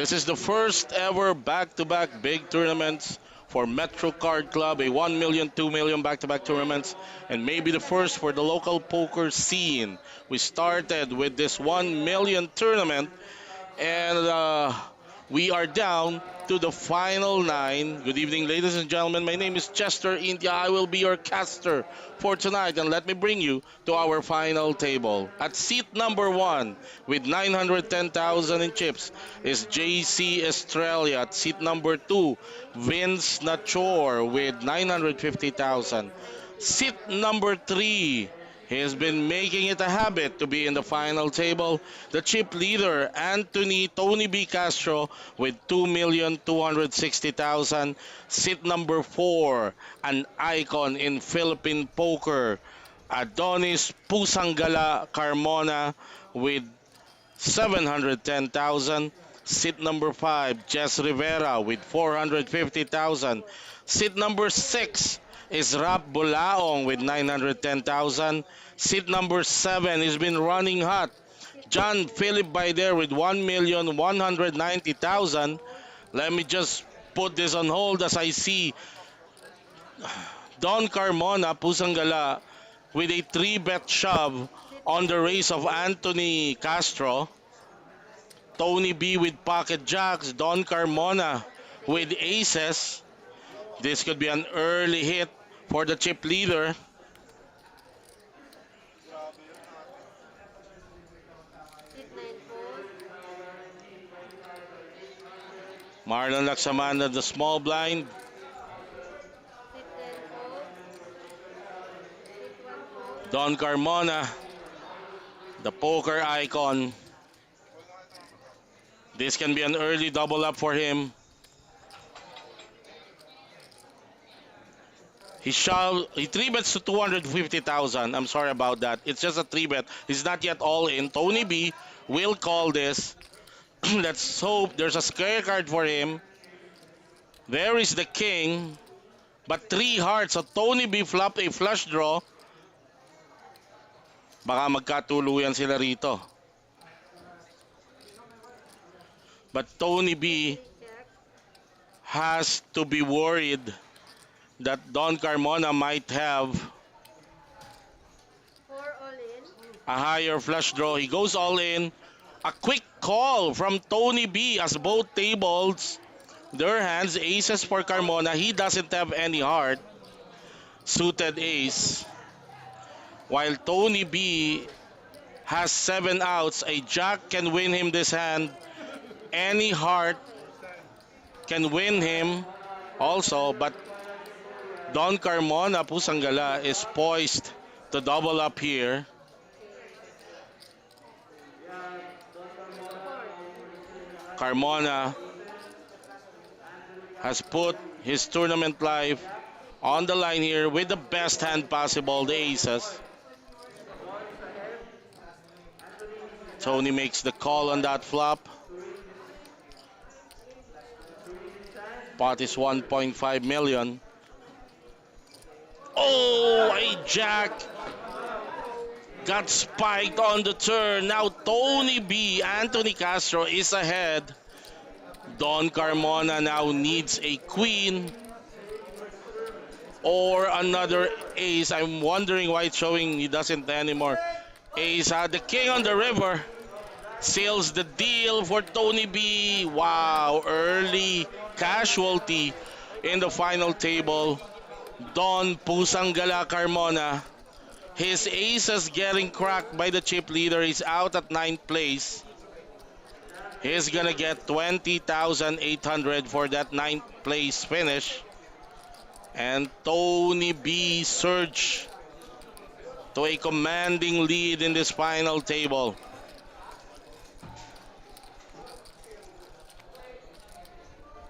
This is the first ever back-to-back big tournaments for Metro Card Club, a 1 million, 2 million back-to-back tournaments, and maybe the first for the local poker scene. We started with this 1 million tournament, and we are down to the final nine. Good evening, ladies and gentlemen. My name is Chester India. I will be your caster for tonight, and let me bring you to our final table. At seat number one, with 910,000 in chips, is JC Australia. At seat number two, Vince Nachor with 950,000. Seat number three, he has been making it a habit to be in the final table. The chip leader, Anthony Tony B. Castro, with 2,260,000. Seat number four, an icon in Philippine poker, Adonis Pusanggala Carmona, with 710,000. Seat number five, Jess Rivera with 450,000. Seat number six is Rap Bulaong with 910,000. Seat number seven has been running hot. John Philip Baider with 1,190,000. Let me just put this on hold as I see Don Carmona Pusanggala with a 3-bet shove on the race of Anthony Castro. Tony B with pocket jacks, Don Carmona with aces. This could be an early hit for the chip leader. Marlon Laksamana, the small blind. Don Carmona, the poker icon. This can be an early double up for him. He 3-bets to 250,000. I'm sorry about that. It's just a 3-bet. He's not yet all in. Tony B will call this. Let's hope there's a scare card for him. There is the king. But 3 hearts. So Tony B flopped a flush draw. Baka magkatuluyan sila rito. But Tony B has to be worried that Don Carmona might have a higher flush draw. He goes all in. A quick call from Tony B as both tables, their hands, aces for Carmona. He doesn't have any heart. Suited ace. While Tony B has 7 outs, a jack can win him this hand. Any heart can win him also, but Don Carmona Pusanggala is poised to double up here. Carmona has put his tournament life on the line here with the best hand possible, the aces. Tony makes the call on that flop. Pot is 1.5 million. Oh, a jack got spiked on the turn. Now Tony B, Anthony Castro is ahead. Don Carmona now needs a queen or another ace. I'm wondering why it's showing he doesn't anymore. Ace had the king on the river. Seals the deal for Tony B. Wow, early casualty in the final table. Don Pusanggala Carmona. His aces getting cracked by the chip leader. He's out at 9th place. He's gonna get 20,800 for that 9th place finish. And Tony B surged to a commanding lead in this final table.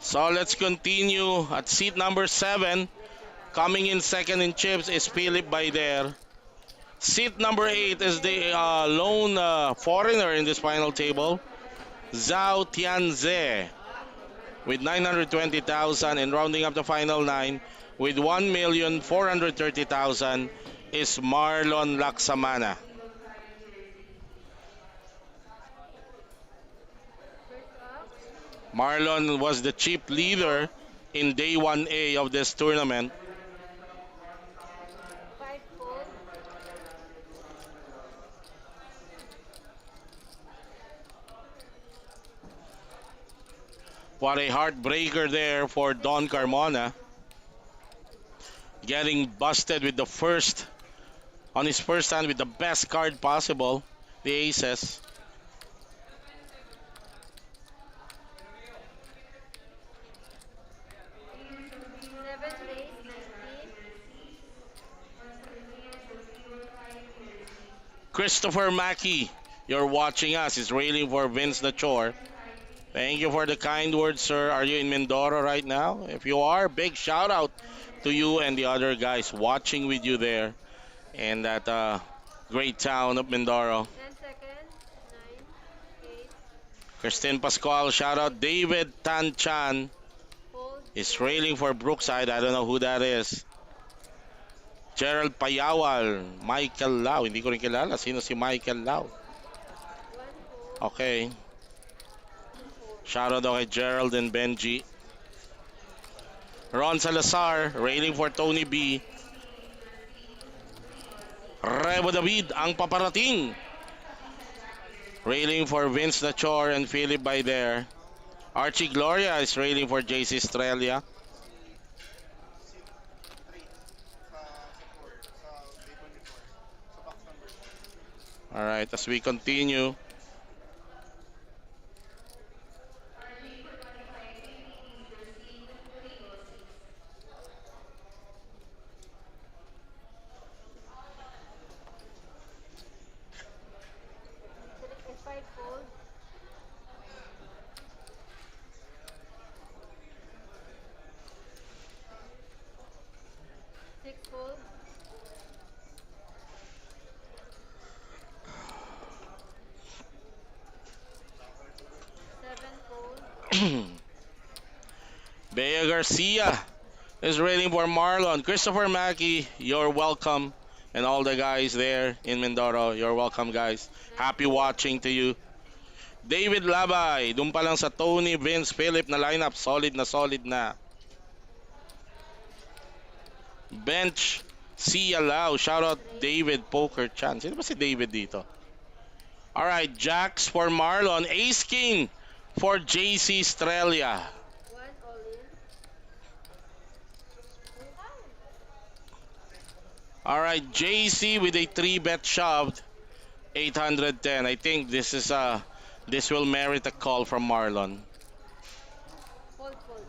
So let's continue at seat number 7. Coming in second in chips is Philip Baider. Seat number 8 is the lone foreigner in this final table, Zhao Tianze, with 920,000, and rounding up the final 9 with 1,430,000 is Marlon Laksamana. Marlon was the chip leader in day 1A of this tournament. Five fold. What a heartbreaker there for Don Carmona. Getting busted with the first, on his first hand with the best card possible, the aces. Seven days, 19. Christopher Mackey, you're watching us. He's railing for Vince Nachor. Thank you for the kind words, sir. Are you in Mindoro right now? If you are, big shout out to you and the other guys watching with you there in that great town of Mindoro. 10 seconds. 9, 8, Christine Pascual, shout out. David Tanchan fold, is 0. railing for Brookside. I don't know who that is. Gerald Payawal, Michael Lau. Hindi ko rin kilala. Sino si Michael Lau? 1 fold, Okay. 2 fold. Shout out daw kay Gerald and Benji. Ron Salazar, railing for Tony B. Rebo David, ang paparating. Railing for Vince Nachor and Philip by there. Archie Gloria is railing for JC Estrella. Alright, as we continue. 5 fold, 6 fold, 7 fold, Bea Garcia is railing for Marlon. Christopher Mackey, you're welcome. And all the guys there in Mindoro, you're welcome guys. 9 Happy fold, watching to you. David Labay, doon pa lang sa Tony, Vince, Philip na lineup, solid na solid na. Bench, Sia Lau, shout out David Poker Chan. Sino ba si David dito? Alright, Jacks for Marlon, Ace King for JC Estrella. 1 all in. Alright, JC with a 3-bet shoved, 810. I think this will merit a call from Marlon. Fold, fold.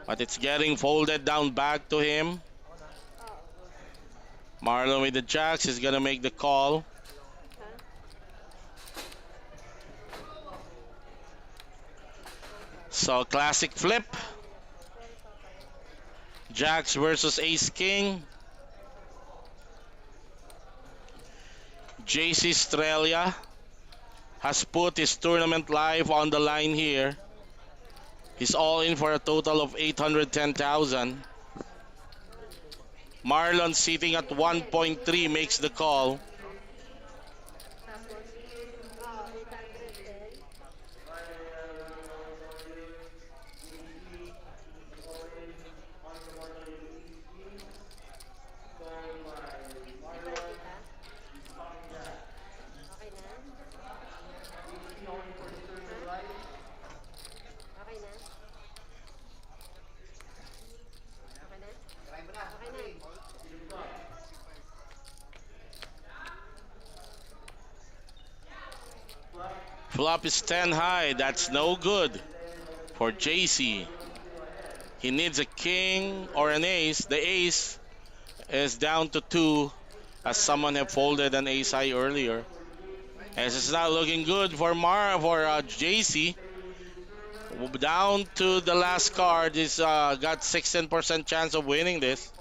But it's getting folded down back to him. Oh, Marlon with the jacks is gonna make the call. huh? So classic flip. Sorry, Papa. Jacks versus Ace King. JC Estrella has put his tournament life on the line here. He's all in for a total of 810,000. Marlon sitting at 1.3 makes the call. Tapos, 810. Di ba nakita? Okay na? Ha? Okay na? Okay na? Okay na. Flop is 10 high. That's no good for JC. He needs a king or an ace. The ace is down to 2 as someone have folded an ace high earlier. As it's not looking good for JC. Down to the last card. He's got 16% chance of winning this.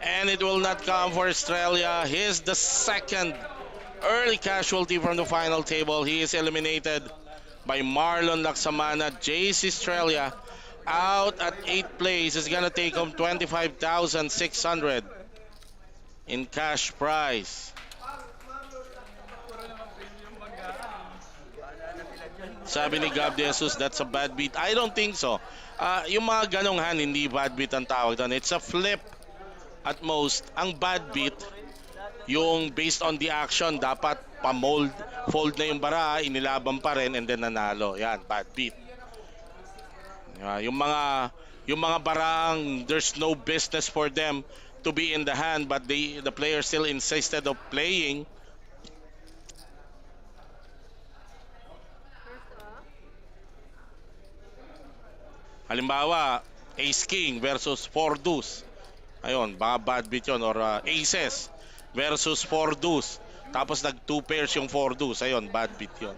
And it will not come for Australia. He's the second early casualty from the final table. He is eliminated by Marlon Laksamana. JC Australia out at 8th place is gonna take home 25,600 in cash prize. Sabi ni Gab De Jesus, that's a bad beat. I don't think so. Yung mga ganong hand, hindi bad beat ang tawag doon. It's a flip at most. Ang bad beat, yung based on the action, dapat pa-mold, fold na yung bara, inilaban pa rin, and then nanalo. Yan, bad beat. Yung mga barang, there's no business for them to be in the hand, but the player still insisted of playing. First off. Halimbawa, Ace King versus 4 Deuce. Ayun, baka bad beat yun. Or Aces versus 4 Deuce. Tapos nag 2 pairs yung 4 Deuce. Ayun, bad beat yun.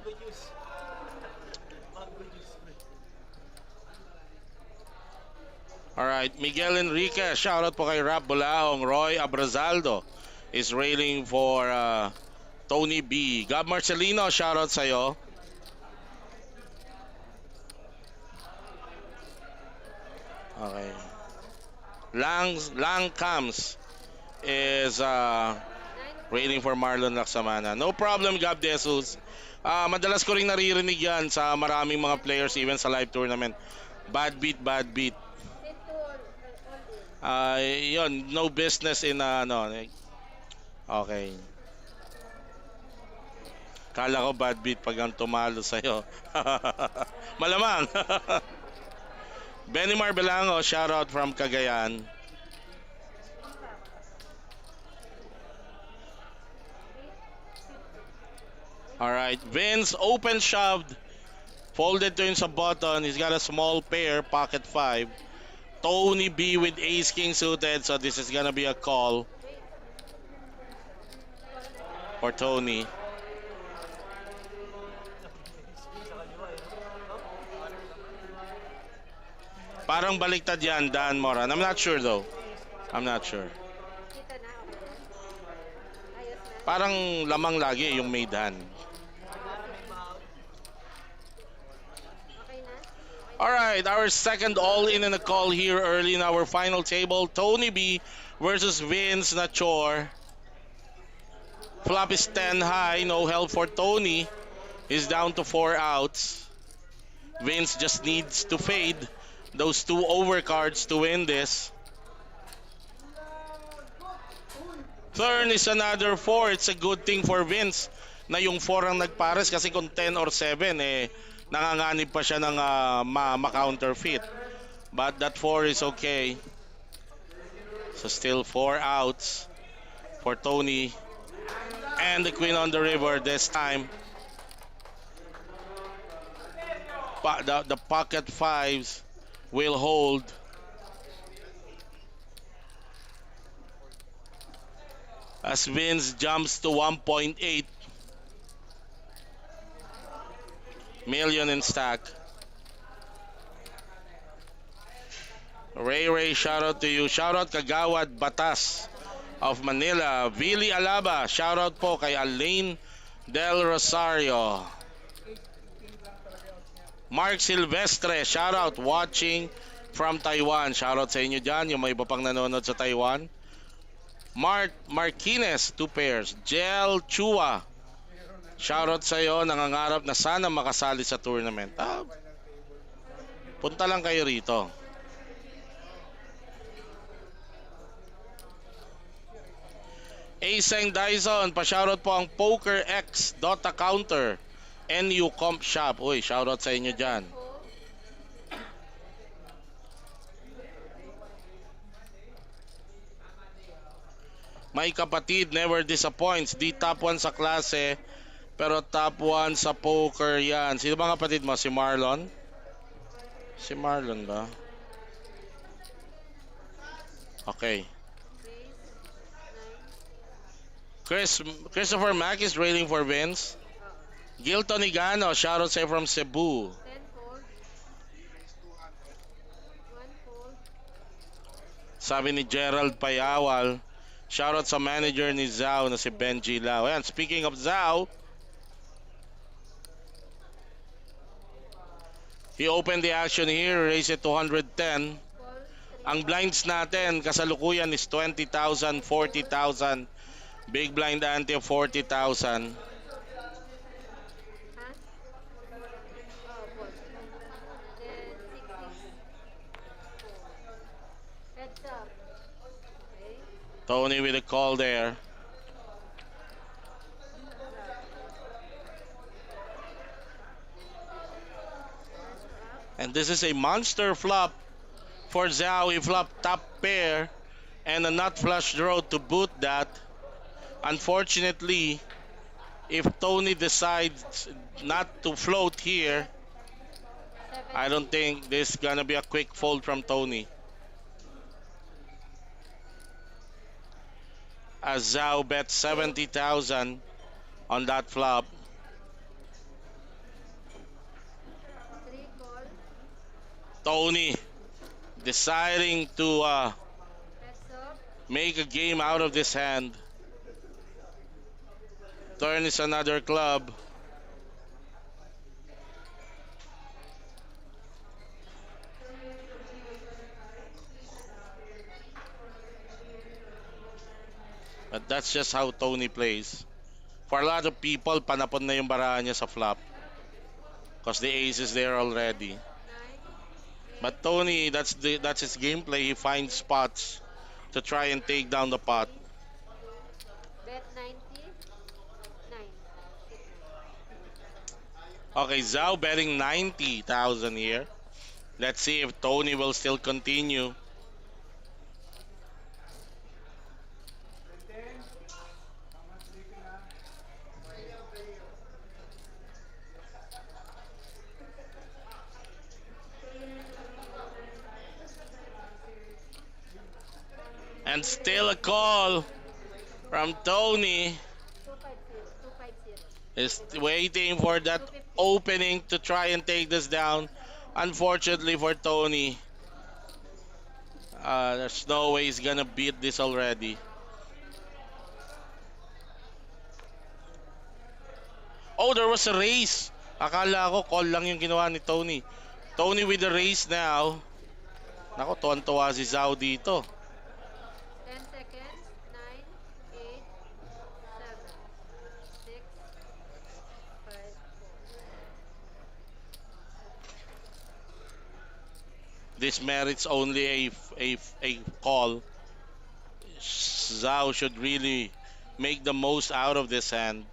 Alright, Miguel Enriquez. Shoutout po kay Rap Bulaong. Roy Abrazaldo is railing for Tony B. Gab Marcelino, shoutout sa'yo. Okay. Lang Cams is waiting for Marlon Laksamana. No problem, Gab Jesus. Madalas ko rin naririnig yan sa maraming mga players even sa live tournament. Bad beat, bad beat. Sit to all in. Yun, no business in ano. Okay. Kala ko bad beat pag ang tumalo sa'yo. Malamang. Benny Marbelango, shoutout from Cagayan. Alright, Vince open shoved. Folded to him sa button. He's got a small pair, pocket 5. Tony B with ace king suited, so this is gonna be a call Wait. for Tony. Parang baliktad yan, Dan Moran. I'm not sure though. I'm not sure. Kita na, okay na. Ayos na. Parang lamang lagi yung made hand. Okay na? Alright, our second all-in and a call here early in our final table. Tony B versus Vince Nachor. Flop is 10 high, no help for Tony. He's down to 4 outs. Vince just needs to fade those 2 overcards to win this. Turn is another 4. It's a good thing for Vince na yung 4 ang nagpares kasi kung 10 or 7 nanganganib pa siya ng ma-counterfeit. But that 4 is okay. So still 4 outs for Tony. And the queen on the river this time. The pocket 5s will hold. As Vince jumps to 1.8 million in stack. Ray, shout out to you. Shout out Kagawad Batas of Manila. Vili Alaba, shout out po kay Alain Del Rosario. Mark Silvestre, shout out watching from Taiwan. Shout out sa inyo dyan, yung may iba pang nanonood sa Taiwan. Marquines, 2 pairs. Jel Chua, shoutout sa iyo, nangangarap na sana makasali sa tournament. Punta lang kayo rito. Aseng Dyson, pa-shoutout po ang Poker X Dota Counter NU Comp Shop. Uy, shoutout sa inyo dyan. May kapatid, never disappoints. Di top 1 sa klase, pero top 1 sa poker yan. Sino bang kapatid mo? Si Marlon? Si Marlon ba? Okay. Christopher Mack is railing for Vince. Gilton Igano, shoutout sa'yo from Cebu. 10 fold. 1 fold. Sabi ni Gerald Payawal, shoutout sa manager ni Zhao na si Benji Lau. Ayan, speaking of Zhao, he opened the action here, raised it to 110. Ang blinds natin, kasalukuyan is 20,000, 40,000. Big blind ante of 40,000. Ha? Tony with a call there. Flop. Heads up. And this is a monster flop for Zhao. He flopped top pair and a nut flush draw to boot that. Unfortunately, if Tony decides not to float here, I don't 70. think this is gonna be a quick fold from Tony. As Zhao bet 70,000 on that flop. 3 call. Tony deciding to Heads up. make a game out of this hand. Turn is another club. But that's just how Tony plays. For a lot of people, panapon na yung barahan niya sa flop. Because the ace is there already. 9. 8. But Tony, that's his gameplay. He finds spots to try and take down the pot. Bet 90. 9. Hit 9. Okay, Zhao betting 90,000 here. Let's see if Tony will still continue. And still a call from Tony. 250. 250. Is waiting for that 250. opening to try and take this down. Unfortunately for Tony, there's no way he's gonna beat this already. Oh, there was a race. Akala ko call lang yung ginawa ni Tony. Tony with the race now. Nako, tuwan-tuwa si Zhao dito. 10 seconds. 9. 8. 7. 6. 5. 4. This merits only a call. Zhao should really make the most out of this hand.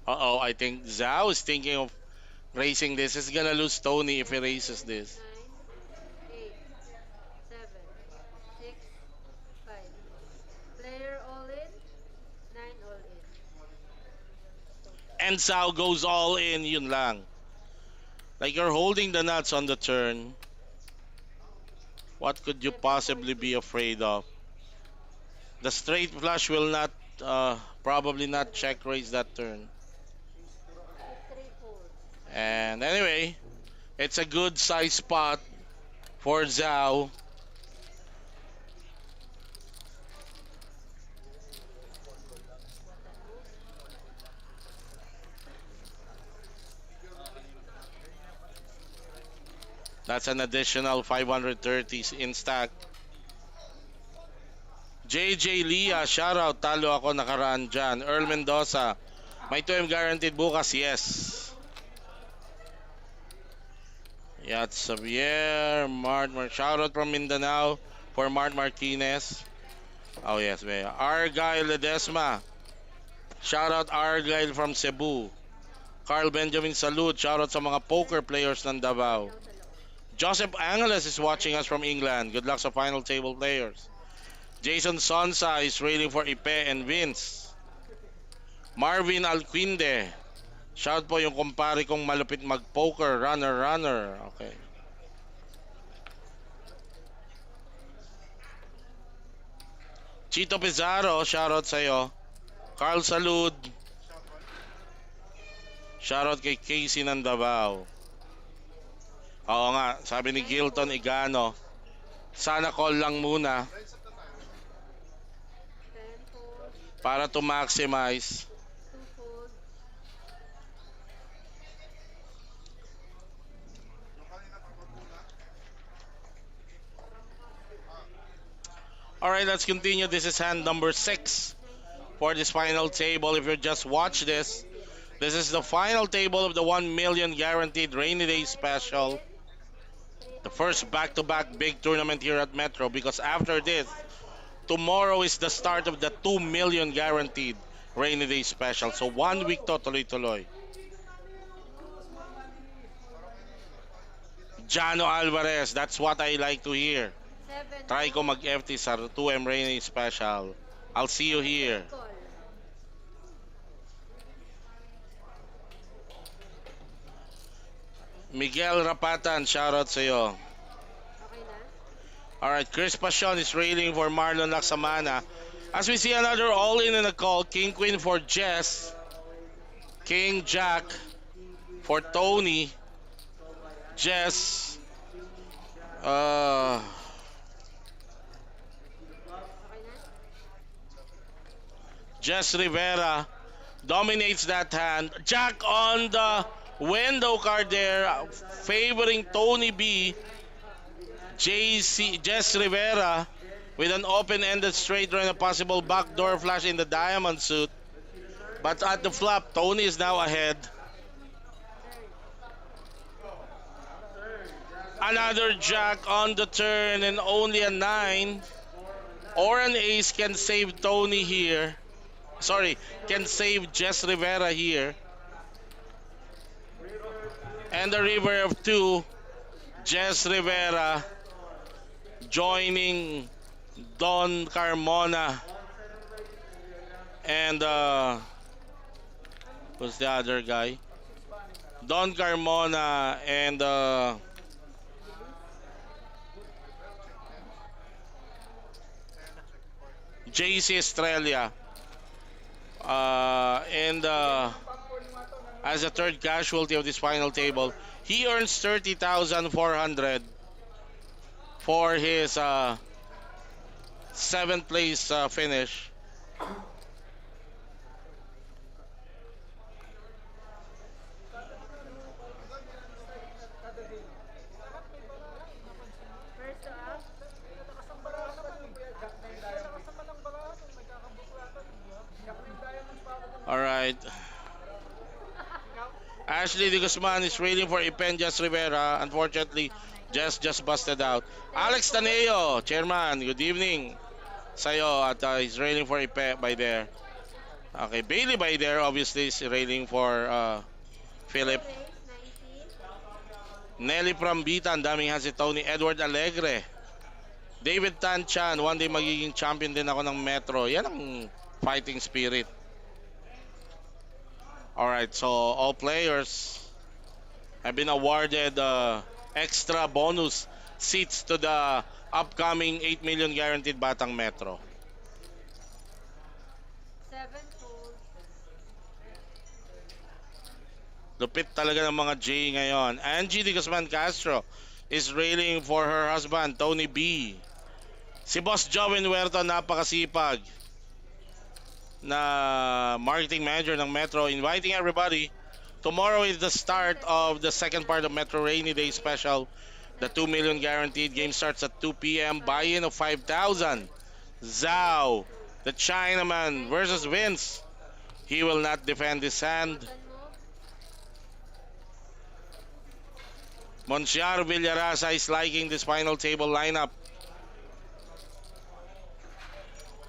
Uh-oh, I think Zhao is thinking of racing this. He's gonna lose Tony if he races this. 9. 8. 7. 6. 5. Player all in. 9 all in. Total. And Zhao goes all in, yun lang. Like you're holding the nuts on the turn. What could you possibly be 740. afraid of? The straight flush will not, probably not check raise that turn. Victory folds. And anyway, it's a good size spot for Zhao. That's an additional 530 in stack. JJ Lia, shoutout. Talo ako nakaraan dyan. Earl Mendoza, may 2M guaranteed bukas. Yes. Yat Xavier, shoutout from Mindanao for Mart Martinez. Oh yes, may Argyle Ledesma. Shoutout Argyle from Cebu. Carl Benjamin Salud, shoutout sa mga poker players ng Davao. Ilaw dalawa. Joseph Angeles is watching us from England. Good luck sa final table players. Jason Sonsa is waiting for Ipe and Vince. Marvin Alquinde. Shout po yung kumpare kong malupit mag-poker. Runner. Okay. Chito Pizarro, shoutout sa'yo. Carl Salud. Shoutout kay Casey ng Davao. Oo nga, sabi ni Gilton Igano, sana call lang muna 10 folds. para to maximize. 2 folds. Alright, let's continue. This is hand number 6 90. for this final table. If you just watch this, This is the final table of the 1 million guaranteed rainy day special. Ulit. The 3, 2, first 1. back-to-back big tournament here at Metro because after this, tomorrow is the start of the 2 million guaranteed rainy day special. So 1 week to tuloy-tuloy. Jano Alvarez, that's what I like to hear. 7, Try ko 2. mag-FT sa 2M rainy special. I'll see you here. Late call. Miguel Rapatan, shoutout sa iyo. Okay na? Alright, Chris Passion is railing for Marlon Laksamana. As we see another all-in and a call, King Queen for Jess, King Jack for Tony, Jess, uh, Okay na? Jess Rivera dominates that hand. Jack on the window card there, favoring Tony B. Jess Rivera with an open-ended straight draw and a possible backdoor flash in the diamond suit. But at the flop, Tony is now ahead. Third. Another jack on the turn and only a 9 or an ace can save Tony here. Sorry, can save Jess Rivera here. And the river of 2, Jess Rivera joining Don Carmona and who's the other guy? Don Carmona and JC Estrella and as a third casualty of this final table. He earns 30,400 for his seventh place finish. First up. All right. Ashley De Guzman is railing for Ipenjas Rivera. Unfortunately, just busted out. Alex Taneo, chairman, good evening sa'yo. At he's railing for Ipe by there. Okay, Bailey by there obviously is railing for Full Philip. race, 90. Nelly Prambita, ang daming han si Tony. Edward Alegre. David Tanchan, one day magiging champion din ako ng Metro. Yan ang fighting spirit. Alright, so all players have been awarded extra bonus seats to the upcoming 8 million guaranteed Batang Metro. 7 fold. Lupit talaga ng mga J ngayon. Angie De Guzman Castro is railing for her husband, Tony B. Si Boss Joven Huerta, napakasipag na marketing manager ng Metro, inviting everybody. Tomorrow is the start of the second part of Metro Rainy Day Special. The 2 million guaranteed game starts at 2 p.m. Buy-in of 5,000. Zhao, the Chinaman versus Vince. He will not defend his hand. Sultan mo. Monsiar Villarasa is liking this final table lineup.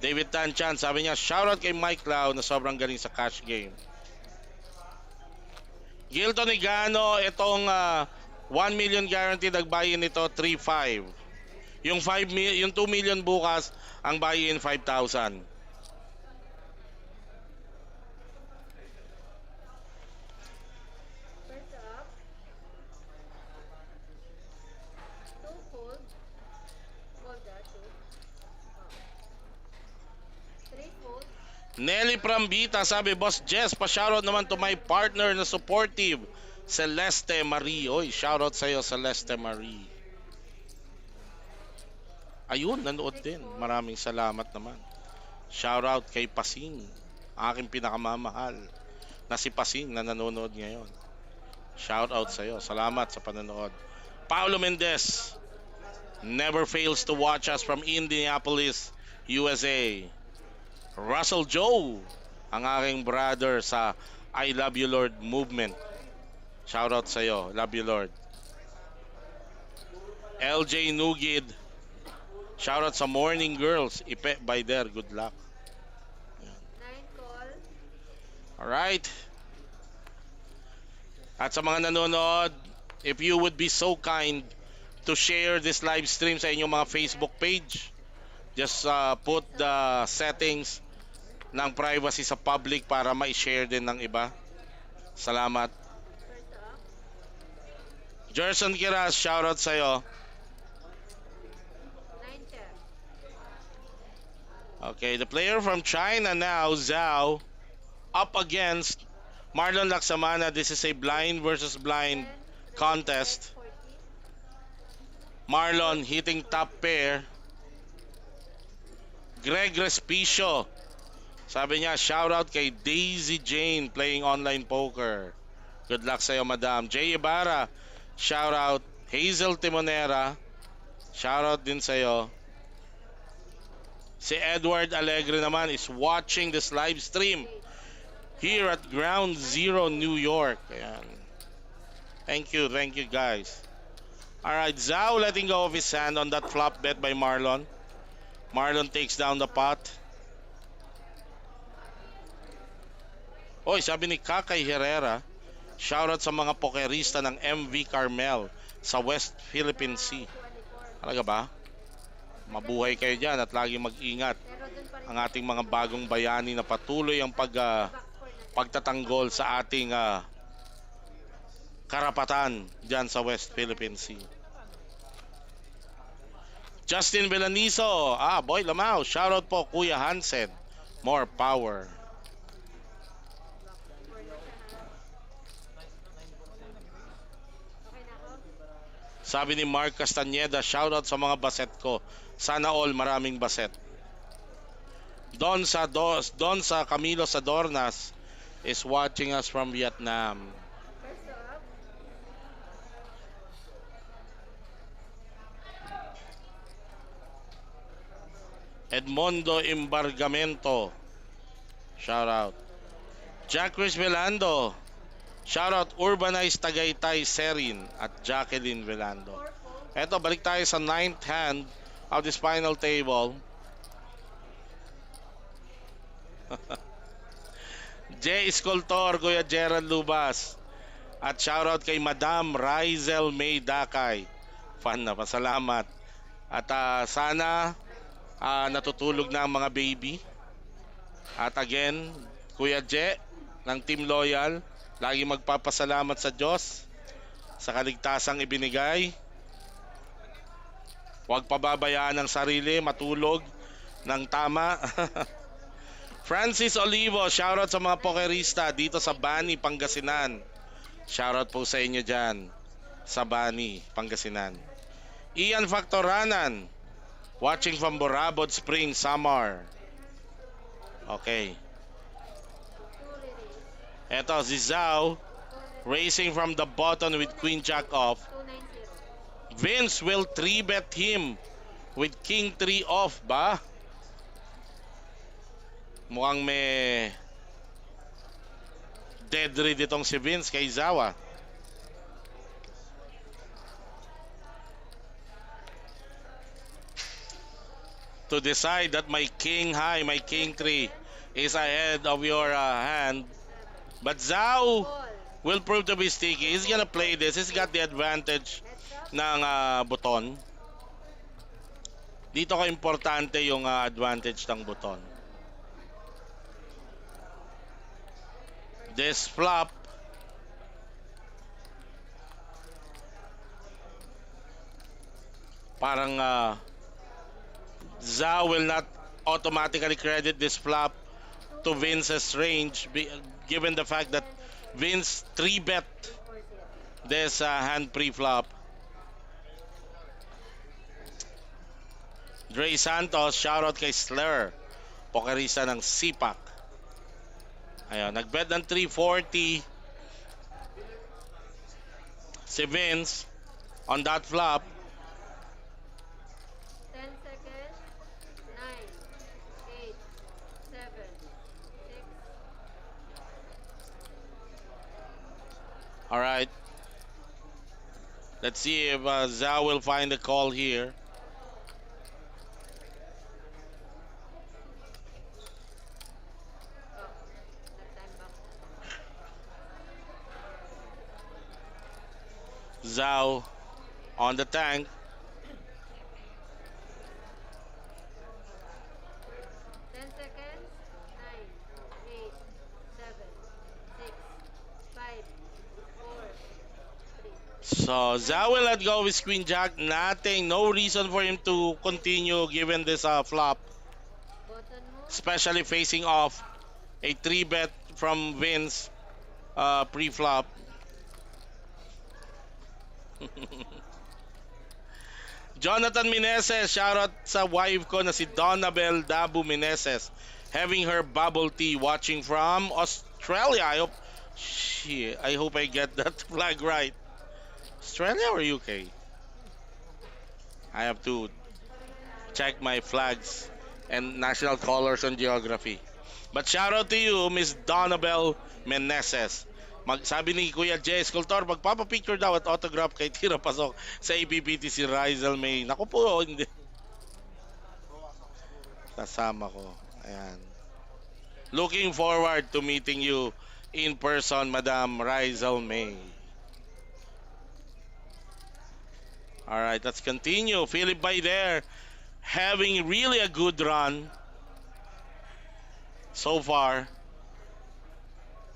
David Tanchan, sabi niya, shoutout kay Mike Lau na sobrang galing sa cash game. Gilton Igano, itong 1 million guaranteed, ang buy-in nito 3.5. Yung 2 million bukas, ang buy-in 5,000. First up. 2 fold. Fold that, 2. 3 fold. Nelly Prambita, sabi, Boss Jess, pa-shoutout naman to my partner na supportive, Celeste Marie. Oy, shoutout sa'yo, Celeste Marie. Ayun, nanood din. Maraming salamat naman. Shoutout kay Pasing, aking pinakamamahal na si Pasing na nanonood ngayon. Shoutout sa'yo. Salamat sa panonood. Paulo Mendez never fails to watch us from Indianapolis, USA. Russell Joe, ang aking brother sa I love you Lord movement. Shoutout sa'yo. Love you Lord. LJ Nugid. Shoutout sa Morning Girls. Ipe by there. Good luck. Nine call. Alright. At sa mga nanonood, if you would be so kind to share this live stream sa inyong mga Facebook page, just put the settings ng privacy sa public para ma-share din ng iba. Salamat. First up. Jerson Kiras, shoutout sa'yo. Nine check. Okay, the player from China now, Zhao, up against Marlon Laksamana. This is a blind versus blind 10, 25, contest. 40. Marlon hitting top pair. Greg Respicio. Sabi niya, shoutout kay Daisy Jane playing online poker. Good luck sa'yo, madam. Jay Ibarra, shoutout. Hazel Timonera, shoutout din sa'yo. Si Edward Alegre naman is watching this live stream 8. here at Ground Zero, New York. Ayan. Thank you guys. Alright, Zhao letting go of his hand on that flop bet by Marlon. Marlon takes down the pot. Oy, sabi ni Kakay Herrera, shoutout sa mga pokerista ng MV Carmel sa West Philippine Sea. 24. Talaga ba? Mabuhay kayo dyan at lagi mag-ingat Pero dun pa rin. ang ating mga bagong bayani na patuloy ang Back score na 10. pagtatanggol sa ating karapatan dyan sa West Philippine Sea. Justin Vilaniso, Boy Lamau, shoutout po Kuya Hansen, more power. Back score na siya ha. Okay na ako. Sabi ni Mark Castaneda, shoutout sa mga baset ko. Sana all maraming baset. Don sa Camilo Sadornas is watching us from Vietnam. First up. Edmondo Embargamento, shoutout. Jack Chris Velando, shoutout Urbanized Tagaytay Serin at Jacqueline Velando. 4 fold. Eto, balik tayo sa ninth hand of this final table. J. Escoltor, Kuya Gerald Lubas. At shoutout kay Madam Rizel May Dakay. Fan na, pasalamat. At sana natutulog na ang mga baby. At again, Kuya J ng Team Loyal, lagi magpapasalamat sa Diyos sa kaligtasang ibinigay. Huwag pababayaan ang sarili, matulog ng tama. Francis Olivo, shoutout sa mga pokerista dito sa Bani, Pangasinan. Shoutout po sa inyo dyan sa Bani, Pangasinan. Ian Factoranan, watching from Borabod Spring, Samar. Okay. 2 release. Eto, si Zhao, racing from the button with Queen Jack off. 290. Vince will 3-bet him with King 3 off ba? Mukhang may dead read itong si Vince kay Zawa. To decide that my King High, my King 3 is ahead of your hand. But Zhao Call. will prove to be sticky. He's gonna play this. He's got the advantage Heads up. ng buton. Dito ka importante yung advantage ng buton. This flop, parang Zhao will not automatically credit this flop to Vince's range given the fact that Vince 3-bet 340. this hand pre-flop. Dre Santos, shoutout kay Slur, pokerista ng Sipak. Ayun, nagbet ng 340 si Vince on that flop. 10 seconds. 9, 8, 7, 6, 5, 4, 3, All right. Let's see if Zhao will find a call here. Oh, nag-time back. Zhao on the tank. 10 seconds. 9, 8, 7, 6, 5, 4, 3. So 9 Zhao will let seconds. go with Queen Jack. Nothing, no reason for him to continue given this flop, Button mo. especially facing off a 3-bet from Vince pre-flop. Jonathan Meneses, shoutout sa wife ko na si Donabel Dabu Meneses. Having her bubble tea watching from Australia. I hope I get that flag right. Australia or UK? I have to check my flags and national colors on geography. But shout out to you, Miss Donabel Meneses. Sabi ni Kuya Jay Escultor, magpapapicture daw at autograph kay Tira Pasok sa APPT si Rizal May. Naku po, hindi. Kasama ko. Ayan. Looking forward to meeting you in person, Madam Rizal May. Alright, let's continue. Philip by there, having really a good run so far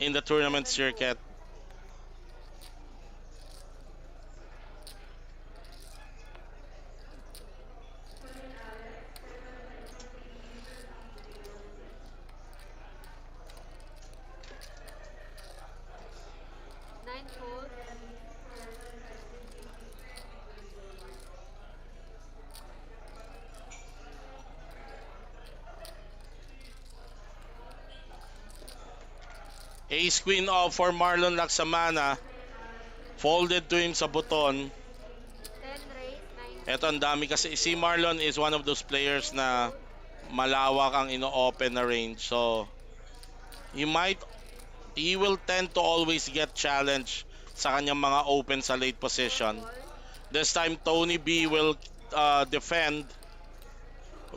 in the tournament 7 full. circuit. Nine full. Ace Queen off for Marlon Laksamana. Folded to him sa buton. 10 raise. 9 Eto queen. ang dami kasi si Marlon is one of those players 6 na fold. malawak ang ino-open na range. So he might he will tend to always get challenged sa kanyang mga open sa late 4 position. call. This time Tony B will defend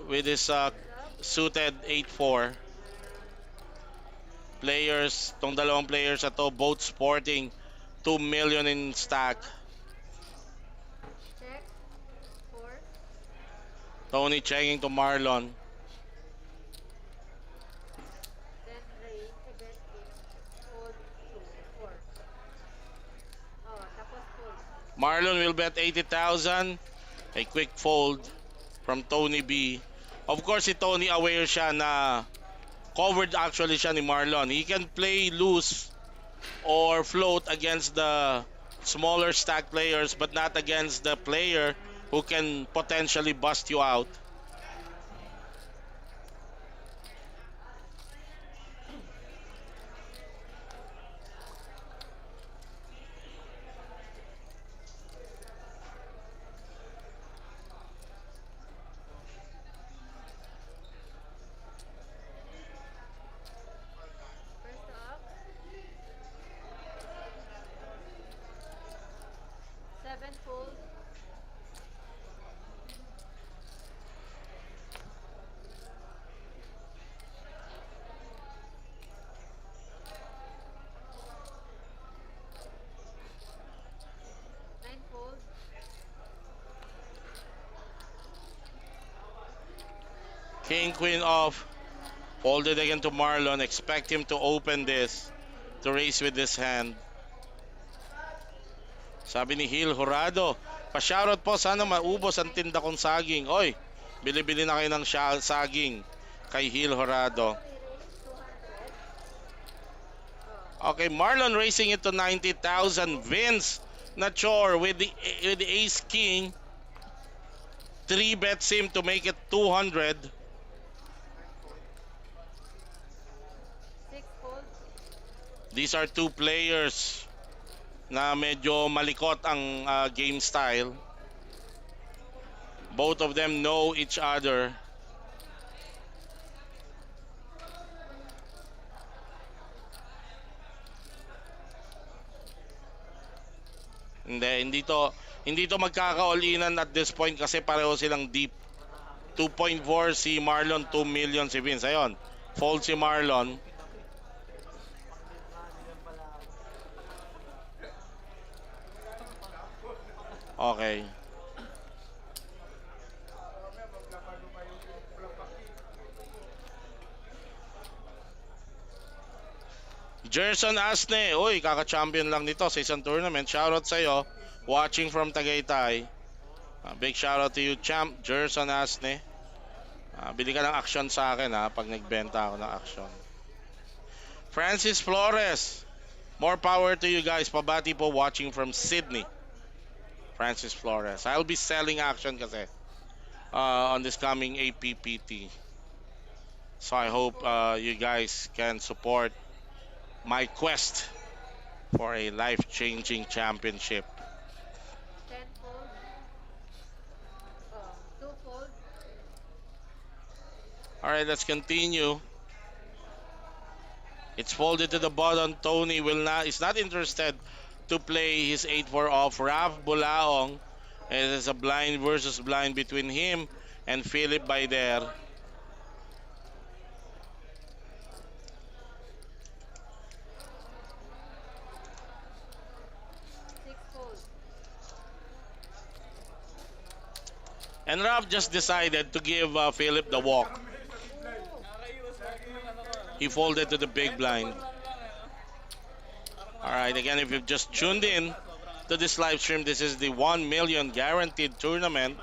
with his Heads up. suited 8-4. Players, tong dalawang players na to, both sporting 2 million in stack. Check. 4. Tony checking to Marlon. 10 raise. Bet 8. Fold 2. 4. Oh, tapos full. Marlon will bet 80,000. A quick fold from Tony B. Of course, si Tony aware siya na covered actually siya ni Marlon. He can play loose or float against the smaller stack players but not against the player who can potentially bust you out. First up. 7 fold. Nine fold. King, queen off. Folded again to Marlon. Expect him to open this to raise with this hand. Sabi ni Hil Horado, pa-shoutout po, sana maubos ang tinda kong saging. Oy, bili-bili na kayo ng saging kay Hil Horado. Tony raise 200. Oh, Okay, Marlon raising it to 90,000. Vince Nachor with the ace king. 3 bets him to make it 200. 6 fold. These are two players na medyo malikot ang game style. Both of them know each other. Hindi to magkaka-all-inan at this point kasi pareho silang deep. 2.4 si Marlon, 2 million si Vince. Ayun, fold si Marlon. Okay. Gerson Asne, uy, kaka-champion lang nito sa isang tournament. Shoutout sa'yo. Watching from Tagaytay. Big shoutout to you, champ. Gerson Asne. Bili ka ng action sa akin ha, pag nagbenta ako ng action. Francis Flores. More power to you guys. Pabati po watching from Sydney. Francis Flores. I'll be selling action kasi on this coming APPT. So I hope you guys can support my quest for a life-changing championship. 10 fold. Oh, 2 fold. All right, let's continue. It's folded to the bottom. Tony is not interested to play his 8-4 off. Raf Bulaong. It is a blind versus blind between him and Philip by there. 6 fold. And Raf just decided to give Philip the walk. Oh, He folded to the big blind. All right, again, if you've just tuned in to this live stream, this is the 1 million guaranteed tournament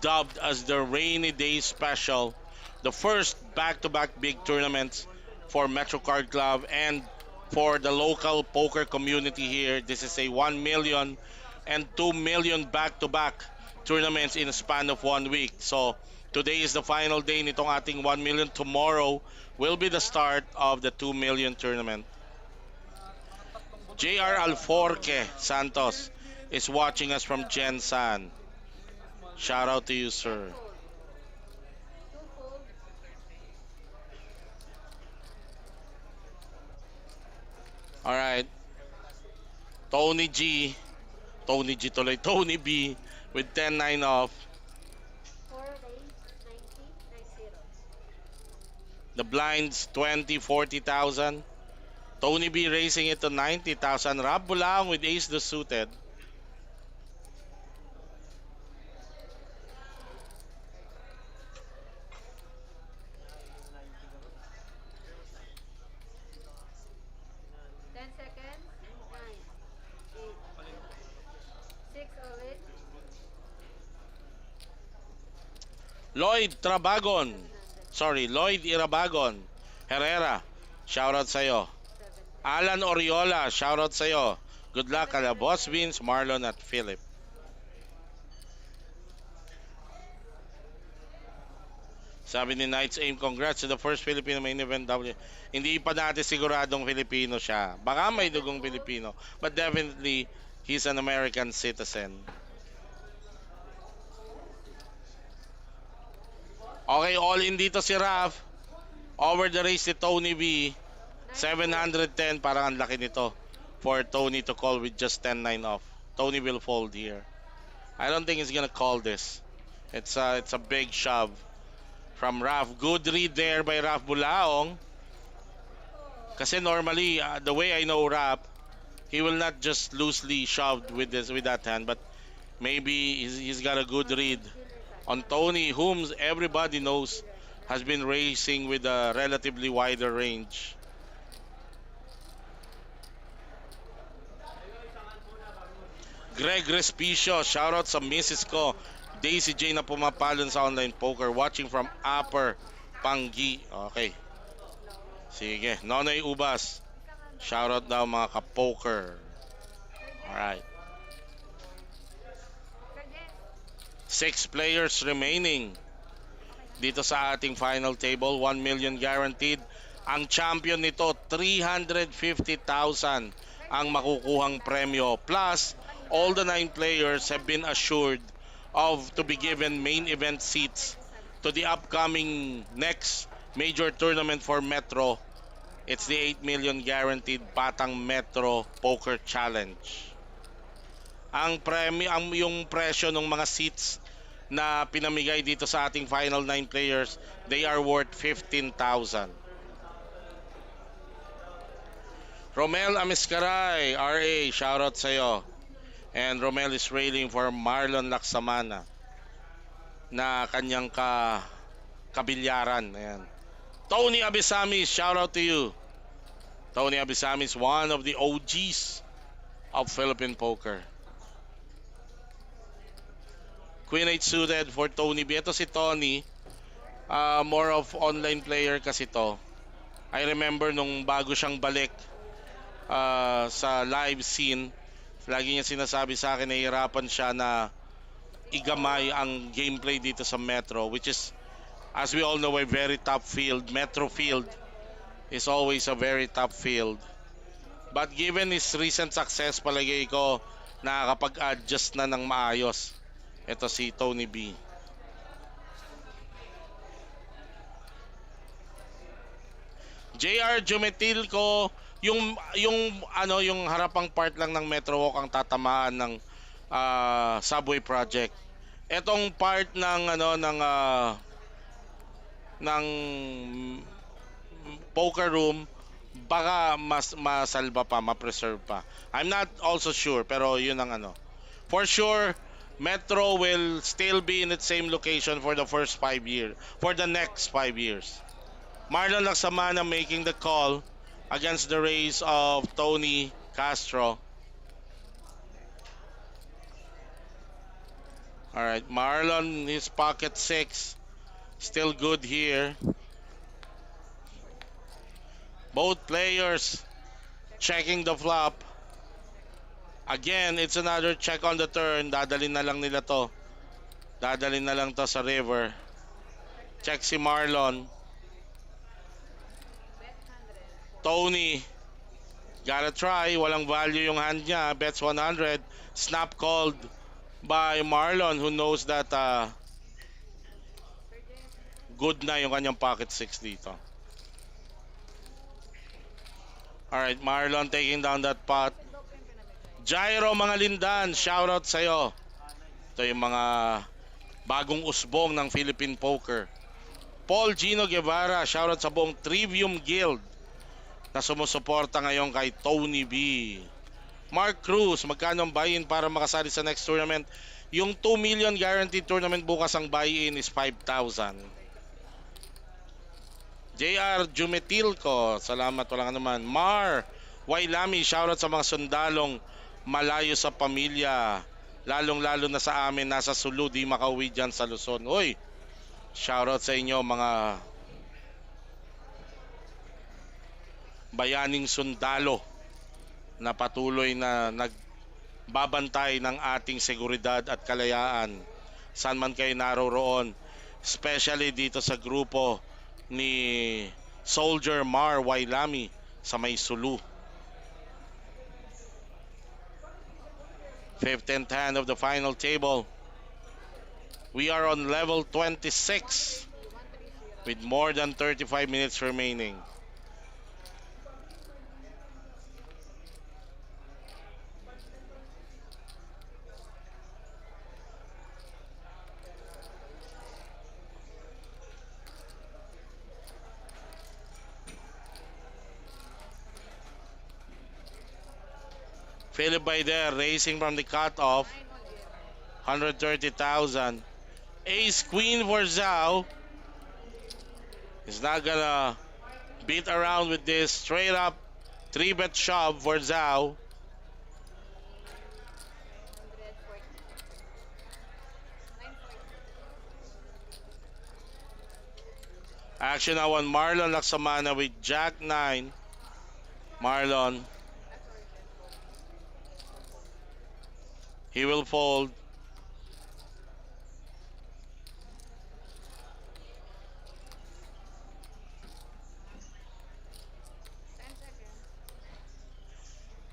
dubbed as the Rainy Day Special, the first back-to-back big tournaments for Metro Card Club and for the local poker community here. This is a 1 million and 2 million back-to-back tournaments in a span of 1 week. So today is the final day nitong ating 1 million. Tomorrow will be the start of the 2 million tournament. JR Alforque Santos is watching us from Jensan. Shout out to you, 10 sir. fold. 2 fold. All right. Tony G. Tony G tuloy. Tony B with 10-9 off. 4 raise. 90. 90. The blinds 20, 40,000. Tony B raising it to 90,000. Rob Bulaong with ace the suited. Seconds. 9. 8. 6 ulit. Lloyd Trabagon. 700. Sorry, Lloyd Irabagon. Herrera. Shoutout sa'yo. 70. Alan Oriola. Shoutout sa'yo. Good luck kala Boss 700. Vince, Marlon at Philip. Sabi ni Knights Aim, congrats to the first Filipino main event W. Hindi pa natin siguradong Filipino siya. Baka may 7 dugong fold. Filipino. But definitely, he's an American citizen. Okay, all in dito si Raf. Over the race si Tony B. 9 fold. 710, parang ang laki nito for Tony to call with just 10-9 off. Tony will fold here. I don't think he's gonna call this. It's a big shove from Raf. Good read there by Raf Bulaong. Kasi normally, the way I know Raf, he will not just loosely shove with that hand, but maybe he's got a good read Dealer on card. Tony, whom everybody knows Dealer card. has been racing with a relatively wider range. Greg Respicio, shoutout sa Mrs. ko, Daisy J na pumapalon sa online poker, watching from Upper Panggi. Okay, sige. Nonoy Ubas, shoutout daw mga ka-poker. Alright. 6 players remaining dito sa ating final table. 1 million guaranteed. Ang champion nito, 350,000 ang makukuhang premyo. Plus, all the 9 players have been assured to be given main event seats to the upcoming next major tournament for Metro. It's the 8 million guaranteed Batang Metro Poker Challenge. yung presyo ng mga seats na pinamigay dito sa ating final 9 players, they are worth 15,000. Romel Amiscaray, RA, shoutout sa'yo. And Romel is railing for Marlon Laksamana na kanyang kabilyaran. Ayan. Tony Abisami, shoutout to you. Tony Abisami is one of the OGs of Philippine poker. Queen 8 suited for Tony B. Ito si Tony, more of online player kasi to. I remember nung bago siyang balik sa live scene, lagi niya sinasabi sa akin na hirapan siya na igamay ang gameplay dito sa Metro, which is, as we all know, a very top field. Metro field is always a very top field. But given his recent success, palagay ko nakakapag-adjust na ng maayos. Ito si Tony B. JR Jumetilco, yung harapang part lang ng Metro Walk ang tatamaan ng subway project. Etong part ng poker room, baka mas masalba pa, ma-preserve pa. I'm not also sure, pero yun ang ano. For sure, Metro will still be in its same location for the first 5 years, for the next 5 years. Marlon Laksamana making the call against the race of Tony Castro. All right, Marlon, his pocket six, still good here. Both players checking the flop. Again, it's another check on the turn. Dadalhin na lang nila to. Dadalhin na lang to sa river. Check si Marlon. Tony, gotta try. Walang value yung hand niya. Bets 100. Snap called by Marlon, who knows that good na yung kanyang pocket 6 dito. Alright, Marlon taking down that pot. Jairo mga lindan, shoutout sa'yo. Ito yung mga bagong usbong ng Philippine Poker. Paul Gino Guevara, shoutout sa buong Trivium Guild na sumusuporta ngayon kay Tony B. Mark Cruz, magkano ang buy-in para makasali sa next tournament? Yung 2 million guaranteed tournament bukas, ang buy-in is 5,000. JR Jumetilco, salamat, wala ka naman. Mar Wailami, shoutout sa mga sundalong malayo sa pamilya. Lalong-lalo na sa amin, nasa Sulu, di makauwi dyan sa Luzon. Uy, shoutout sa inyo mga bayaning sundalo na patuloy na nagbabantay ng ating seguridad at kalayaan saan man kayo naroroon, especially dito sa grupo ni Soldier Mar Wailami sa may Sulu. 15th hand of the final table. We are on level 26 with more than 35 minutes remaining. Philip Baider racing from the cutoff. 130,000. Ace Queen for Zhao. He's not gonna beat around with this. Straight up 3-bet shove for Zhao. Action now on Marlon Laksamana with Jack 9. Marlon. He will fold.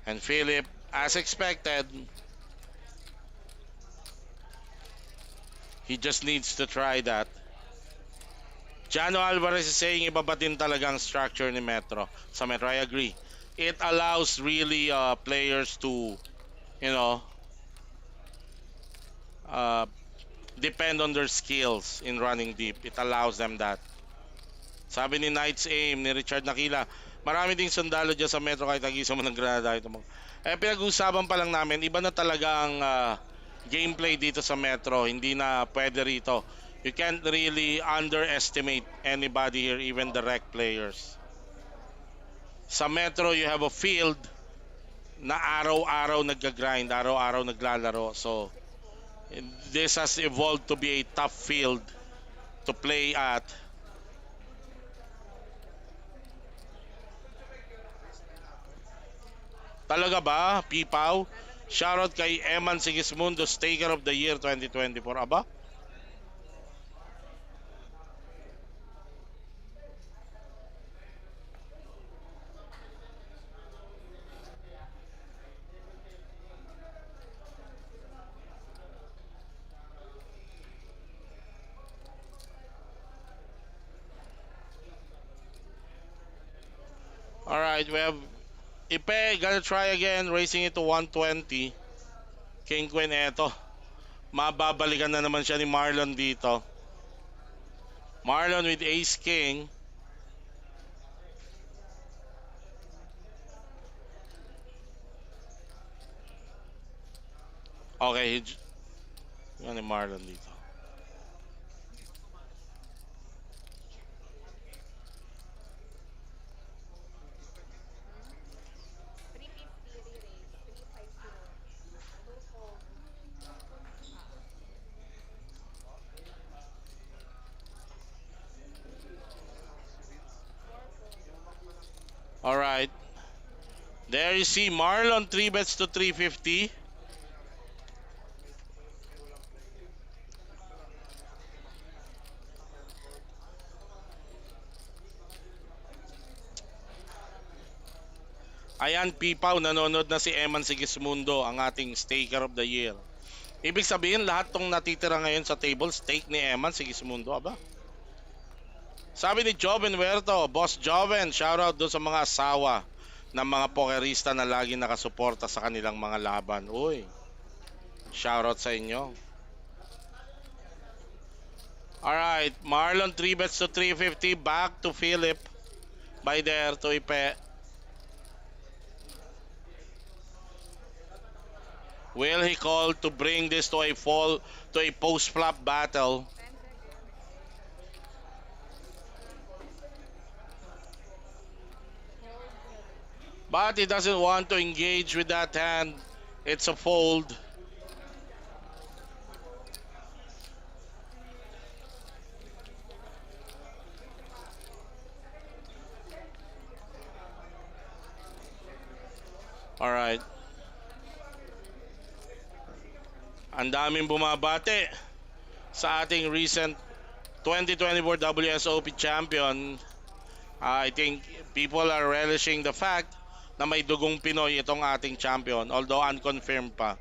And Philip, as expected, he just needs to try that. Jano Alvarez is saying iba ba din talaga ang structure ni Metro? Sa Metro, I agree. It allows really players to, you know, uh, depend on their skills in running deep. It allows them that. Sabi ni Knight's Aim, ni Richard Nakila, marami ding sundalo dyan sa Metro kahit agisa mo ng granada. Pinag-uusapan pa lang namin, iba na talaga ang gameplay dito sa Metro. Hindi na pwede rito. You can't really underestimate anybody here, even the rec players. Sa Metro, you have a field na araw-araw nagga-grind, araw-araw naglalaro. So, this has evolved to be a tough field to play at. Talaga ba, Pipaw? Shoutout kay Eman Sigismundo, Staker of the Year 2024. Aba? Alright, we have Ipe, gonna try again, racing it to 120. King Queen, eto. Mababalikan na naman siya ni Marlon dito. Marlon with Ace King. Okay, yan ni Marlon dito. Hmm? 350 re-raise. 350. Two fold. Ah, 4 fold. Alright. There you see Marlon 3 bets to 350. Ayan, Pipaw, nanonood na si Eman Sigismundo, ang ating Staker of the Year. Ibig sabihin, lahat tong natitira ngayon sa table, stake ni Eman Sigismundo, aba? Sabi ni Joven Huerto, Boss Joven, shoutout doon sa mga asawa ng mga pokerista na lagi nakasuporta sa kanilang mga laban. Uy, shoutout sa inyo. Alright, Marlon 3 bets to 350, back to Philip. By there to Ipe. Will he call to bring this to a post-flop battle? 10 seconds. Hold. But he doesn't want to engage with that hand. It's a fold. Alright. Ang daming bumabate sa ating recent 2024 WSOP champion. I think people are relishing the fact na may dugong Pinoy itong ating champion, although unconfirmed pa.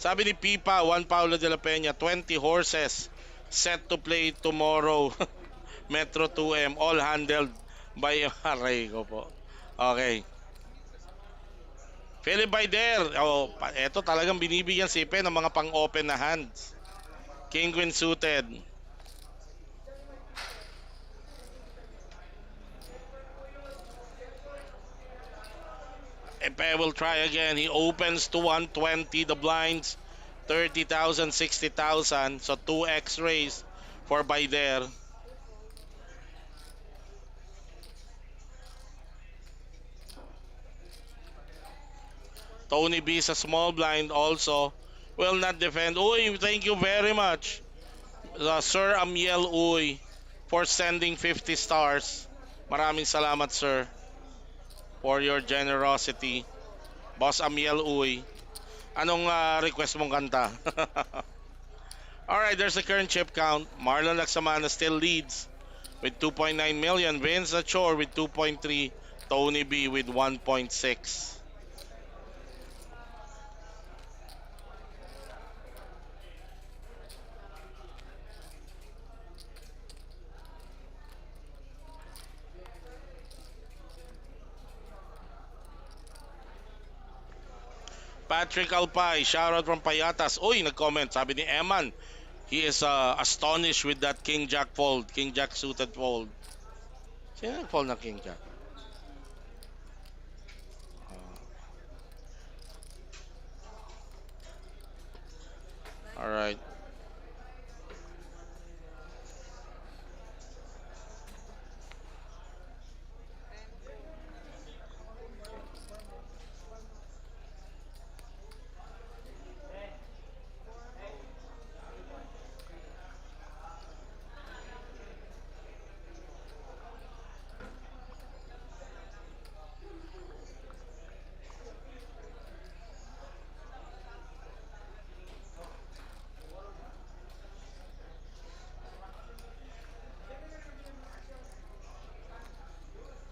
Sabi ni Pipa, Juan Paulo de la Peña, 20 horses set to play tomorrow. Metro 2M, all handled by Aray ko po. Okay. Philip Baider, oh, eto talagang binibigyan si Ipe ng mga pang-open na hands. King Queen suited. Ipe will try again. He opens to 120 the blinds. 30,000, 60,000. So 2x raise for Baider. Two fold. Tony B sa small blind also will not defend. Uy, thank you very much. Sir Amiel Uy for sending 50 stars. Maraming salamat, sir, for your generosity. Boss Amiel Uy. Anong request mong kanta? Alright, there's the current chip count. Marlon Laksamana still leads with 2.9 million. Vince Achor with 2.3. Tony B with 1.6. Patrick Alpay, shoutout from Payatas. Uy, nag-comment. Sabi ni Eman, he is astonished with that King Jack fold. King Jack suited fold. Sino nag-fold ng King Jack? Alright.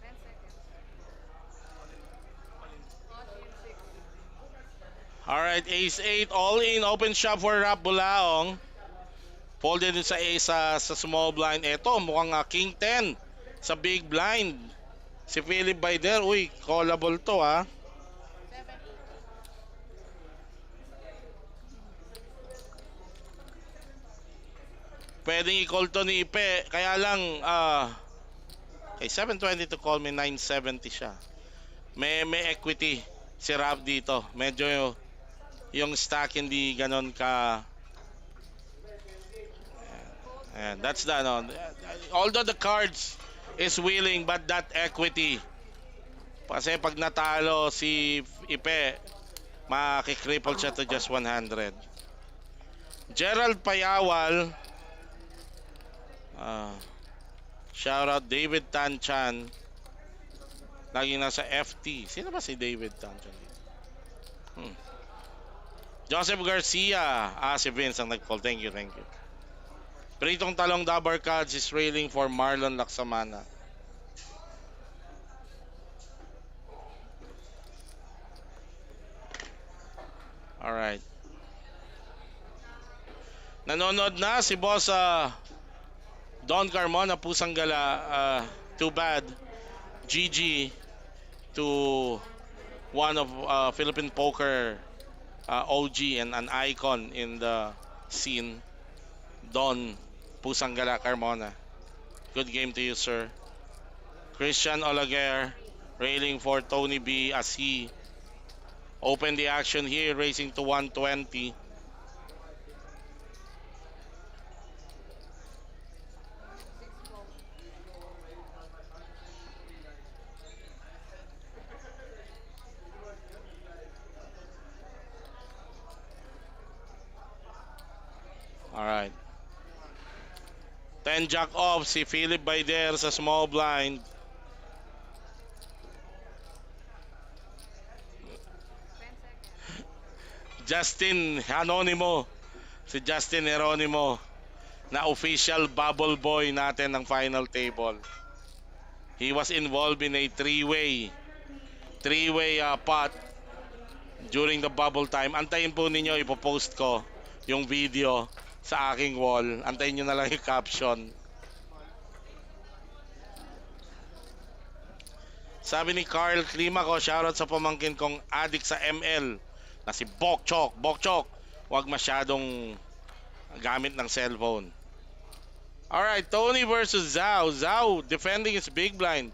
Ten seconds. Audience 6. Alright, Ace 8, all in. Open shop for Rap Bulaong. Folded din sa Ace sa small blind. Eto, mukhang King 10 sa big blind. Si Philip Baider, uy, callable to ha. 7-8. Pwedeng i-call to ni Ipe. Kaya lang, kay 720 to call me 970 siya. May equity si Rap dito. Medyo yung stack hindi ganon ka. Ayan, that's the ano. Although the cards is willing but that equity. Kasi pag natalo si Ipe, makikripple siya to just 100. Gerald Payawal. Shout out David Tanchan. Lagi nasa FT. Sino ba si David Tanchan? Joseph Garcia. Si Vince ang nag-call. Thank you, thank you. Pritong talong Dabar Cards is railing for Marlon Laksamana. Alright. Nanonood na si Boss Don Carmona, Pusang Gala. Too bad. GG to one of Philippine poker OG and an icon in the scene. Don Pusang Gala Carmona. Good game to you, sir. Christian Olaguer railing for Tony B as he opened the action here, racing to 120. Alright. 10 jack off si Philip Baider sa small blind. 10 seconds. Justin Anonimo. Si Justin Heronimo na official bubble boy natin ng final table. He was involved in a three-way pot during the bubble time. Antayin po ninyo, ipopost ko yung video sa aking wall. Antayin nyo na lang yung caption. Sabi ni Carl Climaco, shoutout sa pamangkin kong addict sa ML na si Bokchok. Bokchok, huwag masyadong gamit ng cellphone. Alright, Tony versus Zhao. Zhao defending his big blind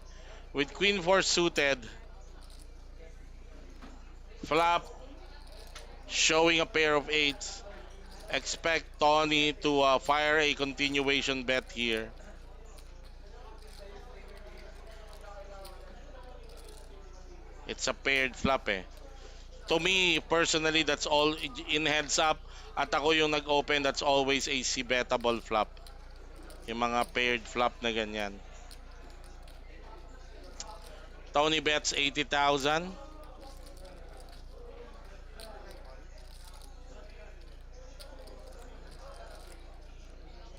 with Queen 4 suited. Flop showing a pair of eights. Expect Tony to fire a continuation bet here. It's a paired flop eh. To me, personally, that's all in heads up. At ako yung nag-open, that's always a C-bettable flop. Yung mga paired flop na ganyan. Tony bets 80,000.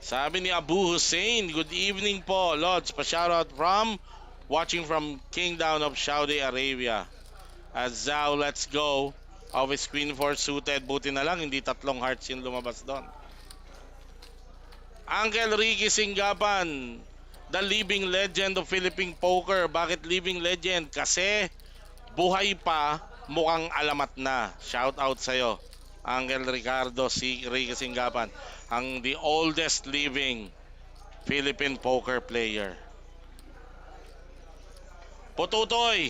Sabi ni Abu Hussein, good evening po, Lods. Pa-shoutout from, watching from Kingdom of Saudi Arabia. As Zhao, let's go. Always Queen 4 suited. Buti na lang, hindi tatlong hearts yung lumabas doon. Uncle Ricky Singapan, the living legend of Philippine poker. Bakit living legend? Kasi buhay pa mukhang alamat na. Shout out sa'yo. Angel Ricardo, si Ricky Singapan, ang the oldest living Philippine poker player. Pututoy!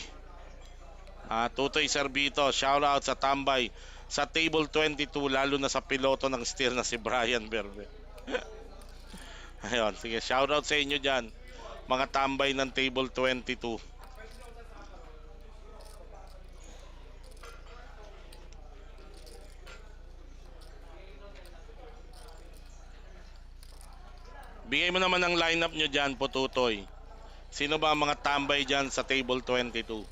Tutoy Servito, shout out sa tambay sa table 22, lalo na sa piloto ng steer na si Brian Berbe. Ayun, sige, shout out sa inyo dyan, mga tambay ng table 22. Bigay mo naman ang lineup nyo dyan, Pututoy. Sino ba ang mga tambay dyan sa table 22?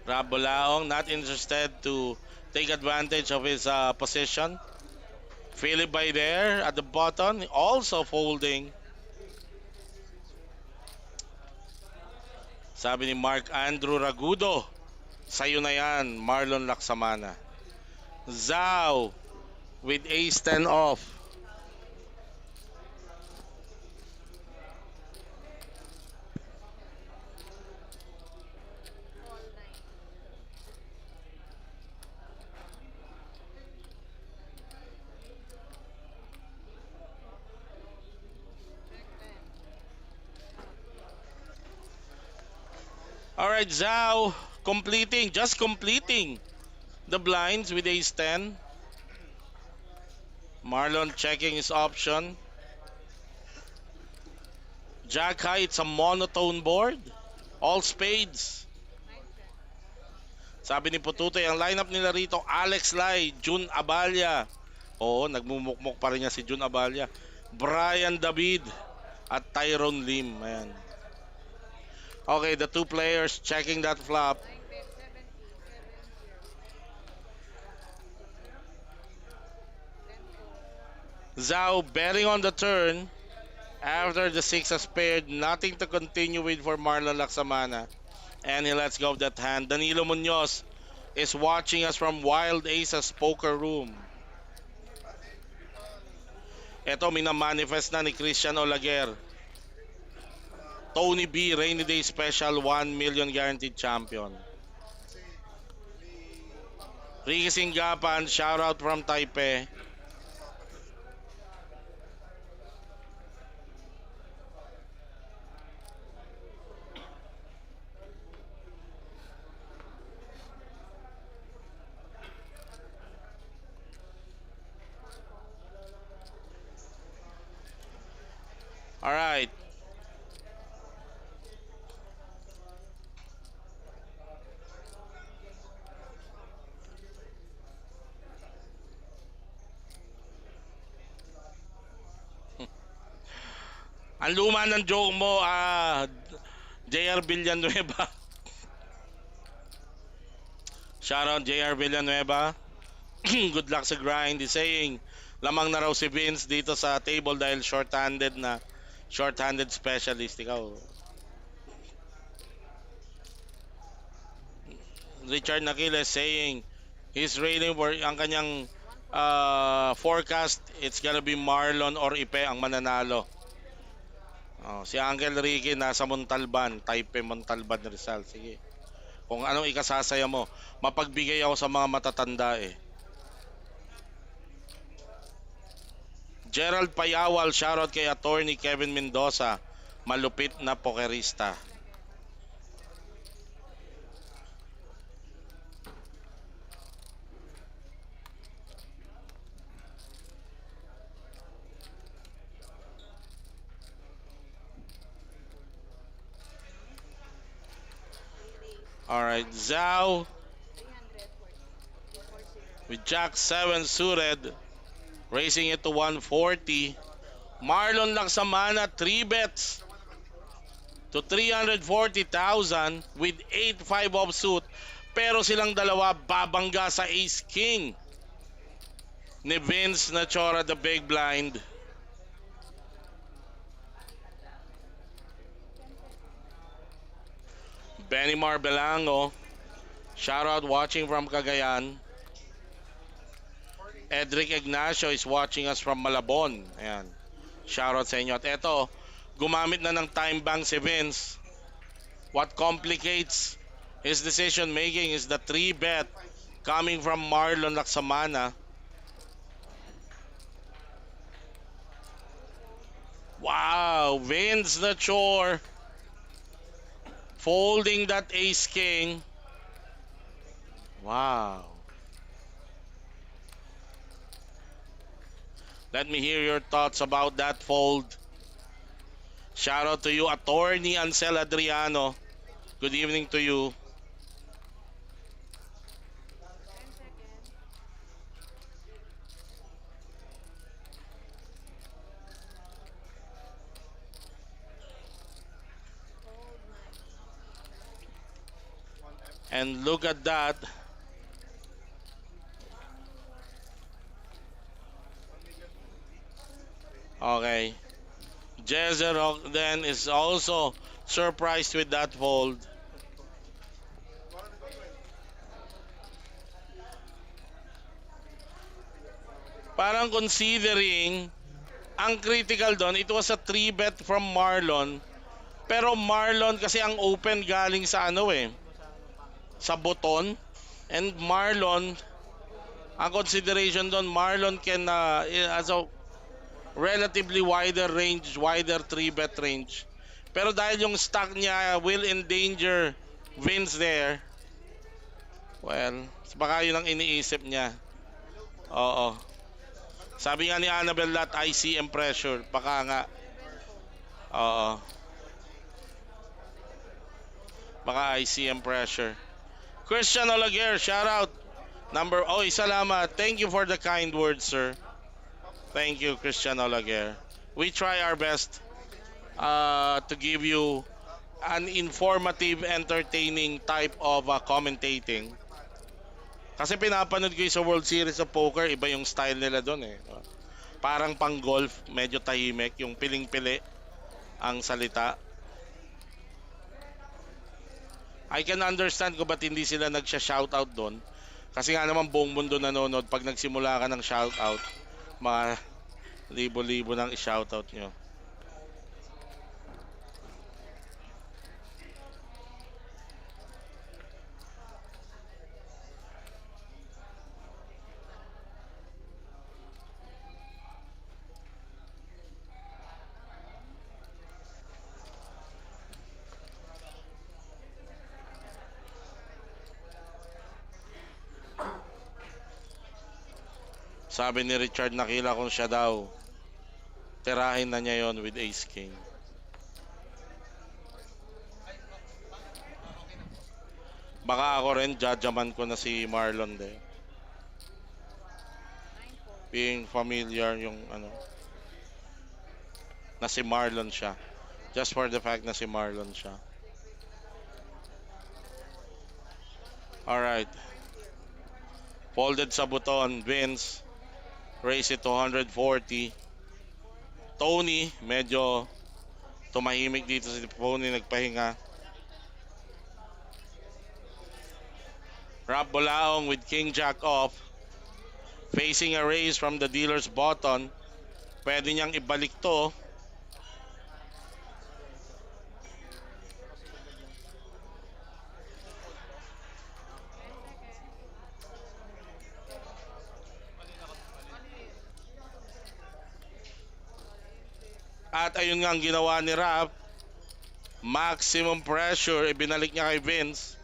Rob Bolaong, not interested to take advantage of his position. Philip by there at the bottom, also folding. Sabi ni Mark Andrew Ragudo, sa'yo na yan, Marlon Laksamana. Zhao with ace 10 off. All 9. Check 10. All right, Zhao completing, just completing the blinds with ace 10. Marlon checking his option. Jack high, it's a monotone board. All spades. 9 check. Sabi ni Pututoy, ang lineup nila rito, Alex Lai, Jun Abalya. Oo, nagmumukmok pa rin niya si Jun Abalya. Brian David at Tyrone Lim. Ayan. Okay, the two players checking that flop. 9 bet 70. 7-0. 10 fold. Zhao betting on the turn. After the six has paired, nothing to continue with for Marlon Laksamana. And he lets go of that hand. Danilo Munoz is watching us from Wild Aces Poker Room. Ito, minamanifest na ni Christian Olaguer. Tony B, Rainy Day Special, 1 million guaranteed champion. Ricky Singapan, shout out from Taipei. All right. Ang luma ng joke mo, JR Villanueva. Shout out JR Villanueva. Good luck sa grind. He's saying, lamang na raw si Vince dito sa table dahil short-handed specialist. Ikaw, Richard Naquiles saying, he's rating for ang kanyang 140. forecast, it's gonna be Marlon or Ipe ang mananalo. Si Angel Ricky nasa Montalban, Taipei Montalban Rizal. Sige. Kung anong ikasasaya mo, mapagbigay ako sa mga matatanda eh. Gerald Payawal, shoutout kay attorney Kevin Mendoza, malupit na pokerista. Raise. Alright, Zhao 340. 40. with Jack 7 suited, raising it to 140. Marlon Laksamana 3 bets to 340,000 with 8-5 offsuit. Pero silang dalawa babangga sa Ace King ni Vince Nachora, the big blind. Benny Marbelango, shout out watching from Cagayan. Edric Ignacio is watching us from Malabon. Ayan. Shout out sa inyo. At eto, gumamit na ng time bank si Vince. What complicates his decision making is the 3 bet coming from Marlon Laksamana. Wow, Vince the chore folding that ace king. Wow. Let me hear your thoughts about that fold. Shout out to you, attorney Ansel Adriano. Good evening to you. 10 seconds. Hold money. And look at that. Okay. Jezero then is also surprised with that fold. Parang considering, ang critical doon, it was a 3 bet from Marlon. Pero Marlon kasi ang open galing sa ano eh, sa buton. And Marlon, ang consideration doon, Marlon can, has a relatively wider range, wider 3 bet range. Pero dahil yung stack niya will endanger Vince there, well, baka yun ang iniisip niya. Oo. Sabi nga ni Annabel that ICM pressure. Baka nga. 7 po. Oo. Baka ICM pressure. Christian Olaguer, shout out. Salamat. Thank you for the kind words, sir. Thank you, Christian Olaguer. We try our best Hold money. to give you an informative, entertaining type of commentating. Kasi pinapanood ko yung sa World Series of Poker, iba yung style nila doon eh. Parang pang golf, medyo tahimik, yung piling-pili ang salita. I can understand ko ba't hindi sila nagsha-shoutout doon. Kasi nga naman buong mundo nanonood, pag nagsimula ka ng shoutout, mga libo-libo nang i-shoutout nyo. Sabi ni Richard Nakila kung siya daw, tirahin na niya yon with Ace King. Baka ako rin, jajaman ko na si Marlon de. 9 po. Being familiar yung ano, na si Marlon siya. Just for the fact na si Marlon siya. Alright. Folded sa buton, Vince. Raise it to 140. Tony, medyo tumahimik dito si Tony, nagpahinga. Rob Bolaong with King Jack off. Facing a raise from the dealer's button. Pwede niyang ibalik to. Ten seconds. At ayun nga ang ginawa ni Rob. Maximum pressure, ibinalik niya kay Vince.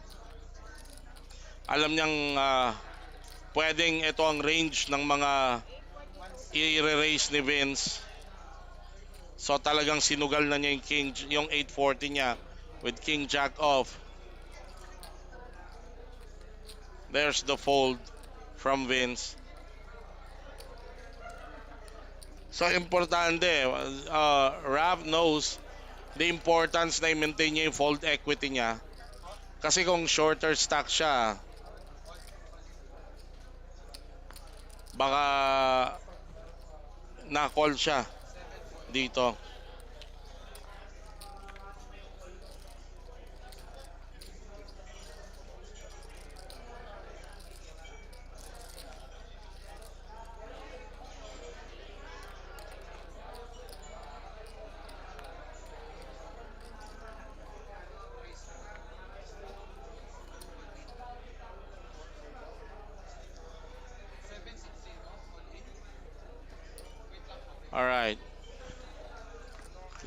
Alam niyang pwedeng ito ang range ng mga 842. i-raise ni Vince. So talagang sinugal na niya yung 840 niya with King Jack off. There's the fold from Vince. So importante, Rob knows the importance na i-maintain niya yung fold equity niya. Kasi kung shorter stack siya, baka na-call siya dito.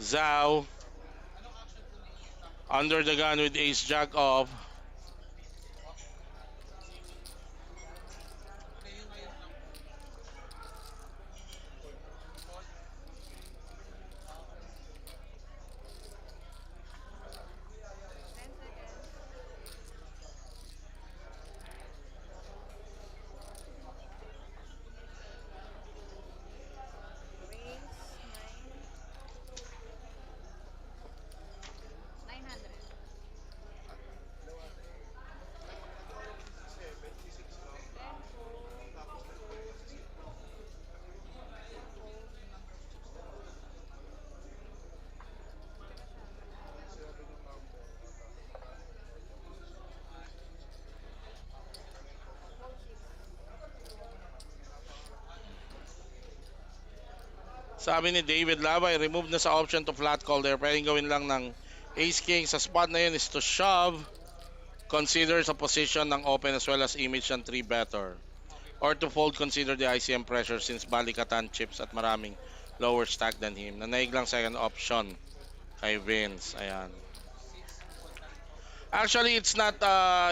Zhao under the gun with ace jack off. Ten seconds. Raise 900. Then fold. Then fold. Fold 6. Sabi ni David Labay, remove na sa option to flat call there. Pwedeng gawin lang ng ace king. Sa spot na yun is to shove. Consider sa position ng open as well as image ng 3 better. Or to fold, consider the ICM pressure since balikatan chips at maraming lower stack than him. Nanaig lang second option kay Vince. Ayan. Actually, it's not,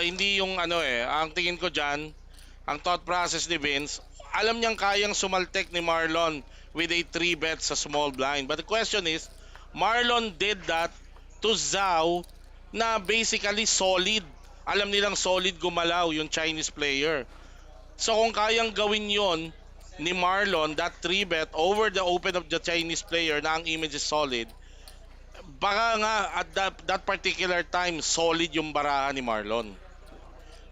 hindi yung ano ang tingin ko dyan, ang thought process ni Vince, alam niyang kayang sumaltek ni Marlon with a 3 bet sa small blind. But the question is, Marlon did that to Zhao na basically solid. Alam nilang solid gumalaw yung Chinese player. So kung kayang gawin yon ni Marlon, that 3 bet over the open of the Chinese player na ang image is solid, baka nga at that particular time solid yung barahan ni Marlon.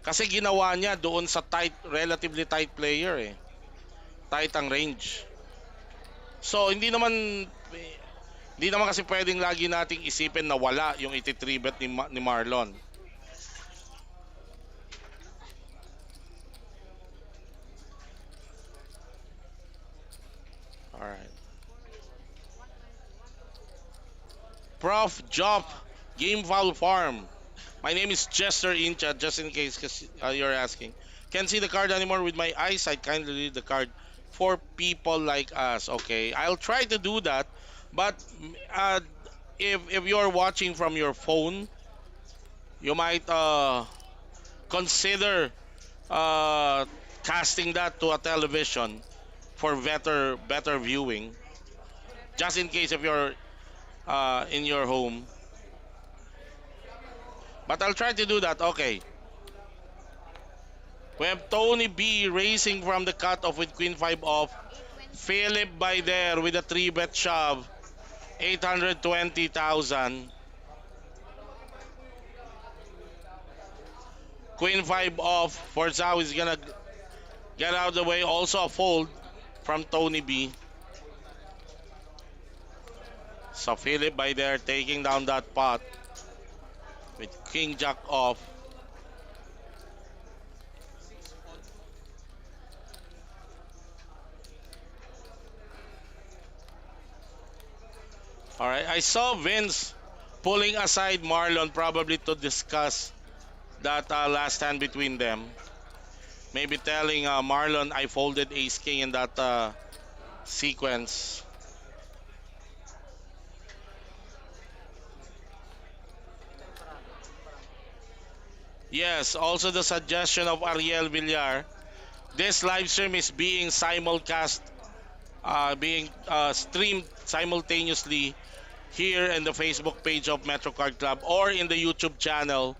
Kasi ginawa niya doon sa tight, relatively tight player Tight ang range. So hindi naman kasi pwedeng lagi nating isipin na wala yung 83 bet ni Marlon. Alright. 120. 150. Prof. Job, Game Foul Farm. My name is Chester Incha, just in case you're asking. Can't see the card anymore with my eyesight. Kindly read the card for people like us. Okay, I'll try to do that. But uh, if you're watching from your phone, you might consider uh, casting that to a television for better viewing. Just in case if you're in your home. But I'll try to do that. Okay. We have Tony B racing from the cutoff with Queen 5 off. 820. Philip by there with a 3 bet shove. 820,000. Queen 5 off. For Zhao is gonna get out of the way. Also a fold from Tony B. So Philip by there taking down that pot with King Jack off. Alright, I saw Vince pulling aside Marlon probably to discuss that last hand between them. Maybe telling Marlon I folded ace king in that sequence. Yes, also the suggestion of Ariel Villar. This live stream is being simulcast, being streamed simultaneously here in the Facebook page of Metro Card Club or in the YouTube channel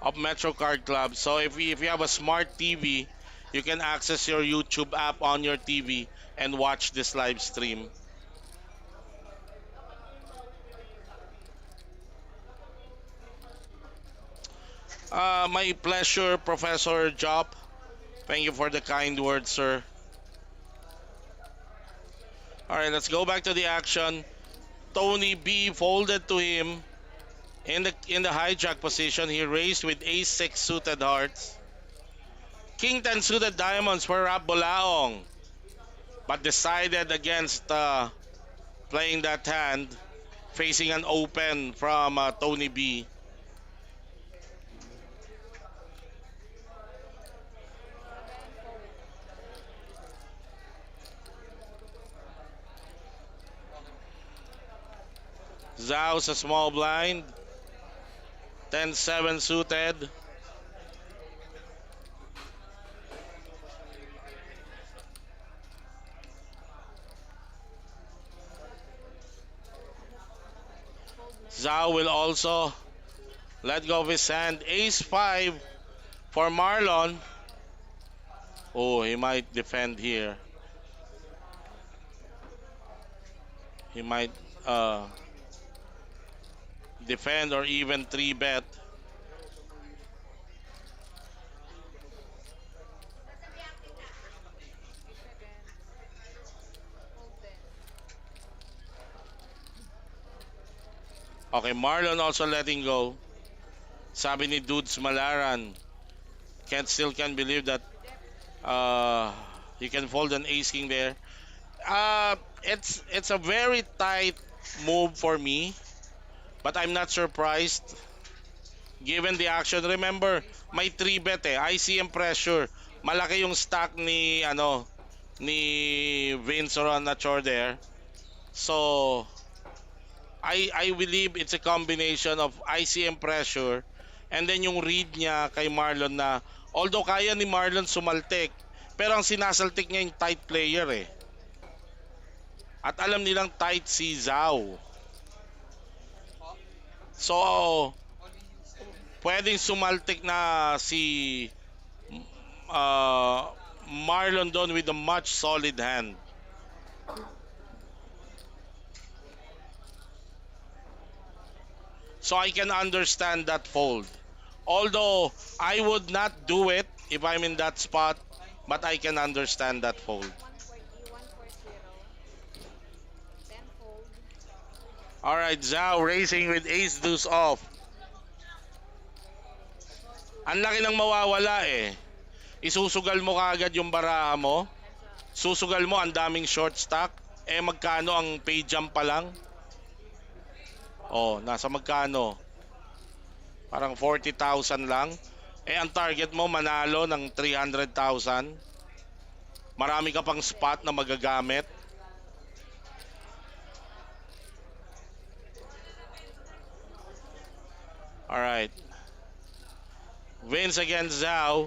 of Metro Card Club. So if you have a smart TV, you can access your YouTube app on your TV and watch this live stream. My pleasure, Professor Job. Thank you for the kind words, sir. All right, let's go back to the action. Tony B folded to him in the hijack position. He raised with ace 6 suited hearts. King 10 suited diamonds for Rap Bolaong, but decided against playing that hand, facing an open from Tony B. 7. Fold. Zhao sa small blind. 10-7 suited. Fold na. Zhao will also let go of his hand. Ace 5 for Marlon. Oh, he might defend here. He might uh, defend or even 3 bet. Seconds. Fold then. Okay, Marlon also letting go. Sabi ni Dudes Malaran, can't believe that Dep. uh, he can fold an ace king there. It's a very tight move for me, but I'm not surprised given the action. Remember, Ace 1. may 3 bet eh. ICM pressure. Malaki yung stack ni ni Vince Ronachor there. So I believe it's a combination of ICM pressure and then yung read niya kay Marlon na although kaya ni Marlon sumaltik, pero ang sinasaltik niya yung tight player eh. At alam nilang tight si Zhao. So, pwedeng sumaltik na si uh, Marlon doon with a much solid hand. So I can understand that fold. Although I would not do it if I'm in that spot, but I can understand that fold. 140. 140. 10 fold. All right, Zhao racing with ace deuce off. Ang laki ng mawawala eh. Isusugal mo kaagad yung baraha mo. Heads up. Susugal mo ang daming short stack. Eh magkano ang pay jump pa lang? Oh, nasa magkano? Parang 40,000 lang. Eh ang target mo manalo ng 300,000. Marami ka pang spot na magagamit. Alright. Vince against Zhao.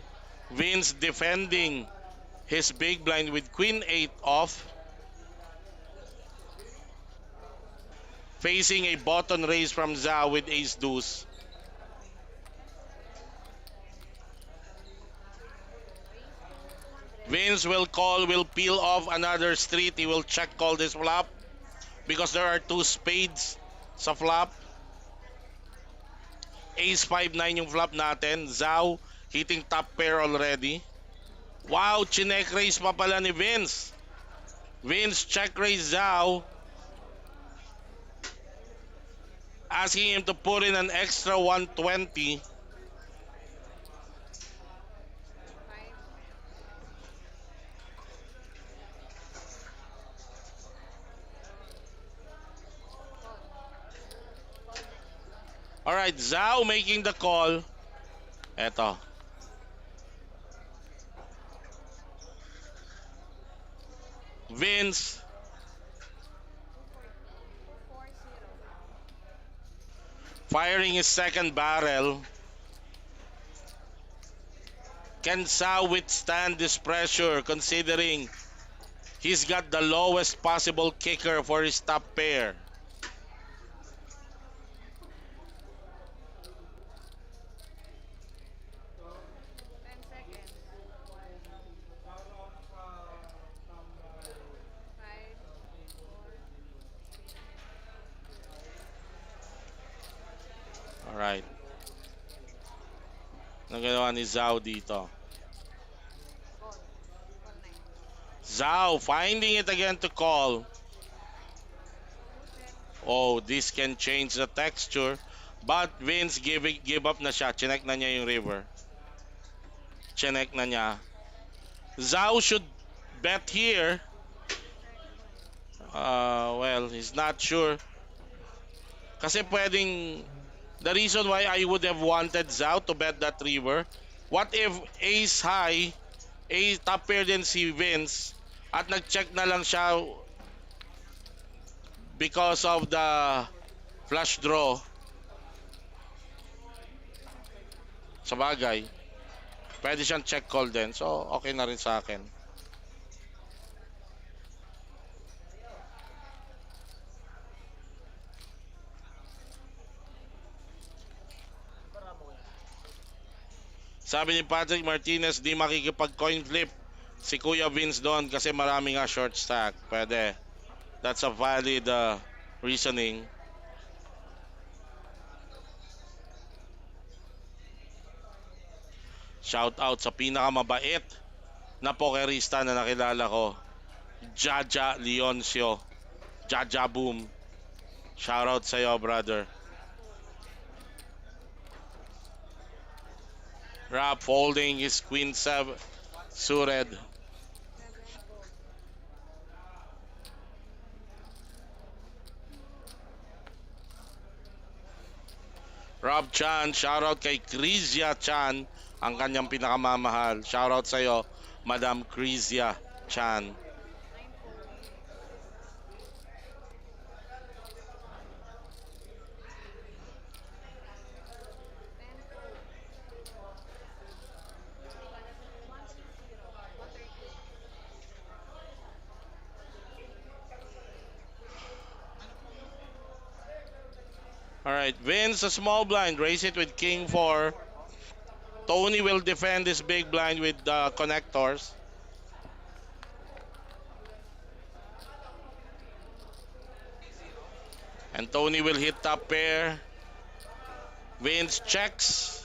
Vince defending his big blind with Queen 8 off. Facing a button raise from Zhao with Ace Deuce. Raise to 200. Vince will call, will peel off another street. He will check call this flop because there are 2 spades sa flop. Ace 5-9 yung flop natin. Zhao hitting top pair already. Wow, chinek raise pa pala ni Vince. Vince check raise Zhao. Asking him to put in an extra 120. 5. Call. Call na. Alright, Zhao making the call. Eto. Vince 240. 240. firing his second barrel. Can Zhao withstand this pressure considering he's got the lowest possible kicker for his top pair? 10 seconds. 5, 4, 3, Alright. Nagagawa ni Zhao dito. call. Call na. Zhao finding it again to call. Suited. Oh, this can change the texture. But Vince give up na siya. Chinek na niya yung river. Chinek na niya. Zhao should bet here. Well, he's not sure. Kasi pwedeng... The reason why I would have wanted Zhao to bet that river, what if ace high, ace top pair din si Vince, at nag-check na lang siya because of the Flush draw. Sa bagay. Pwede siyang check call din. So, okay na rin sa akin. Sabi ni Patrick Martinez, di makikipag coin flip si Kuya Vince doon kasi marami nga short stack. Pwede. That's a valid reasoning. Shout out sa pinakamabait na pokerista na nakilala ko. Jaja Leoncio. Jaja Boom. Shout out sa'yo, brother. Rob folding his queen 7 suited. 7 fold. Rob Chan, shoutout kay Crizia Chan, ang kanyang pinakamamahal. Shoutout sa'yo, Madam Crizia Chan. 9 fold. 10 fold. 130. 130. Alright, Vince, a small blind. Raise it with King 4. Tony will defend this big blind with connectors. And Tony will hit top pair. Vince checks.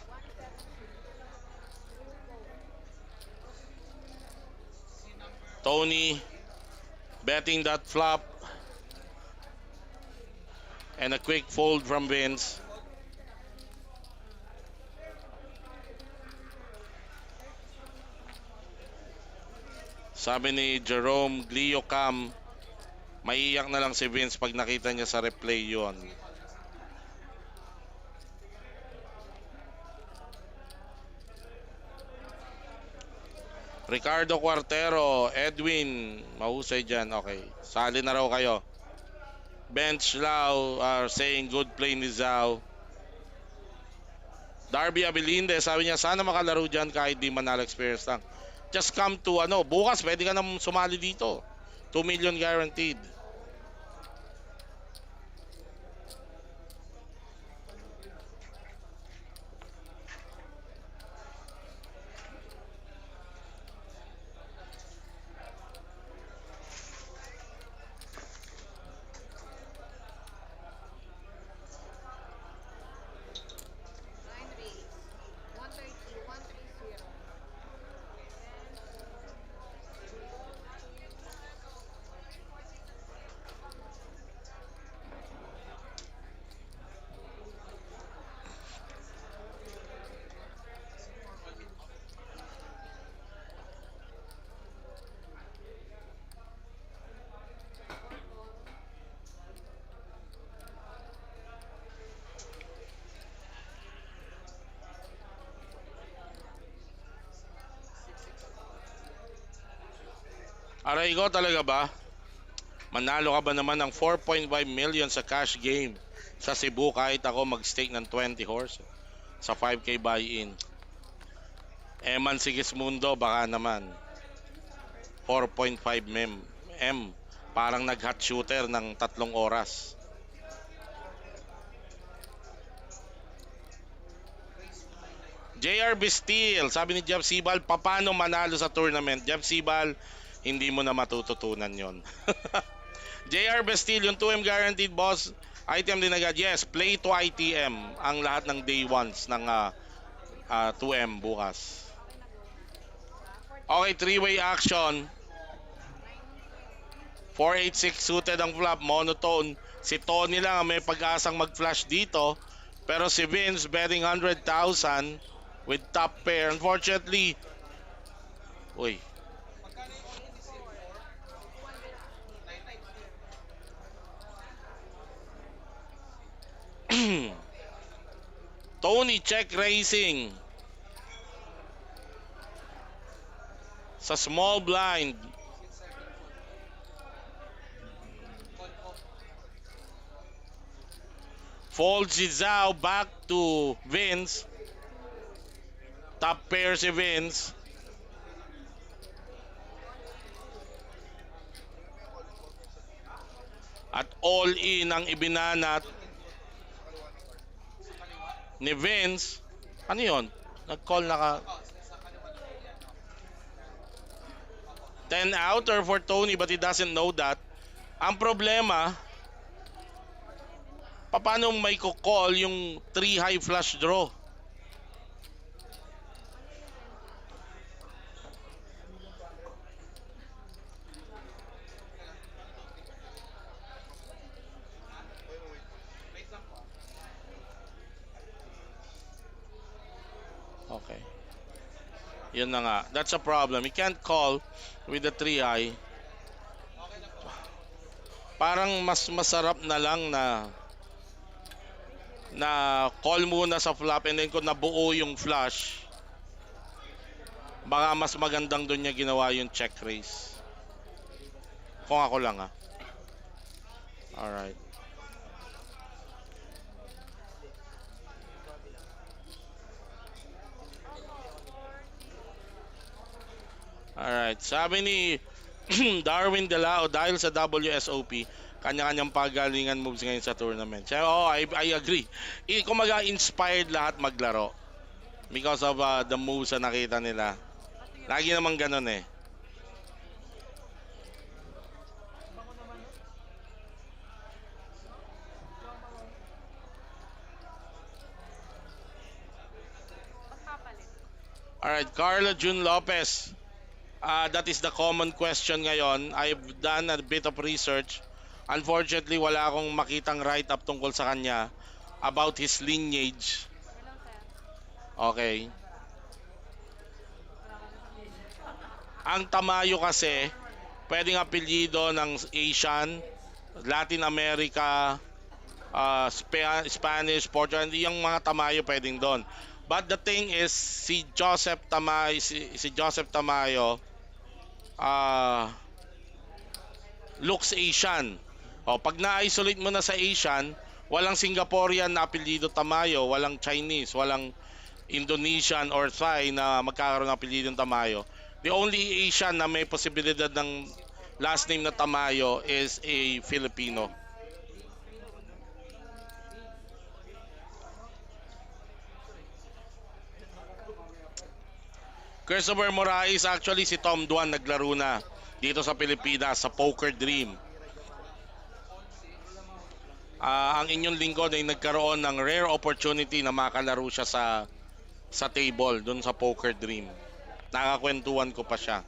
One seventy. 170. 2 fold. Tony betting that flop. And a quick fold from Vince. 36. Sabi ni Jerome Gliocam, maiiyak na lang si Vince pag nakita niya sa replay yon. Ricardo Cuartero, Edwin, mahusay dyan. Okay, sali na raw kayo. Bench Lau are saying good play ni Zhao. Darby Abilinde, sabi niya sana makalaro dyan kahit di manalo experience lang. Just come to bukas pwede ka nang sumali dito. 2 million guaranteed. Line raise. 130. 130. 10 fold. Four call. Aray ko talaga ba? Manalo ka ba naman ng 4.5 million sa cash game sa Cebu kahit ako mag-stake ng 20 horse sa 5K buy-in? Eman Sigismundo, baka naman. 4.5 M. Parang nag-hot shooter ng 3 oras. JR Bistil, sabi ni Jeff Sibal, paano manalo sa tournament? Jeff Sibal, hindi mo na matututunan yon. JR Bestil, yung 2M guaranteed boss, item din agad. Yes, play to ITM ang lahat ng day ones ng 2M bukas. Okay na, go na. Okay, three-way action. 920. 486 suited ang flop, monotone. Si Tony lang ang may pag-asang mag-flash dito. Pero si Vince betting 100,000 with top pair. Unfortunately, uy, 4. 250. Tony check raising. Sa small blind, folds si Zhao back to Vince. Top pair si Vince. At all in ang ibinanat ni Vince. Ano yun? Nag-call na ka. 10 outer for Tony but he doesn't know that. Ang problema, paano may call yung 3 high flush draw? Okay. Yun na nga. That's a problem. You can't call with the 3 high. Parang mas masarap na lang na call muna sa flop and then kung nabuo yung flush, baka mas magandang doon niya ginawa yung check raise. Kung ako lang ha. Alright. Alright. Sabi ni Darwin Delao, dahil sa WSOP, kanya-kanyang pagalingan moves ngayon sa tournament. So, I agree. Kumaga inspired lahat maglaro because of the moves na nakita nila. Lagi naman ganun eh. Magpapalit. Alright, Carlo Jun Lopez. That is the common question ngayon. I've done a bit of research. Unfortunately, wala akong makitang write-up tungkol sa kanya about his lineage. Hello, sir. Okay. Ang Tamayo kasi, pwedeng apelyido ng Asian, Latin America, Spanish, Portugal, yung mga Tamayo pwedeng doon. But the thing is, si Joseph Tamayo, looks Asian. O, pag na-isolate mo na sa Asian, walang Singaporean na apelyido Tamayo, walang Chinese, walang Indonesian or Thai na magkakaroon ng apelyido Tamayo. The only Asian na may posibilidad ng last name na Tamayo is a Filipino. Christopher Moraes, actually si Tom Duan naglaro na dito sa Pilipinas sa Poker Dream. Ang inyong lingkod ay nagkaroon ng rare opportunity na makalaro siya sa table doon sa Poker Dream. Nakakwentuhan ko pa siya.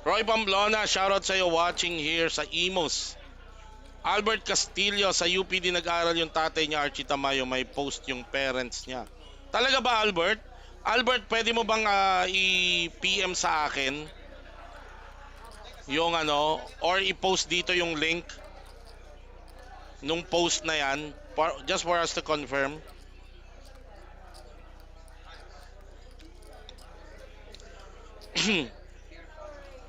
Roy Pamplona, shoutout sa iyo watching here sa Imos. Albert Castillo, sa UP din nag-aral yung tatay niya, Archie Tamayo, may post yung parents niya. Talaga ba, Albert? Albert, pwede mo bang i-PM sa akin yung or i-post dito yung link nung post na yan, just for us to confirm.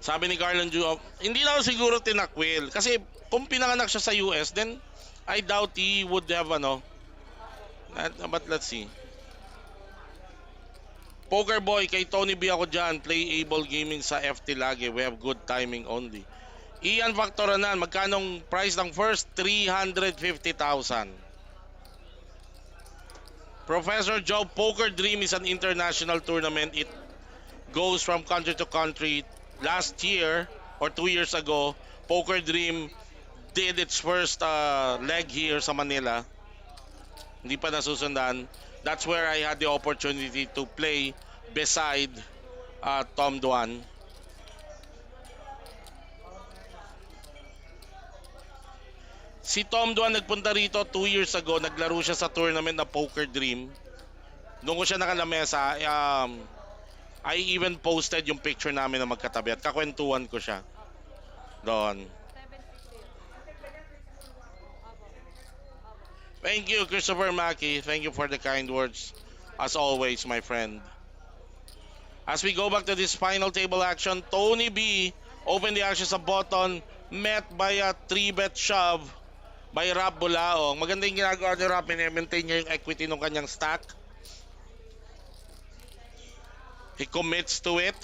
Sabi ni Carlon Ju, hindi na siguro tinakwil kasi kung pinanganak siya sa US, then I doubt he would have but let's see. Poker Boy, kay Tony B ako dyan. Play able gaming sa FT lagi. We have good timing only. Ian Factoranan, magkanong price ng first? 350,000. Professor Joe, Poker Dream is an international tournament. It goes from country to country. Last year or 2 years ago, Poker Dream did its first leg here sa Manila. Hindi pa nasusundan. That's where I had the opportunity to play beside Tom Duan. Si Tom Duan nagpunta rito 2 years ago. Naglaro siya sa tournament na Poker Dream. Doon ko siya nakalamesa. I even posted yung picture namin na magkatabi at kakwentuhan ko siya doon. 750. Opo. Opo. Thank you, Christopher Mackey. Thank you for the kind words. As always, my friend. As we go back to this final table action, Tony B opened the action sa button, met by a 3-bet shove by Rap Bulaong. Maganda yung ginagawa ni Rap, maintain niya yung equity ng kanyang stack. He commits to it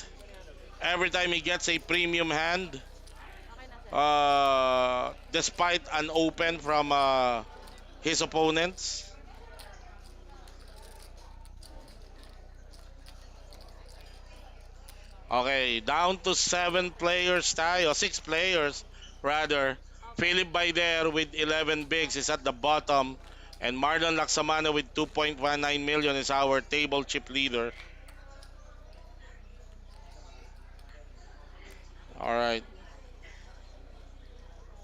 every time he gets a premium hand. Okay na, sir. Despite an open from his opponents. Okay, down to 7 players tayo, 6 players rather. Okay. Philip Baider with 11 bigs is at the bottom, and Marlon Laksamana with 2.19 million is our table chip leader. All right.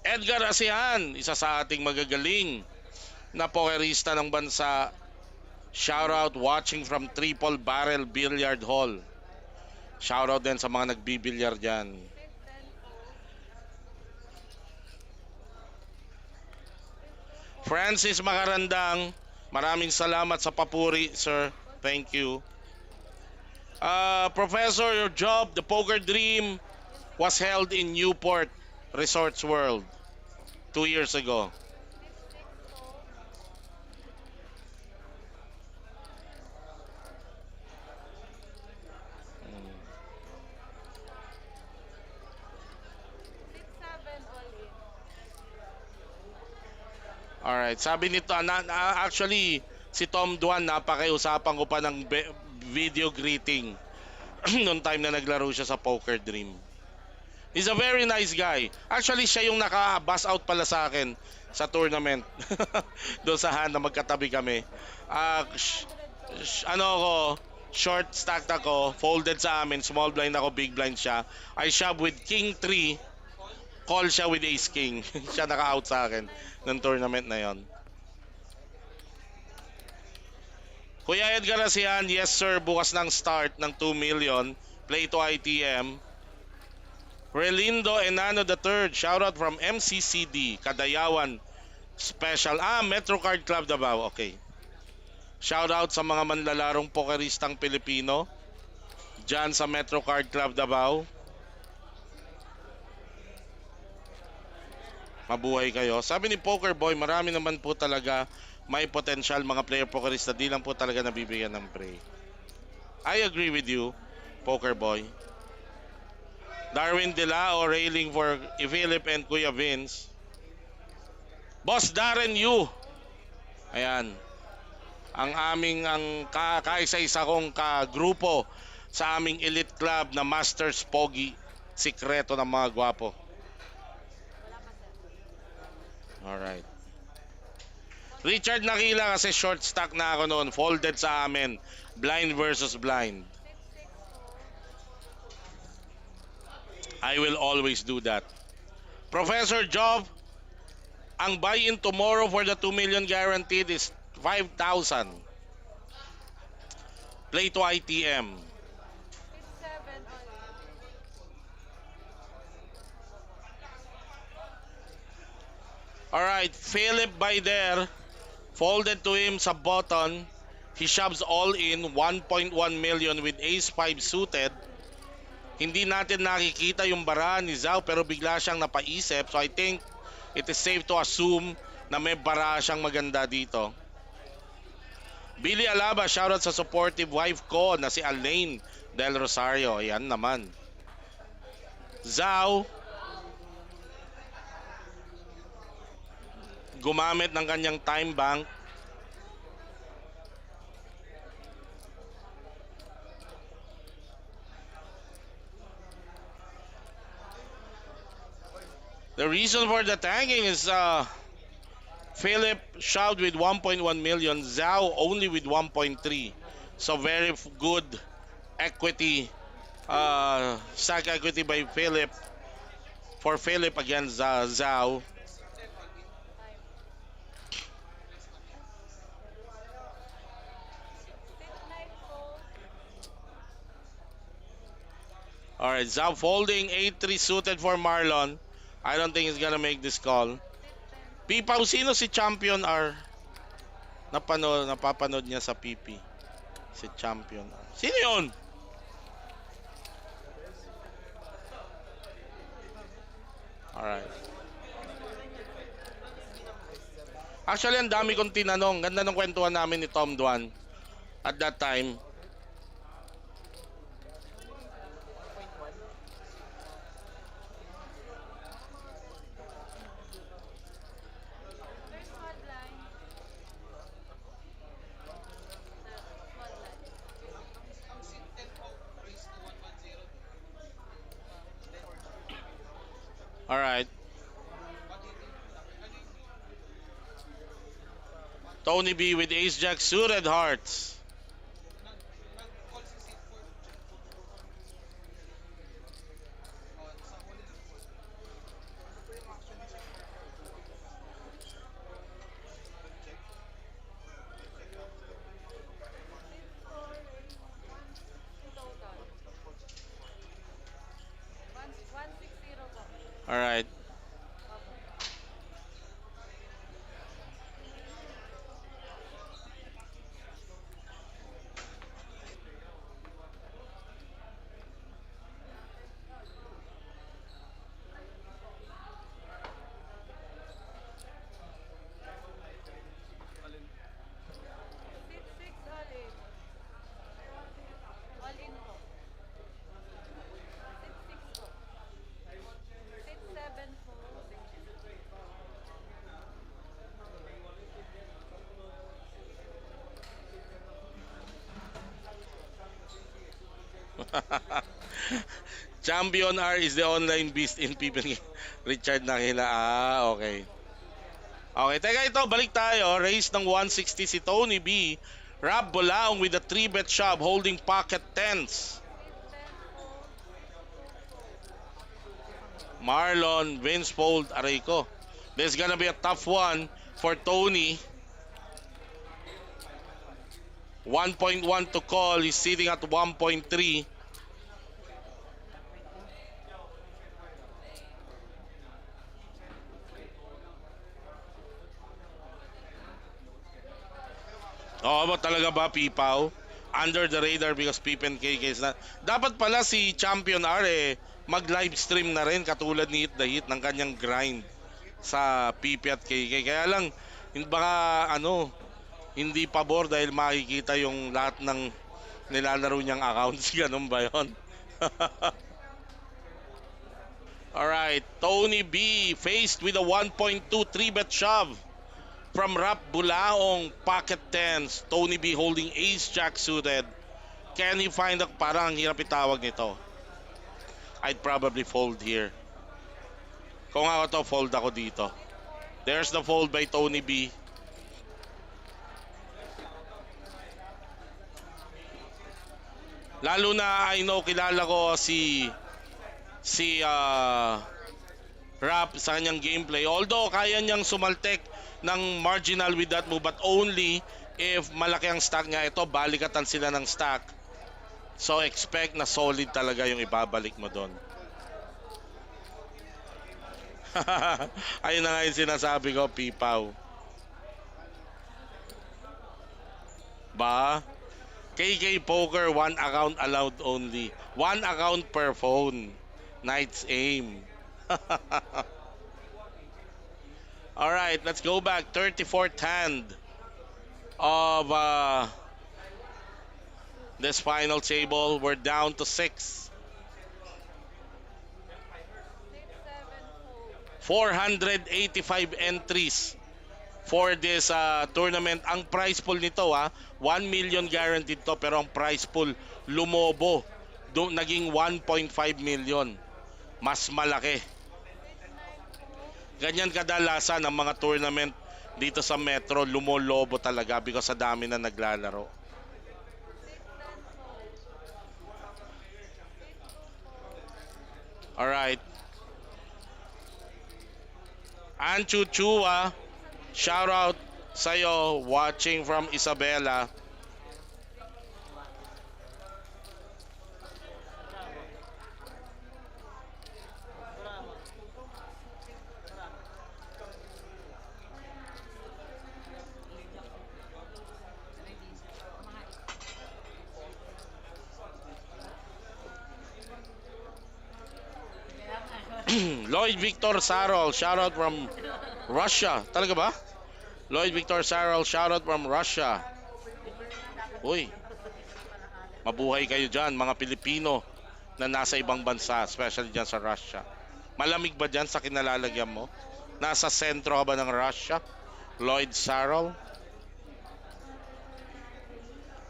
Edgar Asihan, isa sa ating magagaling na pokerista ng bansa. Shoutout watching from Triple Barrel Billiard Hall. Shoutout din sa mga nagbibilyar dyan. Fifth and fold. Fifth fold. Francis Makarandang, maraming salamat sa papuri, sir. Thank you. Professor, your job, the poker dream was held in Newport Resorts World 2 years ago. Fifth six fold. Fifth seven all in. Alright, sabi nito, actually, si Tom Duan, napakiusapan ko pa ng video greeting noong time na naglaro siya sa Poker Dream. He's a very nice guy. Actually, siya yung naka-bus out pala sa akin sa tournament. Doon sa hand na magkatabi kami. Ano ako, short stacked ako, folded sa amin, small blind ako, big blind siya. I shove with King 3, call siya with Ace King. Siya naka-out sa akin ng tournament na yon. Kuya Edgar Asian, yes sir, bukas ng start ng 2 million. Play to ITM. Relindo Enano III, shoutout from MCCD, Kadayawan Special. Metro Card Club Davao, okay. Shoutout sa mga manlalarong pokeristang Pilipino dyan sa Metro Card Club Davao. Mabuhay kayo. Sabi ni Poker Boy, marami naman po talaga may potential mga player pokerista, di lang po talaga nabibigyan ng prey. I agree with you, Poker Boy. Darwin Dilao railing for Philip and Kuya Vince. Boss Darren Yu. Ayan. Ang kaisa-isa kong kagrupo sa aming elite club na Masters Pogi. Sikreto ng mga gwapo. Wala pa, sir. Alright. Richard Nakila kasi short stack na ako noon. Folded sa amin. Blind versus blind. Fifth six fold. I will always do that. Professor Job, ang buy-in tomorrow for the 2 million guaranteed is 5,000. Play to ITM. Fifth seven all in. Alright, Philip Baider, folded to him sa button. He shoves all in 1.1 million with ace 5 suited. Hindi natin nakikita yung bara ni Zhao pero bigla siyang napaisip. So I think it is safe to assume na may bara siyang maganda dito. Billy Alaba, shoutout sa supportive wife ko na si Alaine Del Rosario. Ayan naman. Zhao, gumamit ng kanyang time bank. The reason for the tanking is Philip shoved with 1.1 million, Zhao only with 1.3. So very good equity, stack equity by Philip for Philip against Zhao. Time. Fifth nine fold. Alright, Zhao folding 8-3 suited for Marlon. I don't think he's gonna make this call. Fifth ten. Pipaw, sino si Champion R? Napapanood niya sa PP. Si Champion R. Sino yun? Alright. Actually, ang dami kong tinanong. Ganda ng kwentuhan namin ni Tom Duan at that time. There's small blind. The small blind. Alright. Tony B with Ace Jack suited hearts. Total. 160 po. Alright. Opo. Six all in. All in po. 6 po. 6-7 po. Champion R is the online beast in people. Richard Nakila. Ah, okay. Okay, teka ito, balik tayo. Race ng 160 si Tony B. Rob Bulaong with a 3-bet shove holding pocket tens. 10 fold. 2 fold. Marlon, Vince Fold, aray ko. This is gonna be a tough one for Tony. 1.1 to call. He's sitting at 1.3. Oo ba talaga ba, Pipaw? Under the radar because Pip and KK is not. Dapat pala si Champion R mag-live stream na rin katulad ni Hit the Hit ng kanyang grind sa PP at KK. Kaya lang, baka hindi pabor dahil makikita yung lahat ng nilalaro niyang accounts. Ganun ba yun? Alright, Tony B faced with a 1.23 bet shove from Rap Bulaong pocket tens. Tony B holding ace jack suited. Can he find a parang ang hirap itawag nito? I'd probably fold here. Kung ako to, fold ako dito. There's the fold by Tony B. Lalo na I know kilala ko si Rap sa kanyang gameplay. Although kaya niyang sumaltek ng marginal with that move but only if malaki ang stack niya. Ito, balikatan sila ng stack. So expect na solid talaga yung ibabalik mo doon. Ayun na nga yung sinasabi ko, Pipaw. Ba? KK Poker, one account allowed only. One account per phone. Knight's aim. Alright, let's go back. 34th hand of this final table. We're down to 6. 6-7 fold. 485 entries for this tournament. Ang prize pool nito 1 million guaranteed to pero ang prize pool lumobo. Naging 1.5 million. Mas malaki. 6-9 fold. Ganyan kadalasan ang mga tournament dito sa Metro, lumolobo talaga because sa dami na naglalaro. 6-10 fold. 8-2 fold. Alright. Anchu Chua, shout out sa'yo watching from Isabela. Lloyd Victor Sarol, shoutout from Russia. Talaga ba? Lloyd Victor Sarol, shoutout from Russia. Uy, mabuhay kayo dyan, mga Pilipino na nasa ibang bansa, especially dyan sa Russia. Malamig ba dyan sa kinalalagyan mo? Nasa sentro ka ba ng Russia? Lloyd Sarol?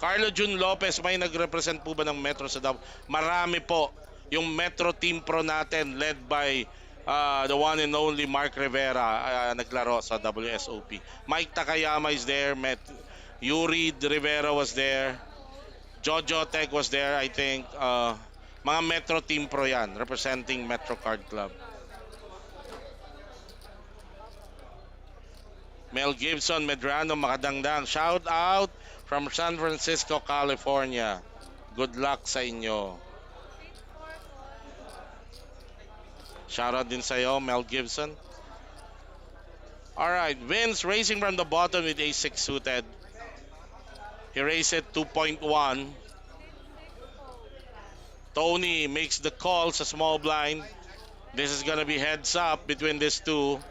Carlo Jun Lopez, may nagrepresent po ba ng Metro sa Davao? Marami po. Yung Metro Team Pro natin led by the one and only Mark Rivera naglaro sa WSOP. Mike Takayama is there. Yuri Rivera was there. Jojo Tech was there, I think. Mga Metro Team Pro yan, representing Metro Card Club. Mel Gibson Medrano Makadangdang, shout out from San Francisco, California. Good luck sa inyo. Shout out din sa iyo, Mel Gibson. Alright, Vince racing from the bottom with A6 suited. He raced it 2.1. Tony makes the call sa small blind. This is gonna be heads up between these two.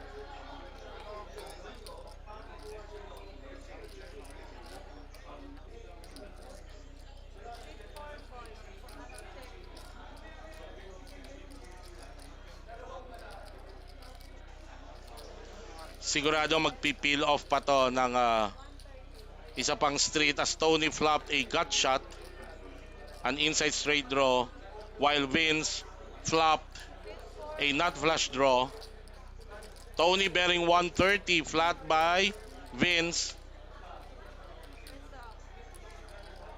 Sigurado magpipeel off pa to ng isa pang street as Tony flopped a gut shot, an inside straight draw, while Vince flopped a not flush draw. Tony bearing 130 flat by Vince.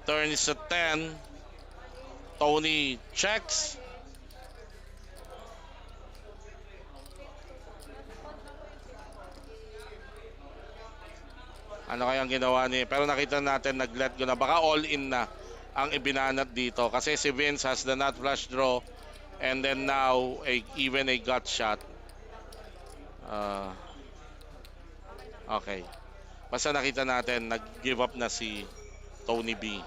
Turn is at 10. Tony checks. Ano kayang ginawa ni? Pero nakita natin nag-let go na. Baka all in na ang ibinanat dito. Kasi si Vince has the not flush draw. And then now, even a gut shot. Okay. Basta nakita natin, nag-give up na si Tony B.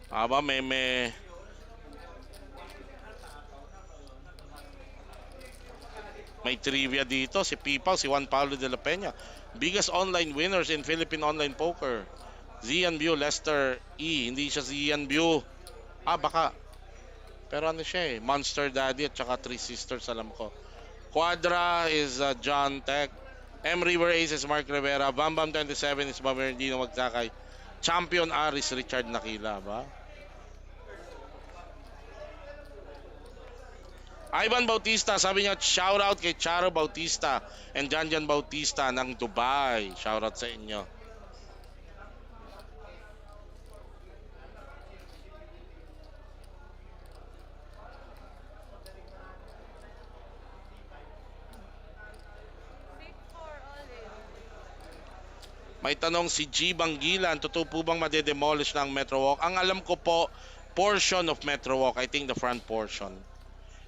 Aba, may trivia dito. Si Pipaw, si Juan Pablo de la Peña. Biggest online winners in Philippine online poker. Zian Biu, Lester E. Hindi siya Zian Biu. Baka. Pero ano siya eh. Monster Daddy at saka Three Sisters, alam ko. Quadra is John Tech. M. River Ace is Mark Rivera. Bam Bam 27 is Bamerdino Magsakay. Champion Aris Richard Nakila ba? Ivan Bautista, sabi niya shout out kay Charo Bautista and Janjan Bautista ng Dubai. Shout out sa inyo. May tanong si G. Banggilan, totoo po bang madedemolish ng Metro Walk? Ang alam ko po, portion of Metro Walk, I think the front portion.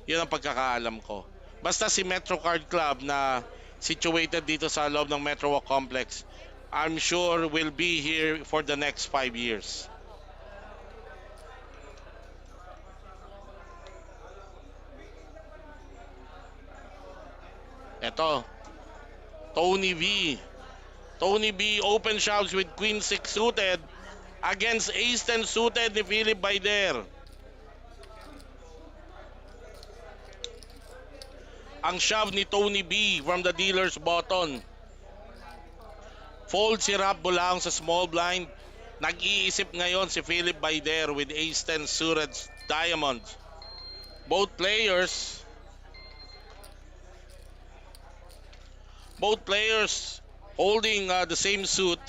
Yun ang pagkakaalam ko. Basta si Metro Card Club na situated dito sa loob ng Metro Walk Complex, I'm sure will be here for the next 5 years. Ito, Tony V. Tony B open shoves with Queen 6 suited against Ace 10 suited ni Philip Baider. Ang shove ni Tony B from the dealer's button. Fold si Rap Bulaong sa small blind. Nag-iisip ngayon si Philip Baider with Ace 10 suited diamond. Both players holding the same suit.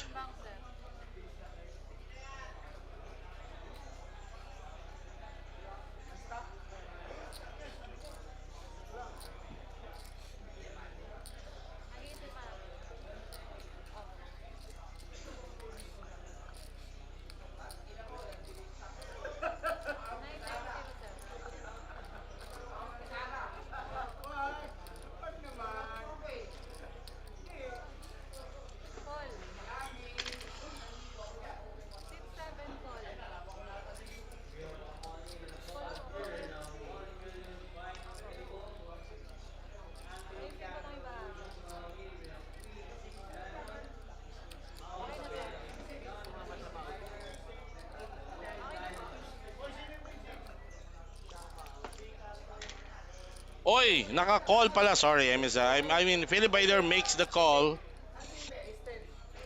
Oy, naka-call pala. Sorry, I mean, Philip Bider makes the call. End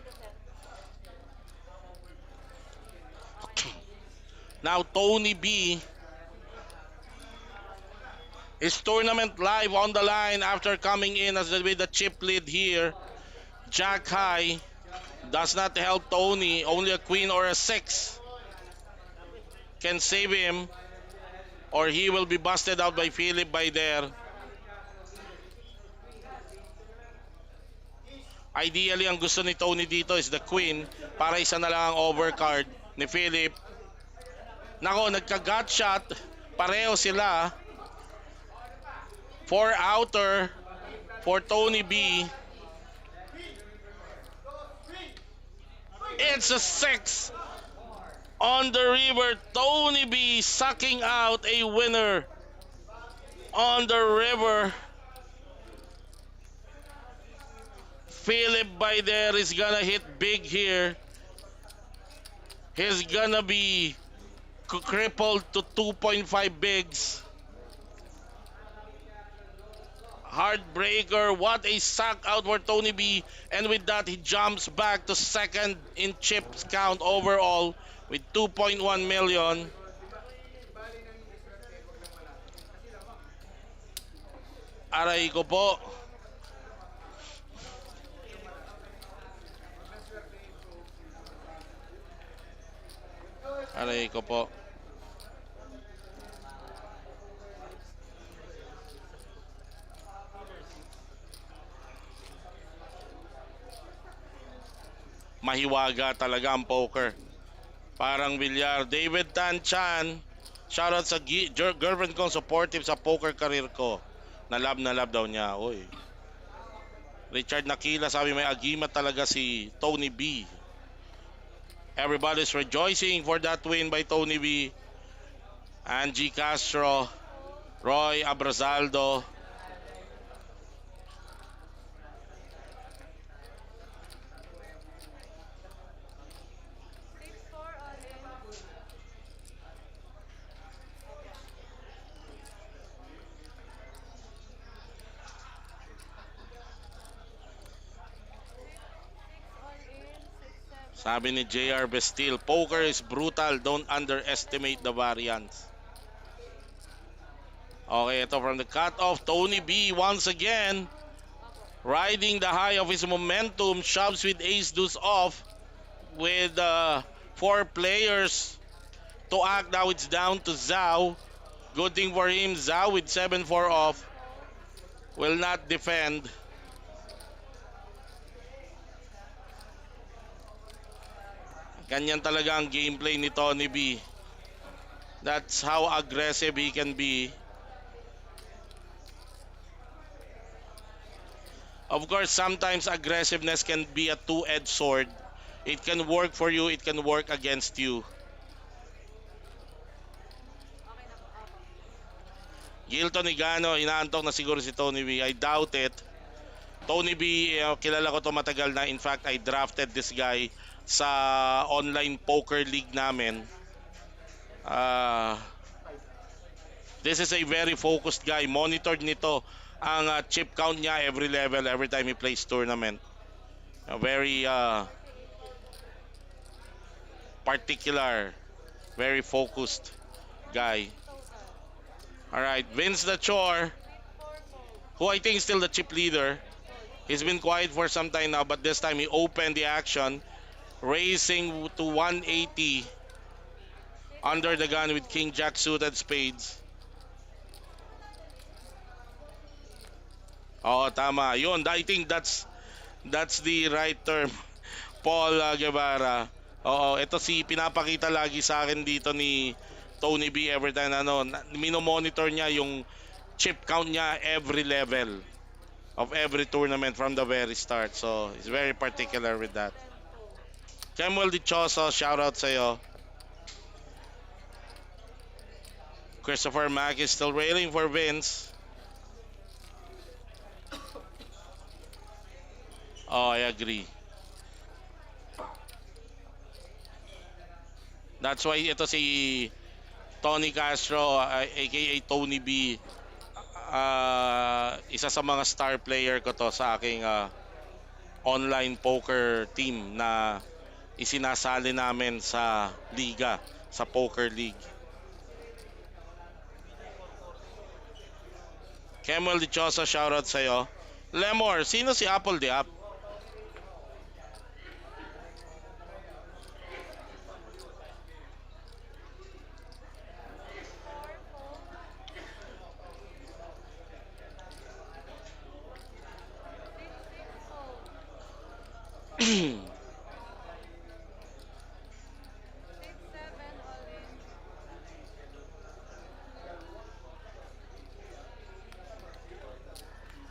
of that. Now, Tony B is tournament live on the line after coming in with the chip lead here. Jack High does not help Tony. Only a queen or a six can save him, or he will be busted out by Philip Bider. Ideally, ang gusto ni Tony dito is the queen para isa na lang ang overcard ni Philip. Nako, nagka-gut shot. Pareho sila. For outer for Tony B. It's a six on the river. Tony B sucking out a winner on the river. Philip Bider is gonna hit big here. He's gonna be crippled to 2.5 bigs. Heartbreaker. What a suck out for Tony B. And with that, he jumps back to second in chips count overall with 2.1 million. Aray ko po. Aray ko po. Mahiwaga talaga ang poker. Parang bilyar. David Tanchan, shoutout sa girlfriend kong supportive sa poker career ko. Na love daw niya. Oy. Richard Nakila sabi may agimat talaga si Tony B. Everybody's rejoicing for that win by Tony B. Angie Castro, Roy Abrazaldo. Six four all in. Okay. Six all in. 6-7. Sabi ni JR Bestil, poker is brutal. Don't underestimate the variance. Okay, ito from the cutoff. Tony B once again Opo. riding the high of his momentum. Shoves with ace deuce off with four players to act. Now it's down to Zhao. Good thing for him. Zhao with 7-4 off will not defend. Ganyan talaga ang gameplay ni Tony B. That's how aggressive he can be. Of course, sometimes aggressiveness can be a two-edged sword. It can work for you, it can work against you. Okay na po. Opo. Gilton Igano, inaantok na siguro si Tony B. I doubt it. Tony B, kilala ko to matagal na. In fact, I drafted this guy sa online poker league namin. This is a very focused guy. Monitored nito ang chip count niya every level, every time he plays tournament. A very particular, very focused guy. Total. Alright, Vince the Chore, 8-4 fold. who I think is still the chip leader. Fold. He's been quiet for some time now, but this time he opened the action, racing to 180 under the gun with King Jack suited spades. Oo, tama. Yun, I think that's the right term. Paul Guevara. Oo, ito si pinapakita lagi sa akin dito ni Tony B every time minomonitor niya yung chip count niya every level of every tournament from the very start. So, he's very particular with that. 7 fold. Kemuel Dichoso, shoutout sa'yo. Christopher Mack is still railing for Vince. Oh, I agree. That's why ito si Tony Castro, aka Tony B, Isa sa mga star player ko to sa aking online poker team na isinasali namin sa liga, sa poker league. Kemuel Dichosa, shoutout sa'yo. Lemor, sino si Apple Diap? Four fold. 6 6 fold. 6 7 all in.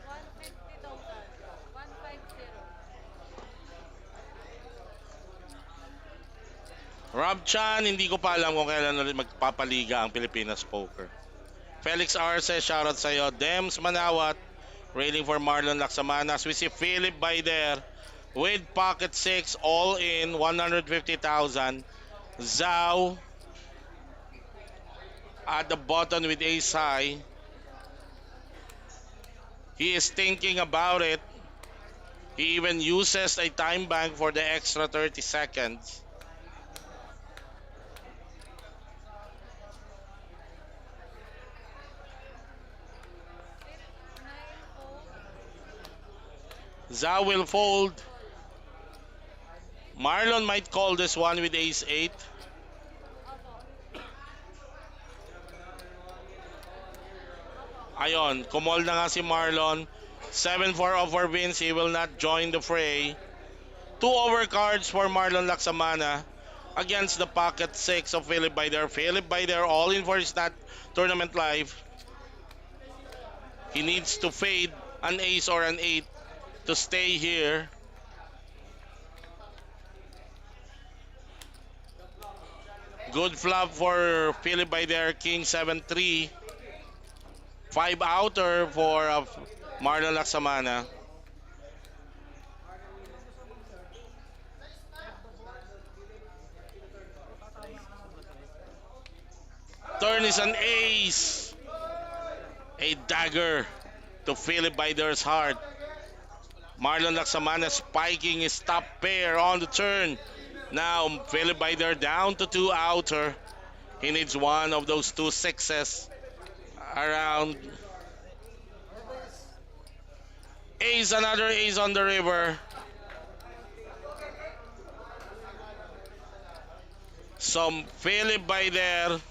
150 total. 150. Rob Chan, hindi ko pa alam kung kailan ulit magpapaliga ang Pilipinas Poker. Felix Arce, shoutout sa'yo. Dems Manawat, railing for Marlon Laksamanas. We see Philip Baider with pocket 6, all in, 150,000. Zhao at the bottom with ace high. He is thinking about it. He even uses a time bank for the extra 30 seconds. 9 fold. Zhao will fold. Call. Marlon might call this one with ace 8. Opo. Opo. Ayon, kumol na nga si Marlon. 7-4 over wins. He will not join the fray. 2 overcards for Marlon Laksamana against the pocket 6 of Philip Baider. Philip Baider all in for his that tournament live. He needs to fade an ace or an 8 to stay here. Good flop for Philip Baider. King 7-3. 5 outer for Marlon Laksamana. Turn is an ace. A dagger to Philip Baider's heart. Marlon Laksamana spiking his top pair on the turn. Now Philip Baider down to 2 outer. He needs one of those 2 sixes around. Ace, another ace on the river. Some Philip Baider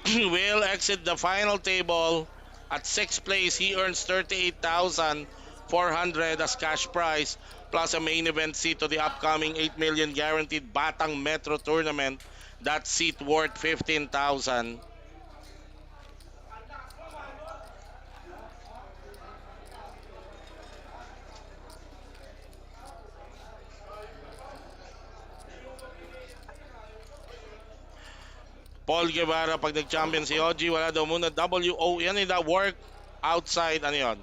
will exit the final table at 6th place. He earns 38,400 as cash prize plus a main event seat to the upcoming 8 million guaranteed Batang Metro tournament. That seat worth 15,000. Paul Guevara, pag nag-champion si OG, wala daw muna WO. Yan yung work outside. Ano yun?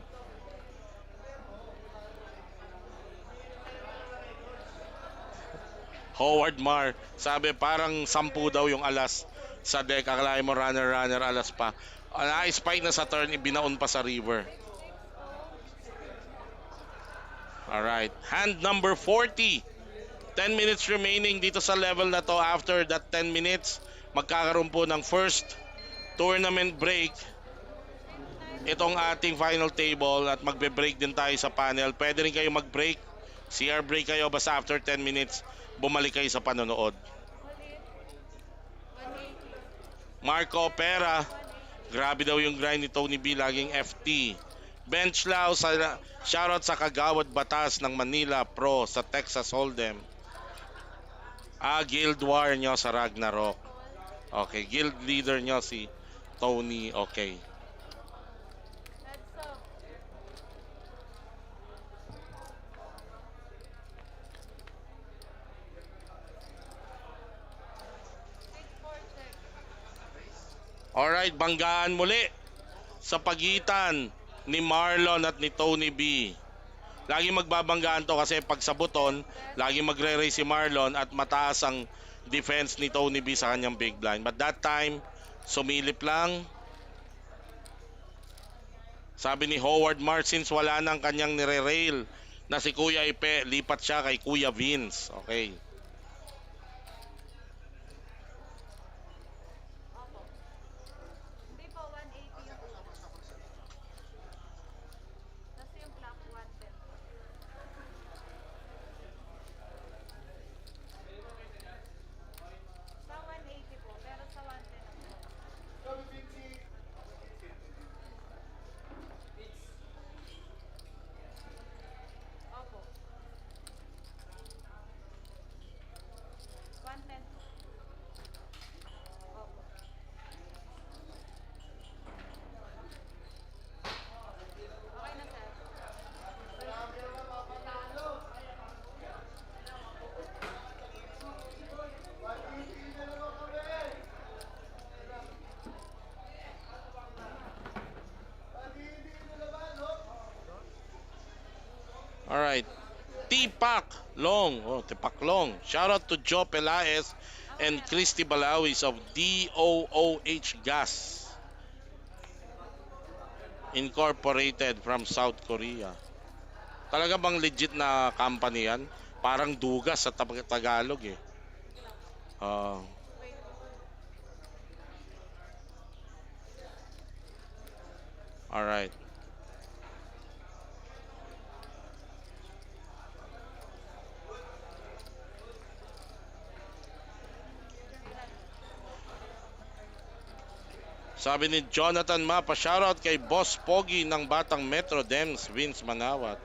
Howard Mar. Sabi parang 10 daw yung alas sa deck. Akalain mo runner, alas pa. Na-spike na sa turn, ibinaon pa sa river. 6 fold. Alright. Hand number 40. 10 minutes remaining dito sa level na to. After that 10 minutes, magkakaroon po ng first tournament break itong ating final table at magbe-break din tayo sa panel. Pwede rin kayo mag-break. CR break kayo basta after 10 minutes bumalik kayo sa panonood. All in. 180. Marco Pera. 180. Grabe daw yung grind ni Tony B. Laging FT. Bench Lau. Shoutout sa Kagawad Batas ng Manila Pro sa Texas Hold'em. Guild War nyo sa Ragnarok. Call. Okay, guild leader nyo si Tony. Okay. Heads up. Six four check. Alright, banggaan muli sa pagitan ni Marlon at ni Tony B. Lagi magbabanggaan to kasi pag sa buton, lagi magre-raise si Marlon at mataas ang defense ni Tony B sa kanyang big blind. But that time, sumilip lang. Sabi ni Howard Martins, wala nang kanyang nire-rail na si Kuya Ipe. Lipat siya kay Kuya Vince. Okay. Opo. Hindi po, 180 yung una. Tapos yung clock, 110 po. Sa 180 po, pero sa 110 ang clock. Opo. 110 po. Opo. Okay na, sir. Alright. Tipak Long. Oh, Tipak Long. Shout out to Joe Pelaez Okay and na lang. Christy Balawis of DOOH Gas Incorporated from South Korea. Talaga bang legit na company yan? Parang dugas sa Tagalog eh. Sige lang po. Ah, Wait po. alright. Ilan? Sabi ni Jonathan Mapa, shoutout kay Boss Pogi ng Batang Metro Dems, Vince Manawat.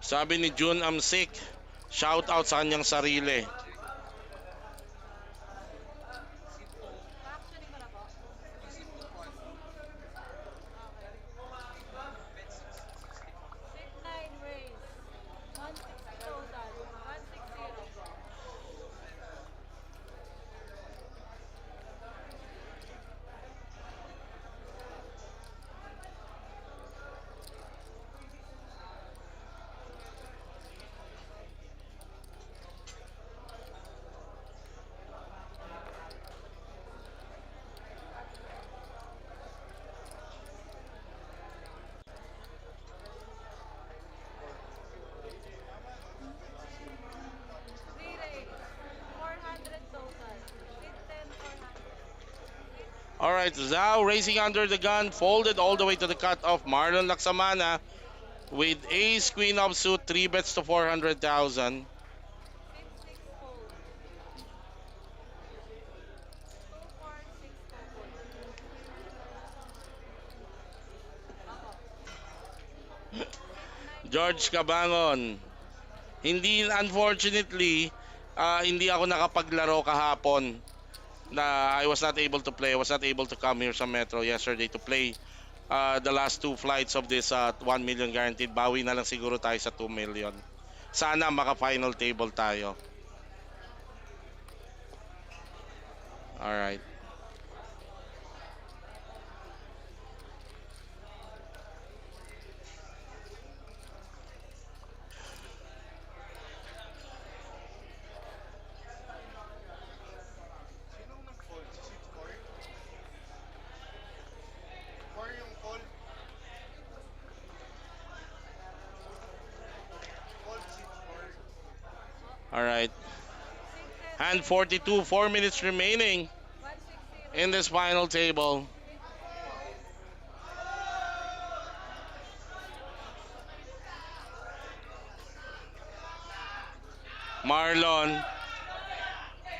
Sabi ni June Amsik, shoutout sa kanyang sarili. Pa-actioning ko na po. Okay. 6-9 raise. 160,000. 160. Three raise. 400,000. 10, 400. Alright, Zhao racing under the gun, folded all the way to the cutoff. Marlon Laksamana with ace queen of suit, 3 bets to 400,000. 6-6 fold. 2-4-6 fold. Ako. 6-9 George fold. Cabangon. Hindi, unfortunately, hindi ako nakapaglaro kahapon na I was not able to play. I was not able to come here sa Metro yesterday to play the last two flights of this 1 million guaranteed. Bawi na lang siguro tayo sa 2 million. Sana maka-final table tayo. Alright. Alright. 6 and Hand 6. 42, 4 minutes remaining 160. in this final table. 50. Marlon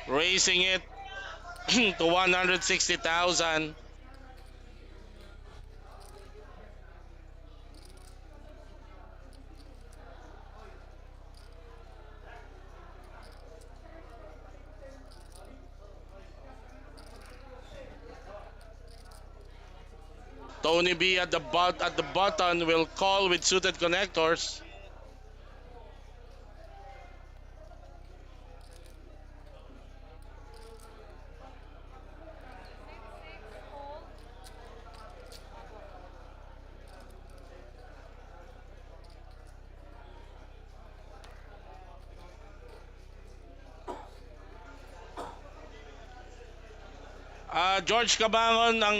raising it to 160,000. Tony B at the button will call with suited connectors. 6-6 fold. George Cabangon, ang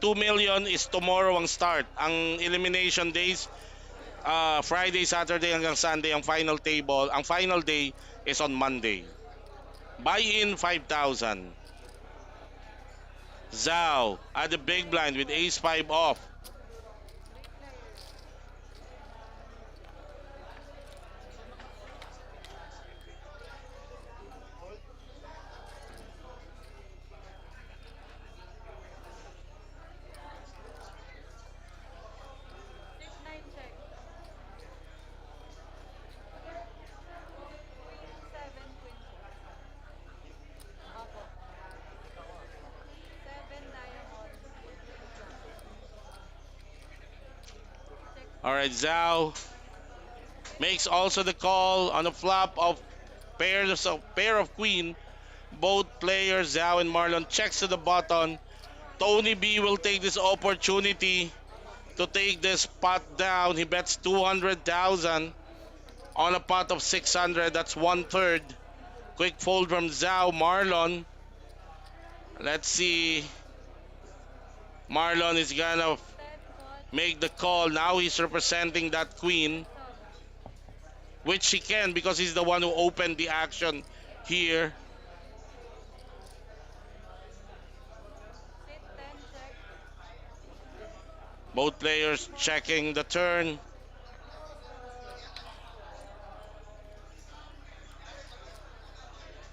2 million is tomorrow ang start. Ang elimination days, Friday, Saturday hanggang Sunday ang final table. Ang final day is on Monday. Buy-in 5,000. Zhao at the big blind with ace 5 off. Three players. Six nine check. Queen seven queen four. Opo. Seven diamonds. Queen jack. Check Alright, four. Zhao makes also the call on the flop of pair of queen. Both players, Zhao and Marlon, checks to the button. Tony B will take this opportunity to take this pot down. He bets 200,000 on a pot of 600. That's one third. Quick fold from Zhao. Marlon. Let's see. Marlon is gonna Ten call. make the call. Now he's representing that queen, Sub. which he can because he's the one who opened the action here. Sit ten check. Both players checking the turn.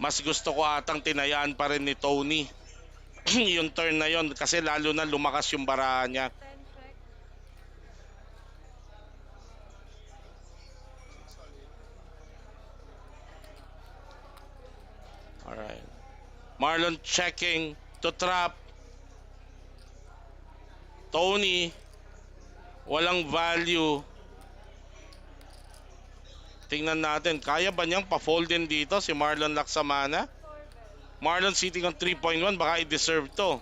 Mas gusto ko atang tinayaan pa rin ni Tony yung turn na yon kasi lalo na lumakas yung barahan niya. Ten check. Alright. Marlon checking to trap. Tony, walang value. Tingnan natin, kaya ba niyang pa-fold din dito si Marlon Laksamana? Four bet. Marlon sitting on 3.1, baka i-deserve to.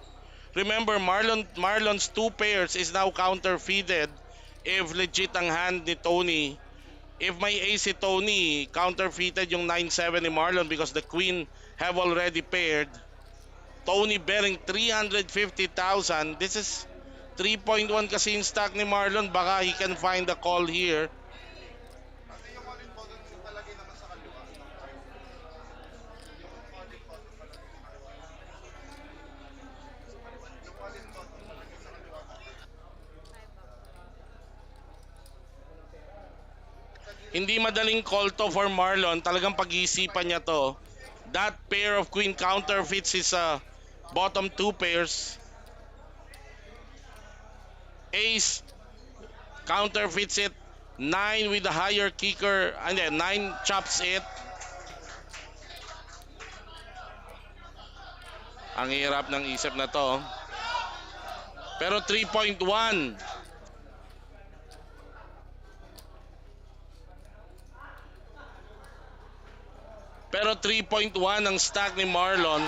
Remember, Marlon's two pairs is now counterfeited if legit ang hand ni Tony. If may ace si Tony, counterfeited yung 9-7 ni Marlon because the queen have already paired. Tony betting 350,000. This is 3.1 kasi yung stack ni Marlon. Baka he can find the call here. Time up. Hindi madaling call to for Marlon. Talagang pag-iisipan niya to. That pair of queen counterfeits his bottom two pairs. Ace counterfeits it. 9 with the higher kicker. And then 9 chops it. Ang hirap ng isip na to. Pero 3.1. Pero 3.1 ang stack ni Marlon.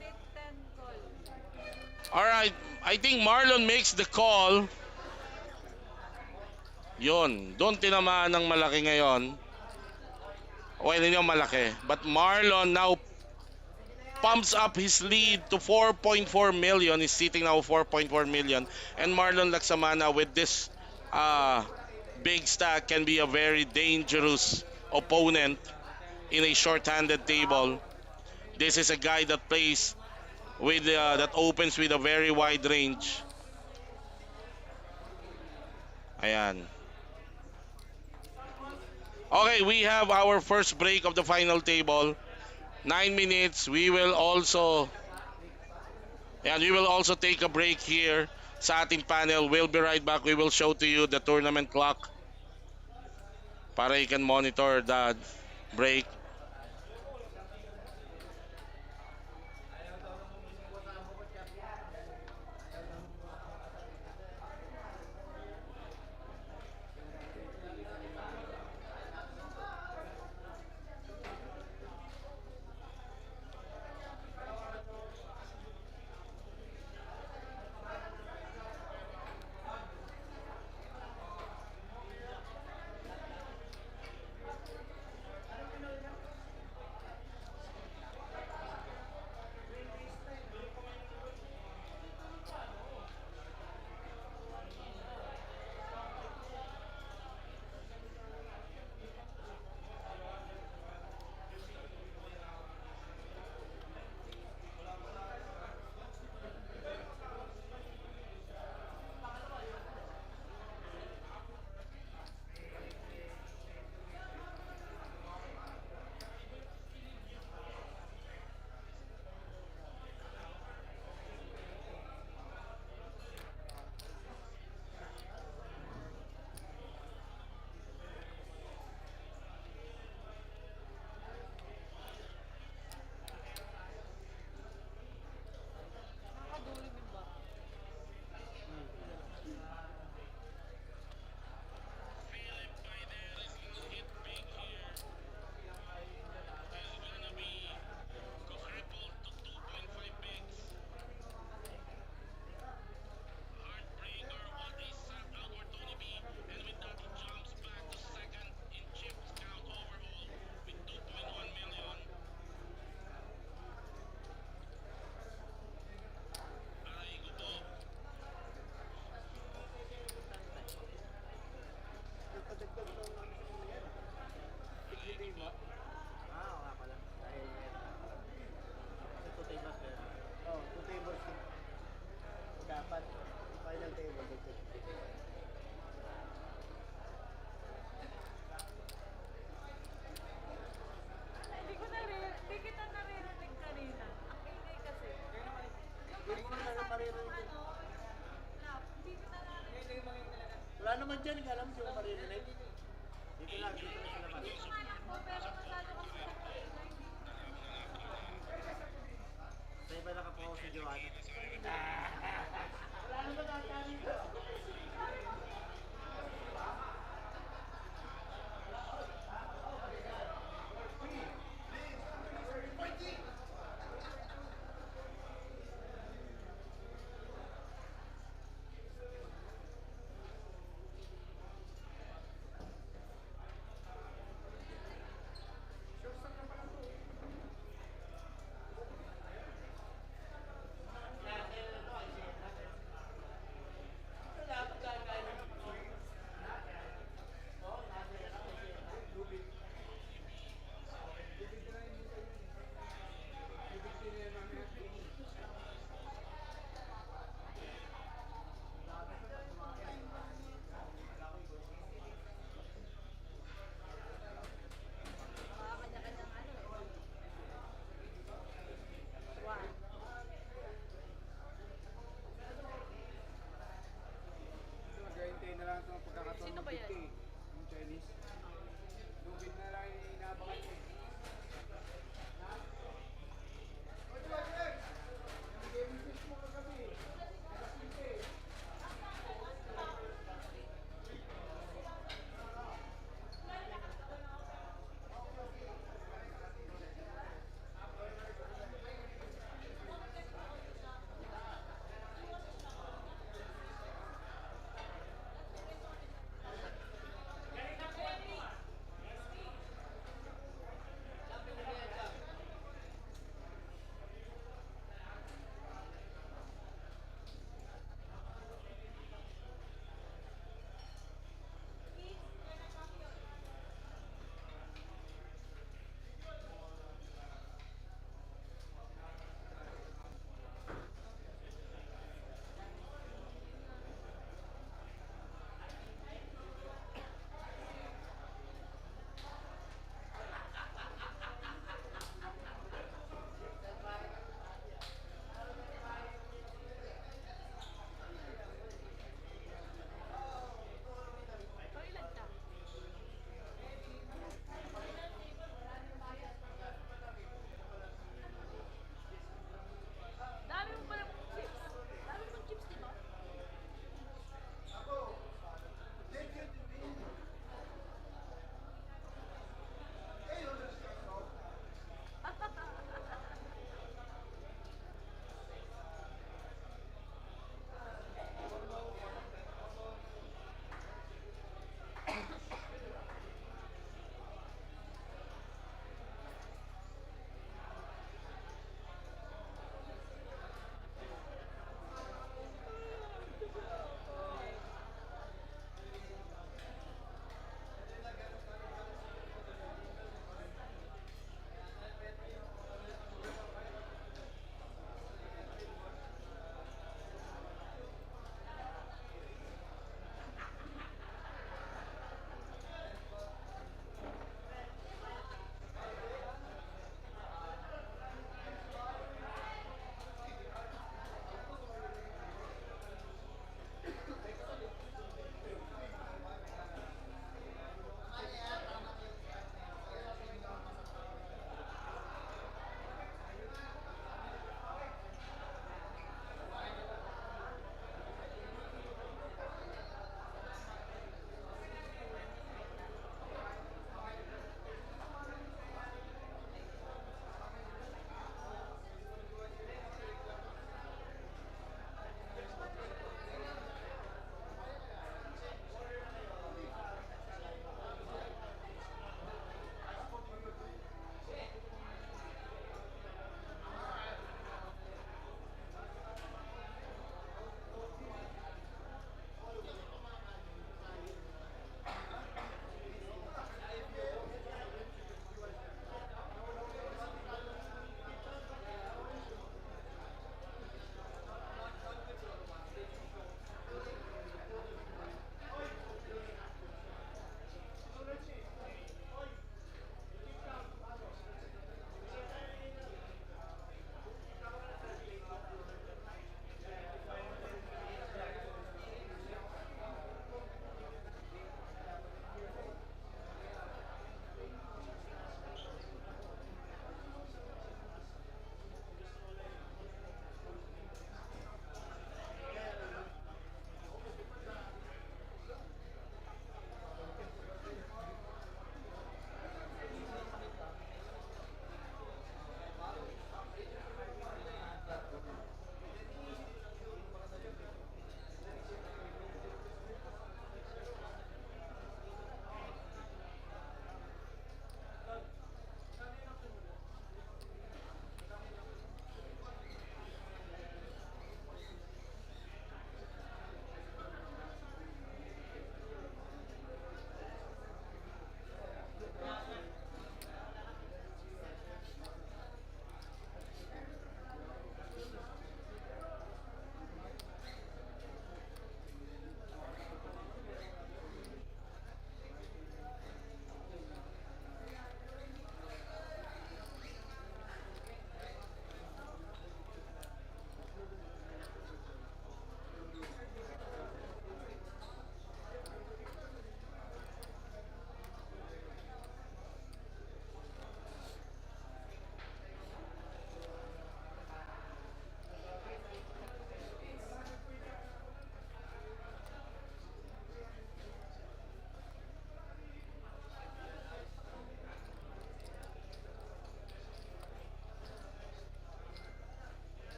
Sit ten call. Alright, I think Marlon makes the call. Yun, doon tinamaan ng malaki ngayon. Well, hindi yung malaki. But Marlon now pumps up his lead to 4.4 million. He's sitting now 4.4 million. And Marlon Laksamana with this big stack can be a very dangerous opponent in a short-handed table. This is a guy that plays with that opens with a very wide range. Ayan. Okay, we have our first break of the final table. 9 minutes. We will also take a break here sa ating panel. We'll be right back. We will show to you the tournament clock para you can monitor the break. Hindi kita naririnig kanina. Ang ingay kasi. Yung pagkasabi mo hindi kita naririnig. Wala naman dyan, hindi alam yung maririnig. Dito lang, dito lang sa labas. Dito naman ako, pero masyado kasi sa kanina, hindi ko Sa iba nakapokus si Joanna. Wala naman nakakanin ko.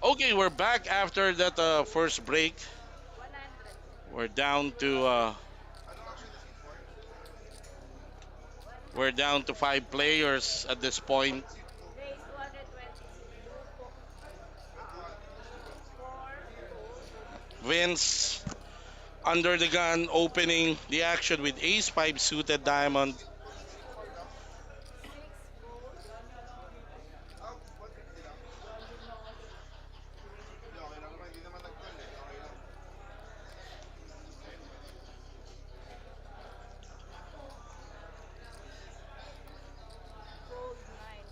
Okay, we're back after that first break. 100. We're down to five players at this point. Raise 226. Uh, 4 gold. Vince under the gun opening the action with ace 5 suited diamond. 6 gold. Gold 9. Full 10.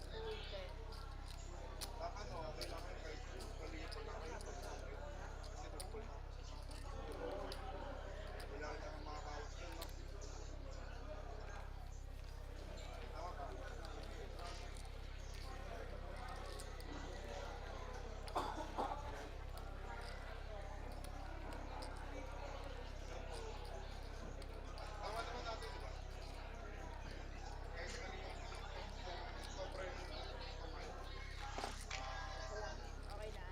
Ito lang. Okay na.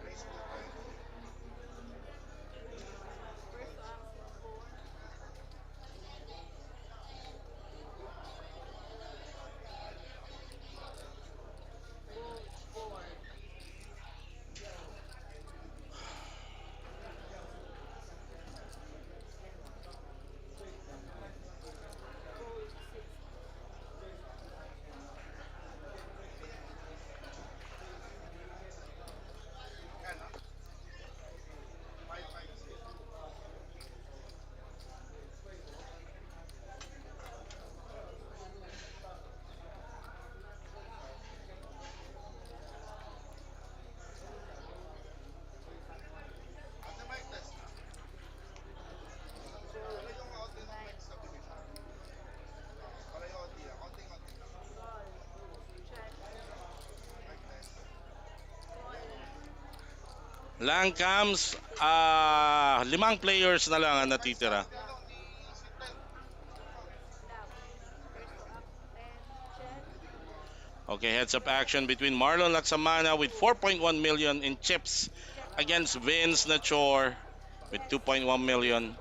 First to access 4. Gold 4. Gold 6. Gold 9. Call. Chat. Call. Lang comes, limang players na lang ang natitira. Snap. First to attention. Okay, heads up action between Marlon Laksamana with 4.1 million in chips Check out. against Vince Nachor with Yes. 2.1 million.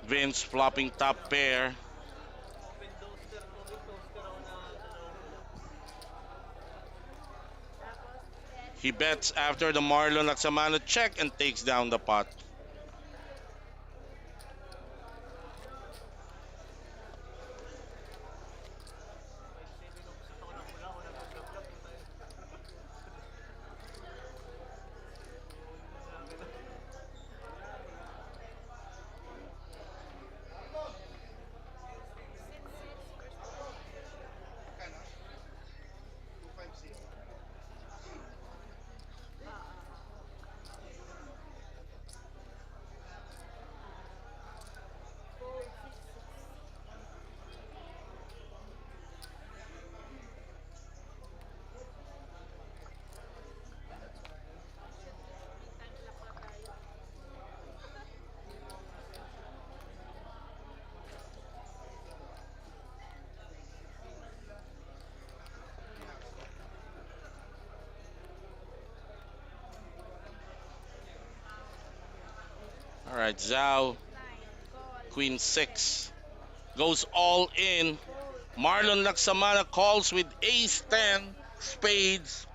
Vince flopping top pair. Tapos, set. He bets after the Marlon Laksamana check and takes down the pot. Sit 6. First to call. Ah. Gold 6 6. Shit. May time clock na tayo. All right, Zhao, 9. Call. Queen 6 goes all in. Gold. Marlon Laksamana calls with ace 10 spades.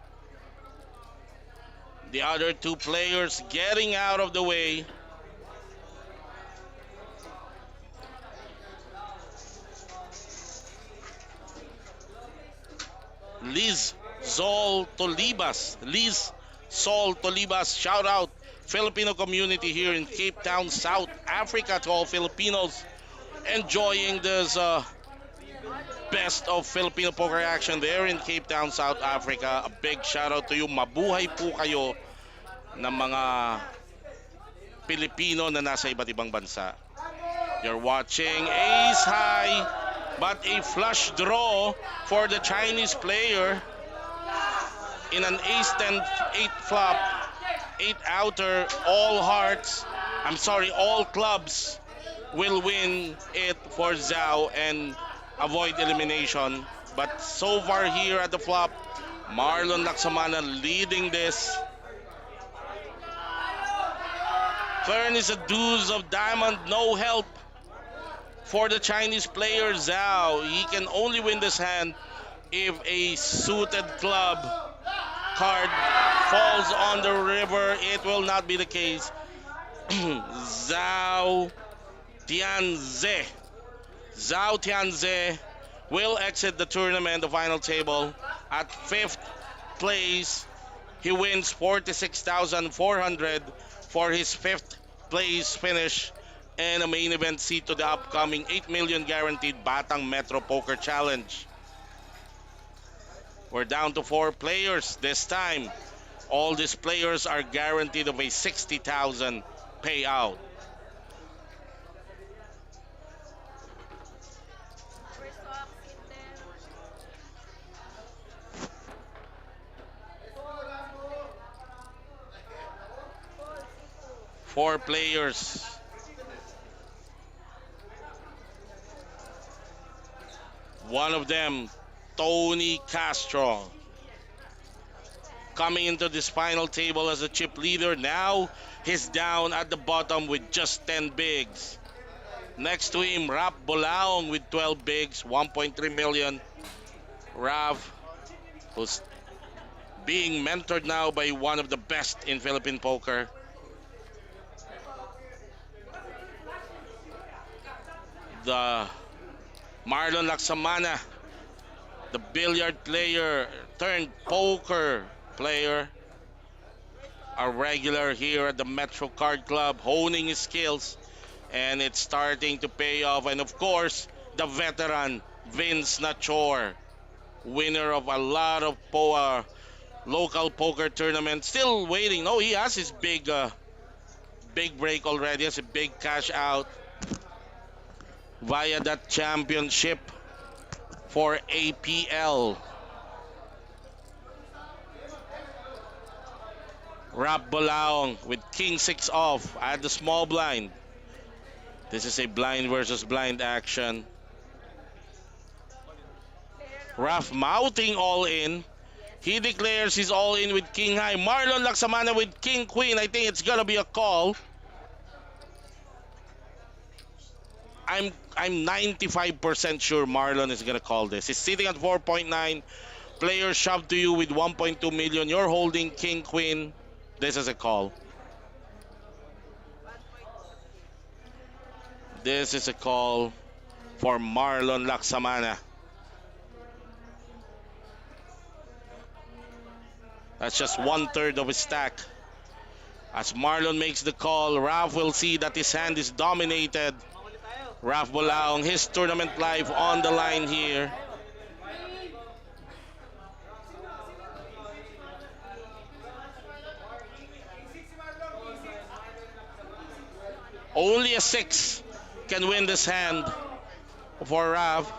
The other two players getting out of the way. Liz Zol Tolibas. Liz Sol Tolibas, shout out Filipino community here in Cape Town, South Africa, to all Filipinos enjoying this All in. best of Filipino poker action there in Cape Town, South Africa. A big shout out to you. Mabuhay po kayo ng mga Pilipino na nasa iba't ibang bansa. You're watching Ace High, but a flush draw for the Chinese player in an Ace 10 8 flop, 8 outer, all hearts. I'm sorry, all clubs. will win it for Zhao and avoid elimination. But so far here at the flop, Marlon Laksamana leading this. Turn is a deuce of diamond, no help for the Chinese player Zhao. He can only win this hand if a suited club card falls on the river. It will not be the case. Zhao Tianze. Zhao Tianze will exit the tournament, the final table, at fifth place. He wins 46,400 for his fifth place finish and a main event seat to the upcoming 8 million guaranteed Batang Metro Poker Challenge. We're down to 4 players this time. All these players are guaranteed of a 60,000 payout. We're so excited. 4 players. One of them, Tony Castro, coming into this final table as a chip leader. Now he's down at the bottom with just 10 bigs. Next to him, Rap Bolaong with 12 bigs, 1.3 million. Rav, who's being mentored now by one of the best in Philippine poker. The Marlon Laksamana, the billiard player turned poker player, a regular here at the Metro Card Club, honing his skills, and it's starting to pay off. And of course, the veteran Vince Nachor, winner of a lot of local poker tournaments, still waiting. No, he has his big break already. Has a big cash out via that championship for APL. Rap Bolaong with King 6 off at the small blind. This is a blind versus blind action. Raf mouthing all in. He declares he's all in with King High. Marlon Laksamana with King Queen. I think it's gonna be a call. I'm 95% sure Marlon is gonna call this. He's sitting at 4.9. Players shove to you with 1.2 million. You're holding King Queen. This is a call. This is a call for Marlon Laksamana. That's just 1/3 of his stack. As Marlon makes the call, Raf will see that his hand is dominated. Raf Bolaong, his tournament life on the line here. Only a 6 can win this hand for Raf.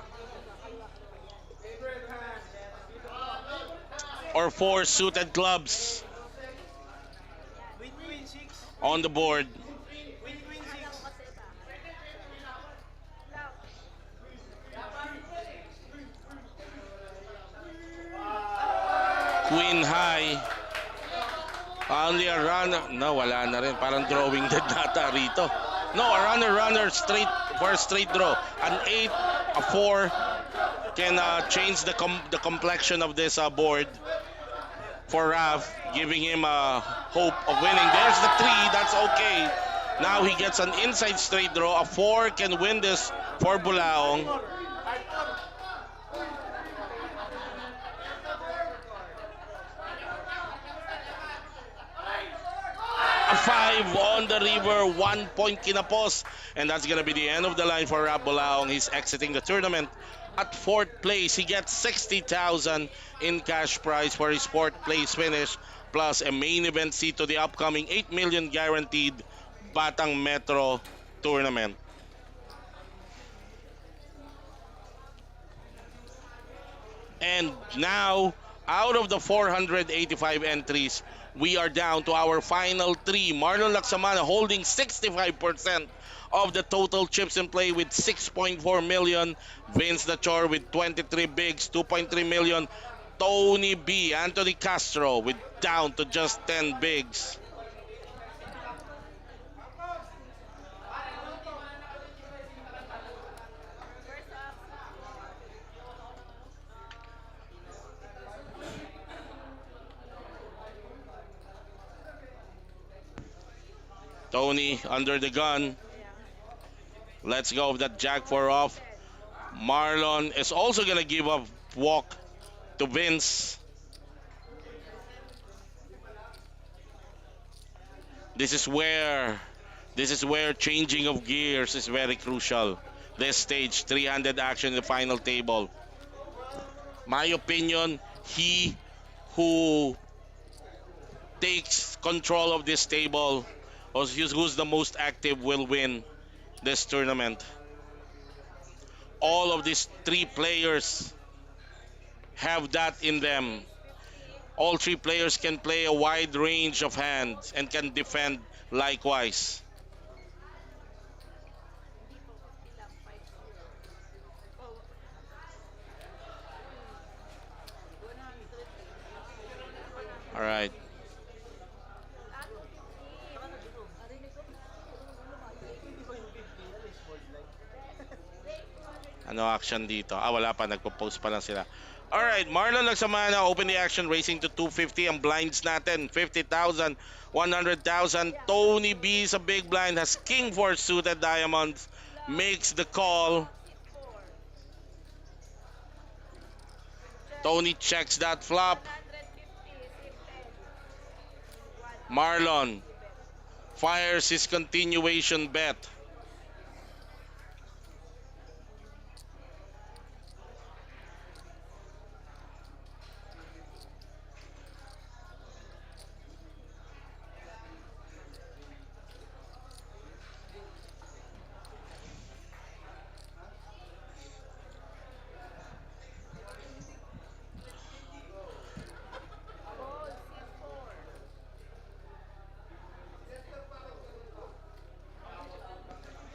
Or 4 suited clubs on the board. Queen High. Only a runner. No, wala na rin. Parang drawing dead nata rito. No, a runner straight for a straight draw. An 8, a 4 can change the complexion of this board for Raf, giving him a hope of winning. There's the 3. That's okay. Now he gets an inside straight draw. A 4 can win this for Bulaong. A 5 on the river, 1 point kinapos. And that's going to be the end of the line for Rap Bolaong. He's exiting the tournament at 4th place. He gets 60,000 in cash prize for his 4th place finish, plus a main event seat to the upcoming 8 million guaranteed Batang Metro tournament. And now, out of the 485 entries, We are down to our final three. Marlon Laksamana holding 65% of the total chips in play with 6.4 million. Vince Nachor with 23 bigs, 2.3 million. Tony B, Anthony Castro with down to just 10 bigs. First oxy. Tony under the gun. Yeah. Let's go with that Jack 4 off. Dead. Marlon is also gonna give up walk to Vince. This is where this is where changing of gears is very crucial. This stage, 300 action in the final table. My opinion, he who takes control of this table or who's the most active will win this tournament. All First of these oxy. three players have that in them. 50. All three players can play a wide range of hands and can defend likewise. Hindi po, 50 lang. 50. Oh, uy. 100. All right. Ah, 250. Narinig ko. Hindi ba yung 50 yan? Yung small blind? Ano action dito? Ah, wala pa. Nagpo-post pa lang sila. Alright, Marlon Lagsamana, open the action, racing to 250. Ang blinds natin, 50,000, 100,000. Tony B sa big blind has king 4 suited diamonds. Flop. Makes the call. Flop. Seat 4. Check. Tony checks that flop. 150. Seat 10. 150. Marlon Bet. fires his continuation bet. Call. Seat 4.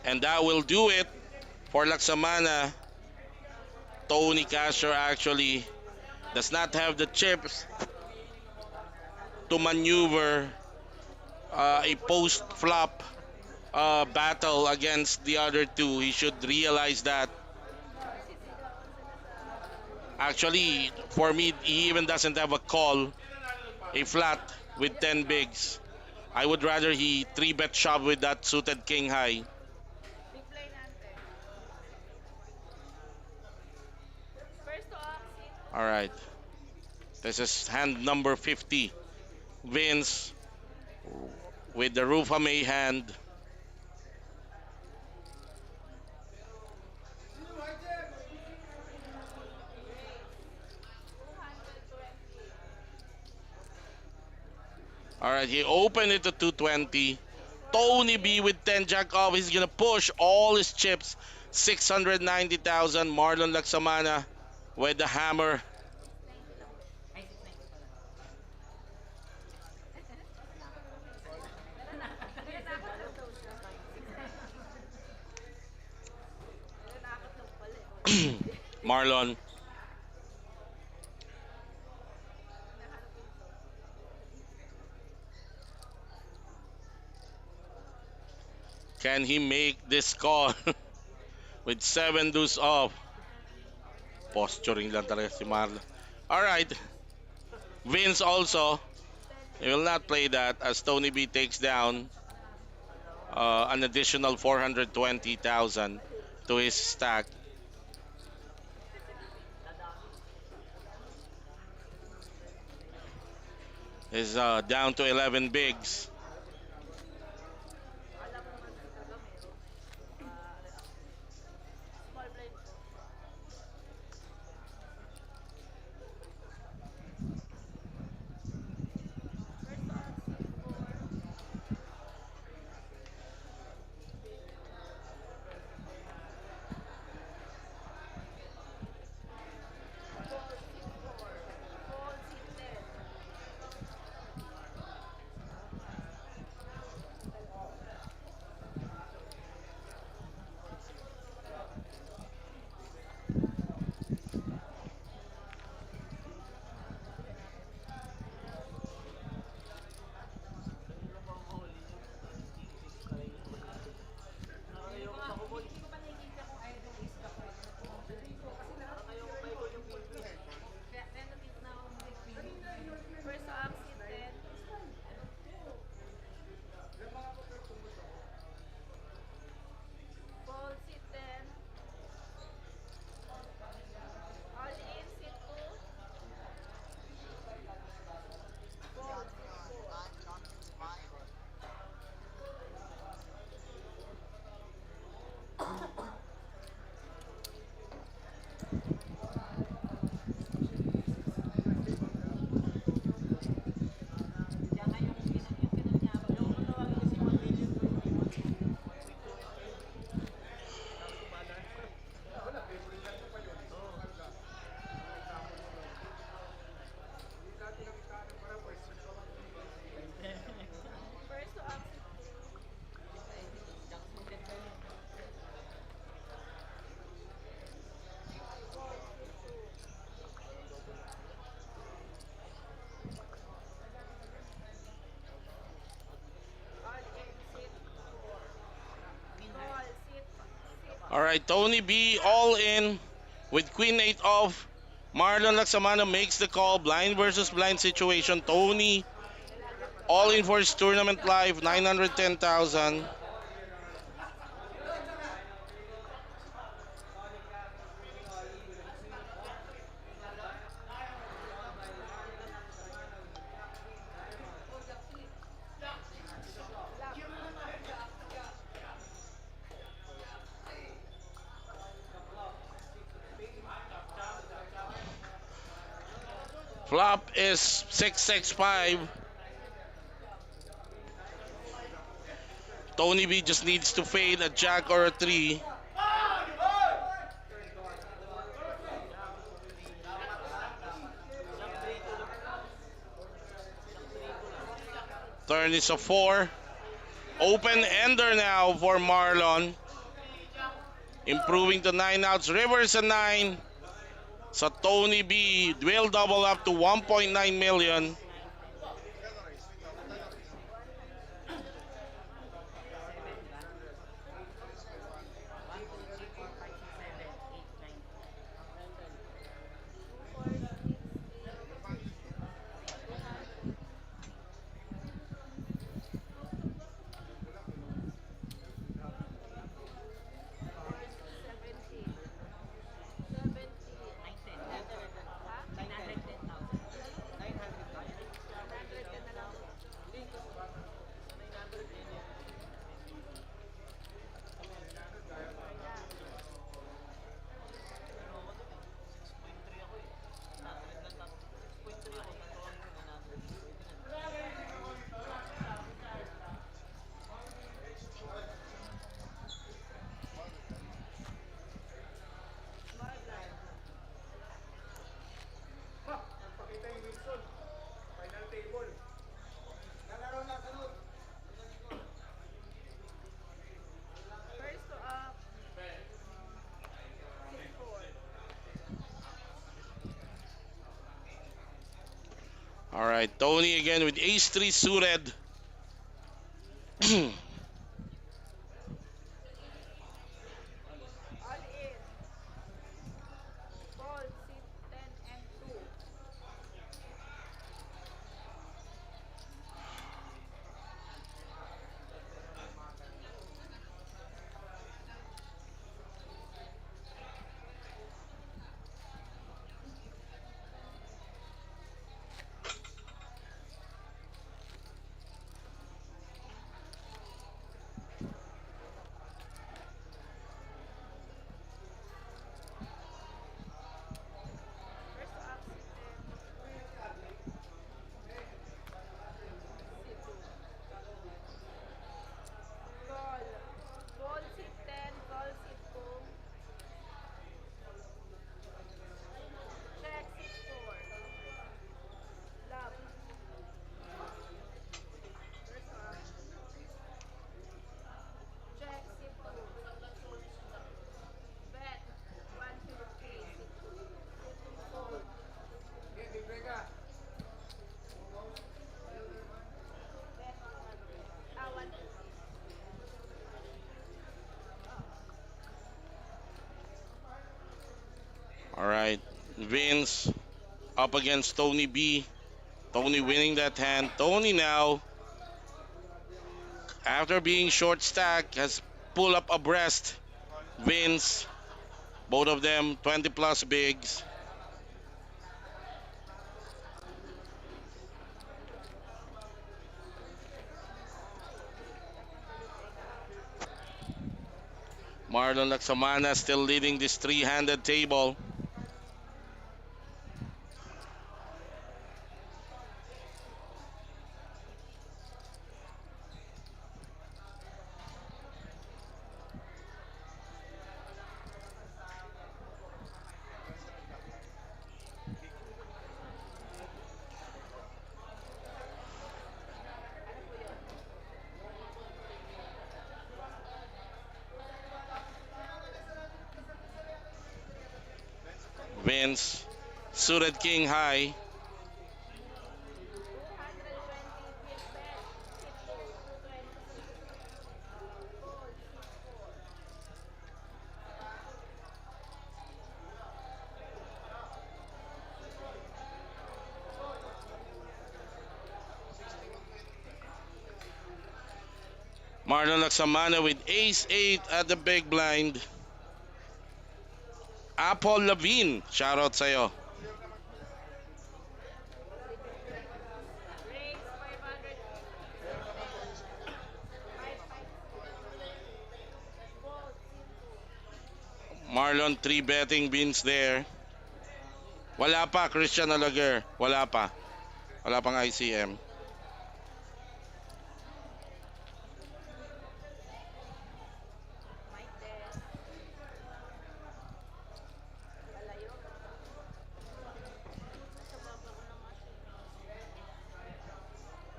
And that will do it for Laksamana. Tony Castro actually does not have the chips to maneuver a post flop battle against the other two. He should realize that. Nagsisigawan sila sa Actually, for me, he even doesn't have a call, a flat with 10 bigs. I would rather he 3-bet shove with that suited king high. big blind natin. First to oxy. All right. This is hand number 50. Vince with the Rufame hand. Raise. 220. All right, he opened it to 220. Tony B with 10 jack off. He's gonna push all his chips. 690,000. Marlon Laksamana with the hammer. 690 lang po. Nananakot lang daw siya. Nananakot lang pala eh. Wala. Marlon Hinahanap yung soul. can he make this call with 7 deuce off? Posturing lang talaga si Marlon. Alright, Vince also. 10 He will not play that as Tony B takes down an additional 420,000 to his stack. Is down to 11 bigs. Alam mo naman gagamit. Small blind po. First to oxy 4. Call seat 4. Call seat 10. All right, Tony B all in with Queen 8 off. Marlon Laksamana makes the call. Blind versus blind situation. Tony all in for his tournament live. 910,000. Flop. Flop is 665. Tony B just needs to fade a jack or a three. Turn is a four. Open ender now for Marlon. Improving to nine outs. Rivers a nine. So Tony B will double up to 1.9 million. Two, four, six, eight, 200. 4, 6, 17. 17. Ha? 900 ka na lang. Okay na. Small blind. Pakita yung Wilson. Final table. Lalaro na, sunod. First to up. 6-4. All right, Tony again with ace three suited. All in. Call, sit, 10 and 2. First to up, sit, 10. Sit, 2. Call. Call, sit, 10. Call, sit, 2. Check, sit, 4. Flop. First to up. Check, sit, 2. Bet. 150. Sit, 2. Fold. Okay, big break. Bet 200. 150. All right, Vince up against Tony B. Tony winning that hand. Tony now, after being short stack, has pulled up abreast. Vince, both of them 20 plus bigs. Marlon Laksamana still leading this three-handed table. Ano po yun? Vince, suited king high. 220 big bet. Sit 2. 220. Call. Sit 4. Marlon Laksamana with ace 8 at the big blind. Apple Levine, shoutout sa'yo. Clear naman po. Raise 500 each. Clear naman po 10. yung screen. 556. Okay na po. Fold. Simple. Marlon 3 betting beans there. Wala pa, Christian Alaguer. Wala pa. Wala pang ICM. Mic test. Lalayo. Sa baba ko ng machine.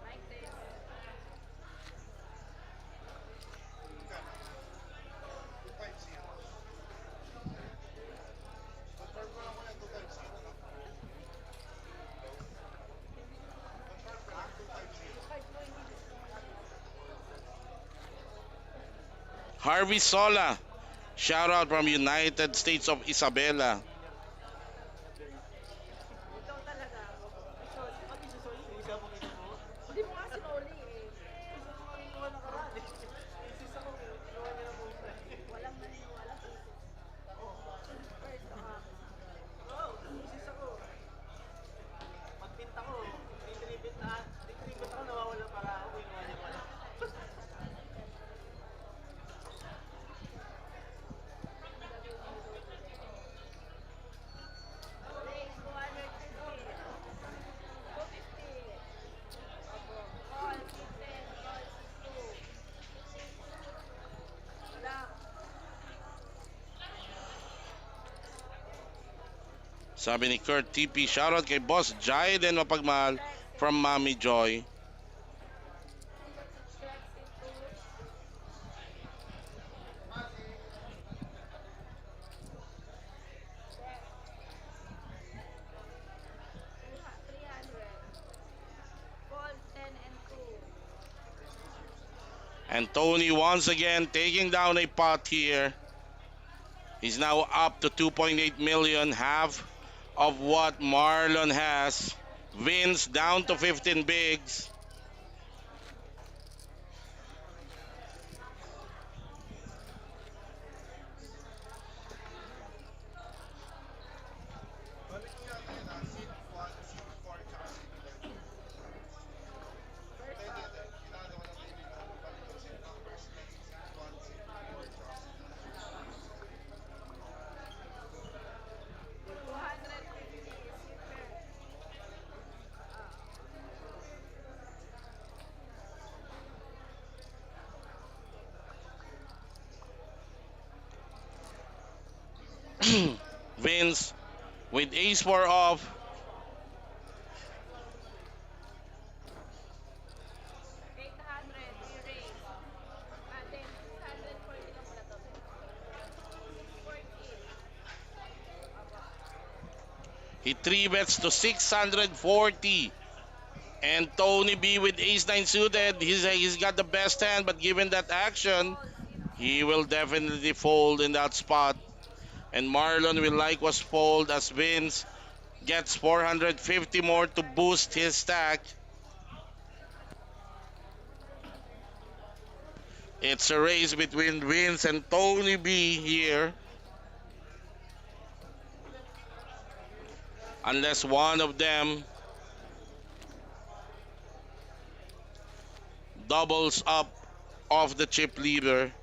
Mic test. Magkano? 250. Confirm ko lang ko yan, 250 lang. Hello? Confirm ko lang, 250. Card mo hindi. Harvey Sola, shoutout from United States of Isabela. Ikaw talaga. Hindi mo nga sinuli eh. Walang naniniwala sa isip. First Pagpinta ko, titribit ako, nawawala para ako, kinuha niya pala. Raise 250. 250. Opo. Call 10. Call 62. Wala. Sabi ni Kurt TP, shoutout kay Boss Jaiden Mapagmahal from Mami Joy. Strikes into. Check. 300. Call 10 and 2. And Tony once again taking down a pot here. He's now up to 2.8 million, half of what Marlon has. Vince down to 15 bigs. Balik ko yata yun seat 1, seat 4, tsaka seat 11. First Hindi, up. hindi. Ginagawa ng baby ko. Balik ko seat numbers na seat 1, seat 4, tsaka seat 250. Super. Vince with ace 4 off. 800. Re-raise. Then 640 lang pala to. 640. Aba. He 3 bets to 640. And Tony B with ace 9 suited. He's got the best hand, but given that action, Call simple. he will definitely fold in that spot. And Marlon will likewise fold as Vince gets 450 more to boost his stack. It's a race between Vince and Tony B here. Unless one of them doubles up off the chip leader.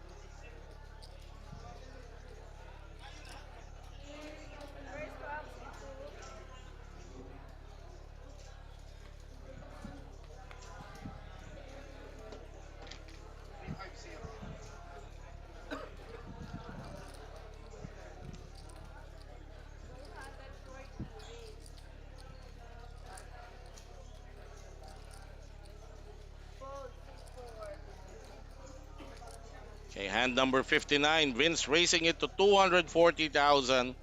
First box into. 350. 240. Raise. Fold 6-4. Okay, hand number 59. Vince raising it to 240,000.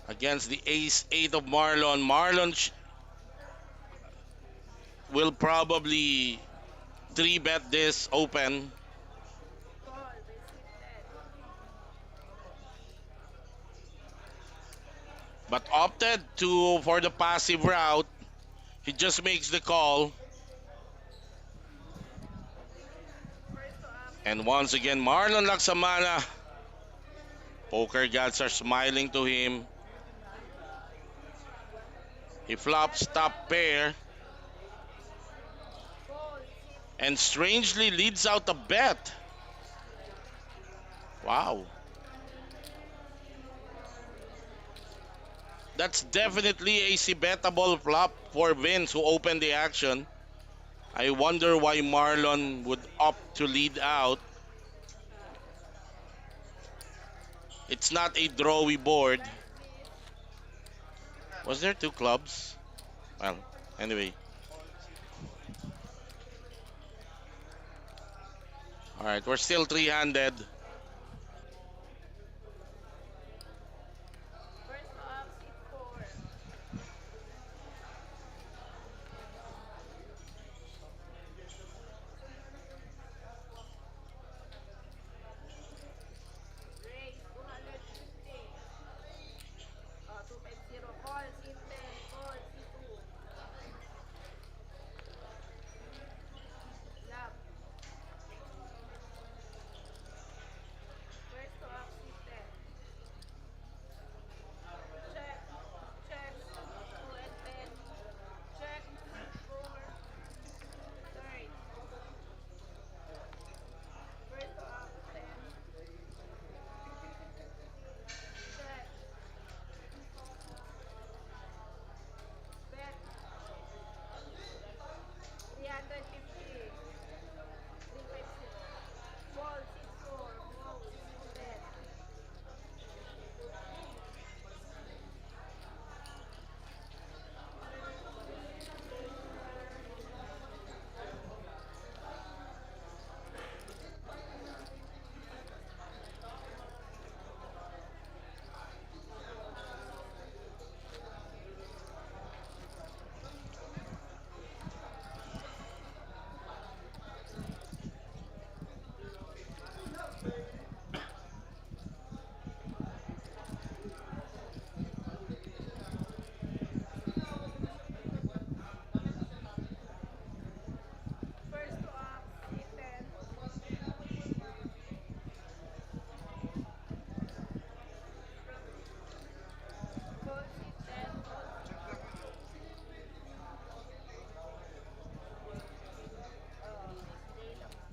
Against the ace 8 of Marlon. Marlon will probably 3 bet this open. Call. Receive 10. but opted to for the passive route. He just makes the call. First to up, And once again, Marlon Laksamana. Poker gods are smiling to him. He flops top pair fold, sit, and strangely leads out the bet. Wow. That's definitely a bettable flop for Vince who opened the action. I wonder why Marlon would opt to lead out. It's not a drawy board. bet, please. Was there two clubs? Well, anyway. All C4. All right, we're still three-handed. First to up, sit 4. Raise 250. 250. Call, sit 10. Call, sit 2. Love. First to up, sit 10. Check. Check. 2 and 10. Check. Sit 4. Third. First to up, 10. Check. Bet. 350. 350. Fold, sit 4. Mouse. Bet. First to up, sit 10. Call, sit 10. Call, sit Check lang 2. ano. Stay lang ah.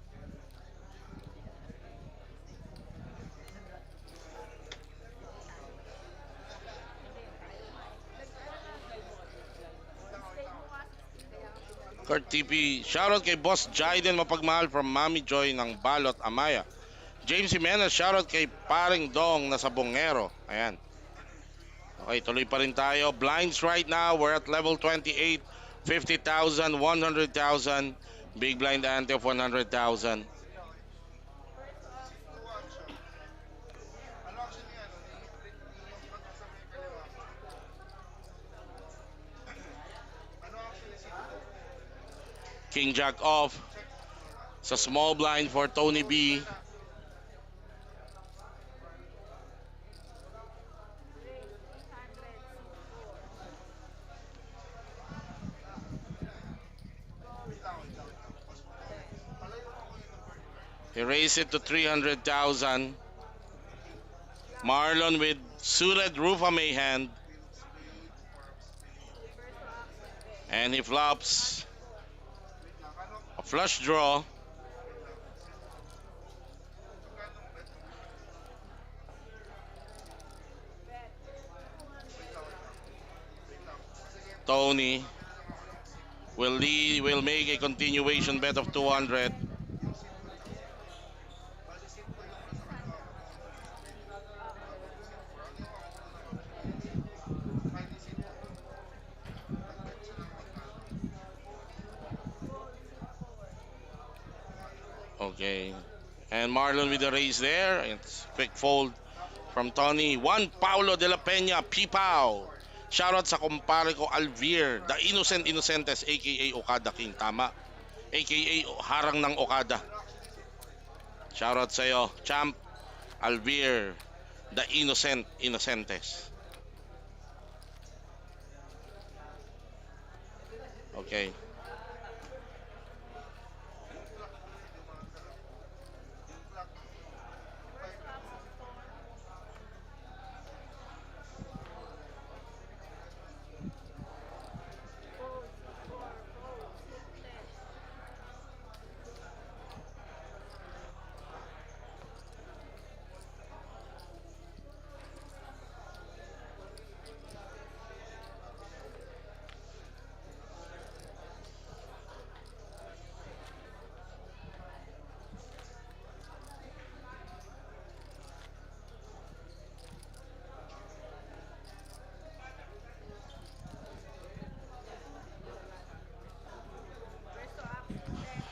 Hindi, kaya nga eh. Nag-ano na, Wait stay lang, mo wait nga lang. 16, kaya nga pinag. Kurt TP, shoutout kay Boss Jaiden Mapagmahal from Mami Joy ng Balot, Amaya. James Jimenez, shoutout kay Paring Dong na sa Bongero. Ayan. Okay, tuloy pa rin tayo. Blinds right now, we're at level 28. 50,000, 100,000. Big blind ante of 100,000. Sige, okay. First to up, Two sit 2. action. Ano action ni ano? Ni Ipat sa may kaliwa. 2. Ano action ni C2? King Jack off. Check. Sa small blind for Tony Close B. blind na. Raise 300, sit 4. Call, Wait lang, wait lang, sit wait lang. Pause mo. 10. Palayo mo ako yung number ni Mark. He raised it to 300,000. Love. Marlon with suited Rufa May hand. Queen, spade, four, spade. First to up, sit 10. And he flops Call. Wait lang, ano? a flush draw. Wait lang. Magkano bet mo? Bet. Wait 200 lang, wait lang. lang. Wait lang. Sige, Tony pabili lang ako ng C4. will make a continuation bet of 200. Yung C2 lang. Bali, C2 yung nasa kaliwa 600. ko. Okay. Yung C4. Ano yung ako muna lang? Kahit yung C2. Nag-bet siya ng magkano? Call, sit 4. Okay. And Marlon with the raise there. It's quick fold from Tony. Juan Paulo de la Peña, Pipao. Shoutout sa kumpare ko Alvier, the innocent innocentes aka Okada King. Tama. Aka harang ng Okada. Ano action ni C4? Shoutout sa iyo, Champ Alvier, the innocent innocentes. Okay. Yung clock mo hindi gumagalaw. Yung clock mo. Yung First to timer mo. exit 4. Fold C4. Fold C10. First to exit 10.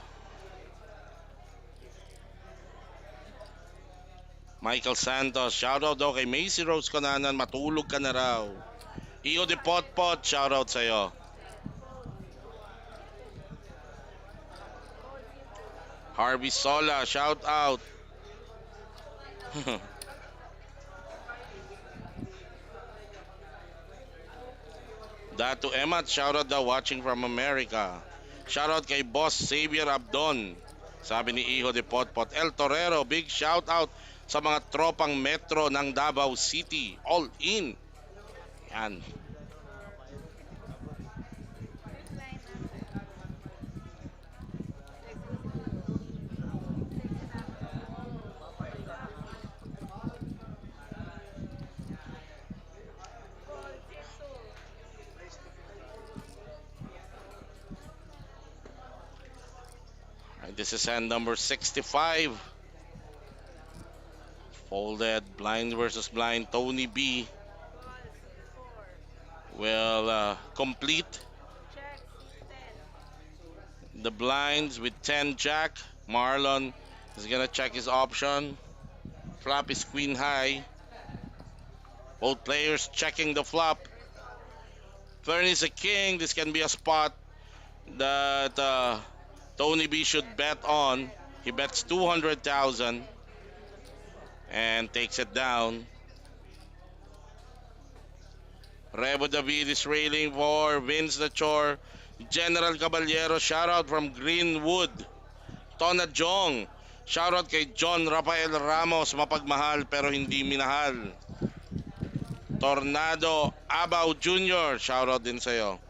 Michael Santos, shoutout daw kay Macy Rose Conanan, matulog ka na raw. Iyo de Potpot, shoutout sa'yo. Fold C2. Fold C2. Harvey Sola, shoutout. Datu Emat, shoutout daw watching from America. Shoutout kay Boss Xavier Abdon. Sabi ni Iho de Potpot. El Torero, big shoutout sa mga tropang metro ng Davao City. All in. Yan. First lineup. Exit C2. Exit up. First to exit. Fold C2. This is hand number 65. Folded, blind versus blind. Tony B Call C4. will complete Check C10. the blinds with 10 jack. Marlon is gonna check his option. Flop is queen high. Both players checking the flop. First to exit. Turn is a king. This can be a spot that Tony B should bet on. He bets 200,000 and takes it down. Rebo David is railing for Vince the Chore. General Caballero, shoutout from Greenwood. Tona Jong, shoutout kay John Rafael Ramos, mapagmahal pero hindi minahal. Tornado Abaw Jr., shoutout din sa'yo.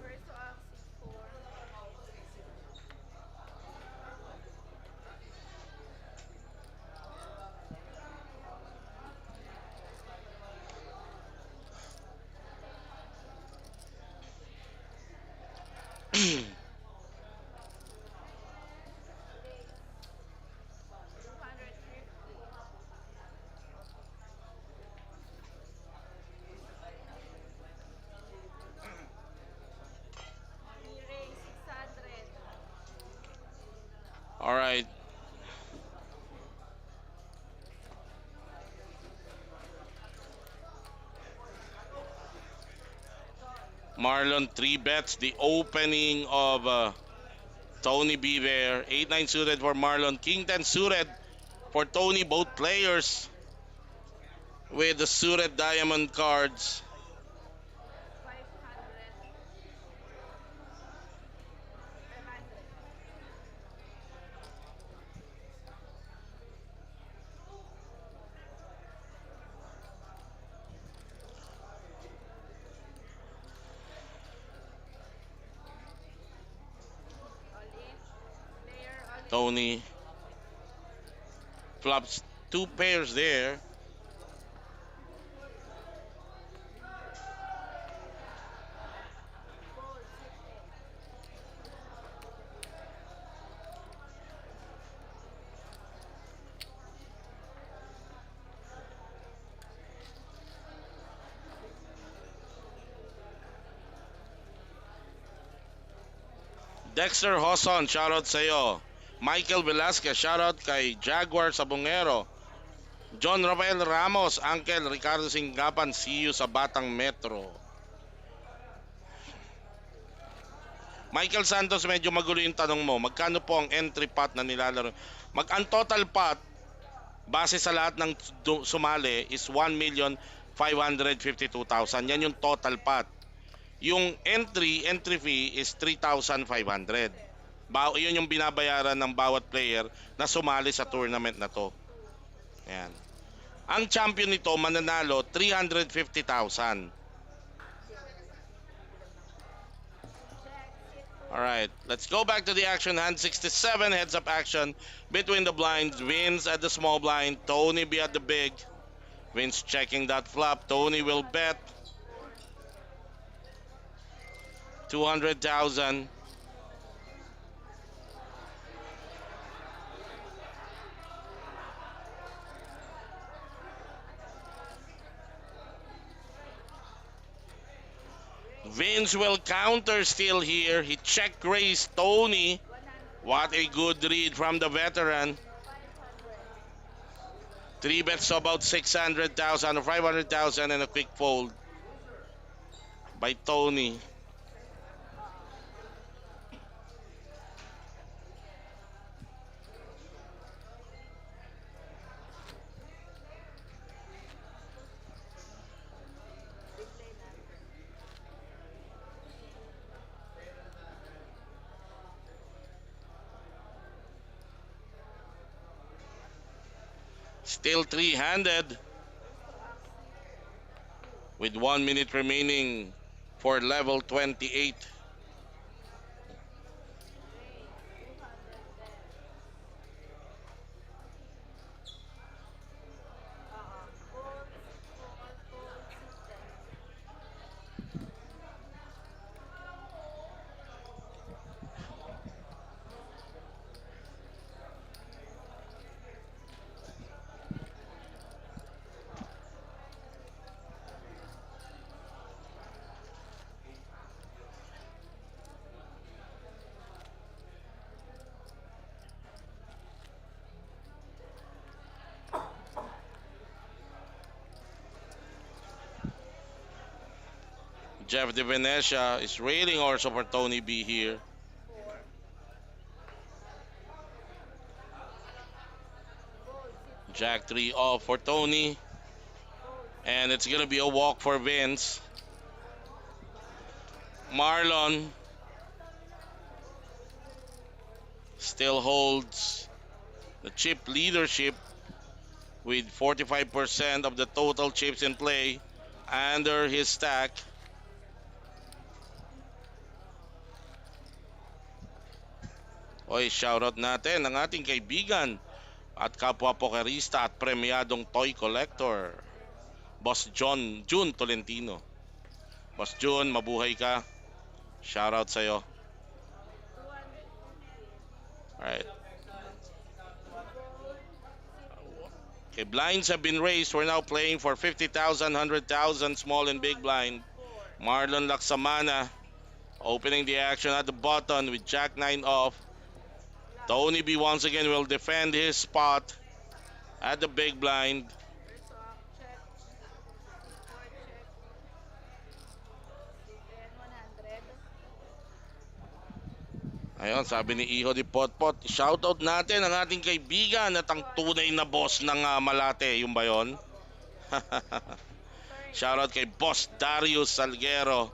First to exit 4. Raise. 250. Raise 600. All right. Marlon 3 bets the opening of Tony B there. 8-9 suited for Marlon. King 10 suited for Tony. Both players with the suited diamond cards. 500. 500. All in. Player all in. Tony flops 2 pairs there. Fold C10. Dexter Hoson, shoutout sa'yo. Michael Velasquez, shoutout kay Jaguar Sabongero. John Rafael Ramos, Uncle Ricardo Singgapan, see you sa Batang Metro. Michael Santos, medyo magulo yung tanong mo. Magkano po ang entry pot na nilalaro? Ang total pot, base sa lahat ng sumali, is 1,552,000. Yan yung total pot. Yung entry fee is 3,500. Yun yung binabayaran ng bawat player na sumali sa tournament na to. Ayan. Ang champion nito mananalo 350,000. Check, sit, All two. right, let's go back to the action. Hand 67, heads up action between the blinds. Vince at the small blind, Tony be at the big. Vince checking that flop. Tony will bet 200, four. 200,000. Raise, Vince will counter still here. He check raised Tony. 100, What a good read from the veteran. 500. Three bets to about 600,000 or 500,000 and a quick fold by Tony. Big line na. Still three-handed First to ask, sit, 2. with 1 minute remaining for level 28. Raise, 210. Fold, call, fold, sit, 10. Jeff De Venecia is railing also for Tony B here. 4. Fold, sit, 2. Jack 3 off for Tony. Fold, sit, And it's 2. going to be a walk for Vince. Marlon still holds the chip leadership with 45% of the total chips in play under his stack. Oy, shoutout natin ang ating kaibigan at kapwa pokerista at premyadong toy collector, Boss June Tolentino. Boss June, mabuhay ka. Shoutout sa'yo. 250. Alright. Fold, sit, 2. Okay, blinds have been raised. We're now playing for 50,000, 100,000, small and big Call, blind. 4. Marlon Laksamana opening the action at the button with Jack 9 off. Flop. Tony B once again will defend his spot at the big blind. First to ask, check. 4, check. Then 100. Ayun, sabi ni Iho di Potpot, shoutout natin ang ating kaibigan at ang tunay na boss ng Malate. Yung ba yun? Turn, Shoutout kay Boss Darius Salguero.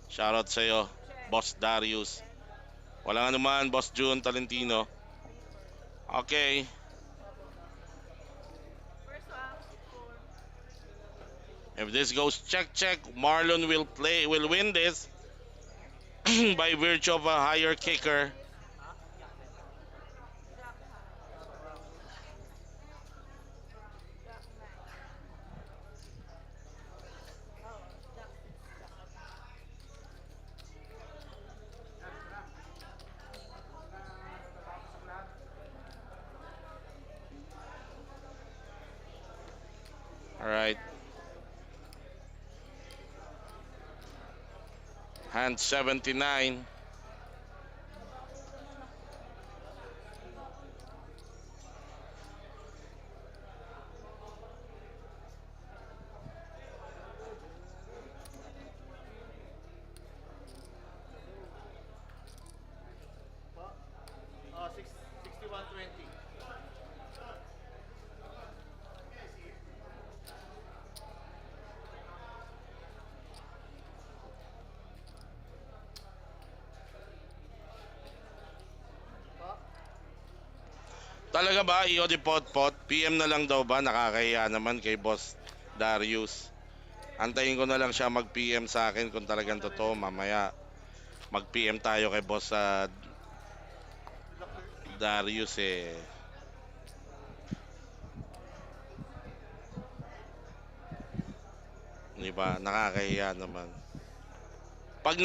Shoutout sa'yo, check. Boss Darius. 10. Walang anuman, Boss June Tolentino. River. Okay, First to ask, 4. if this goes check, Marlon will win this by virtue of a higher kicker. Sit. Jack high. Jack 9. Oh, Jack 6. Jack 8. Alright. Hand 79. Talaga ba, Iyo de Potpot? PM na lang daw ba? Nakakahiya naman kay Boss Darius. Antayin ko na lang siya mag-PM sa akin kung talagang totoo. Mamaya mag-PM tayo kay Boss Good luck, sir. Darius eh. Di ba? Nakakahiya naman. Pag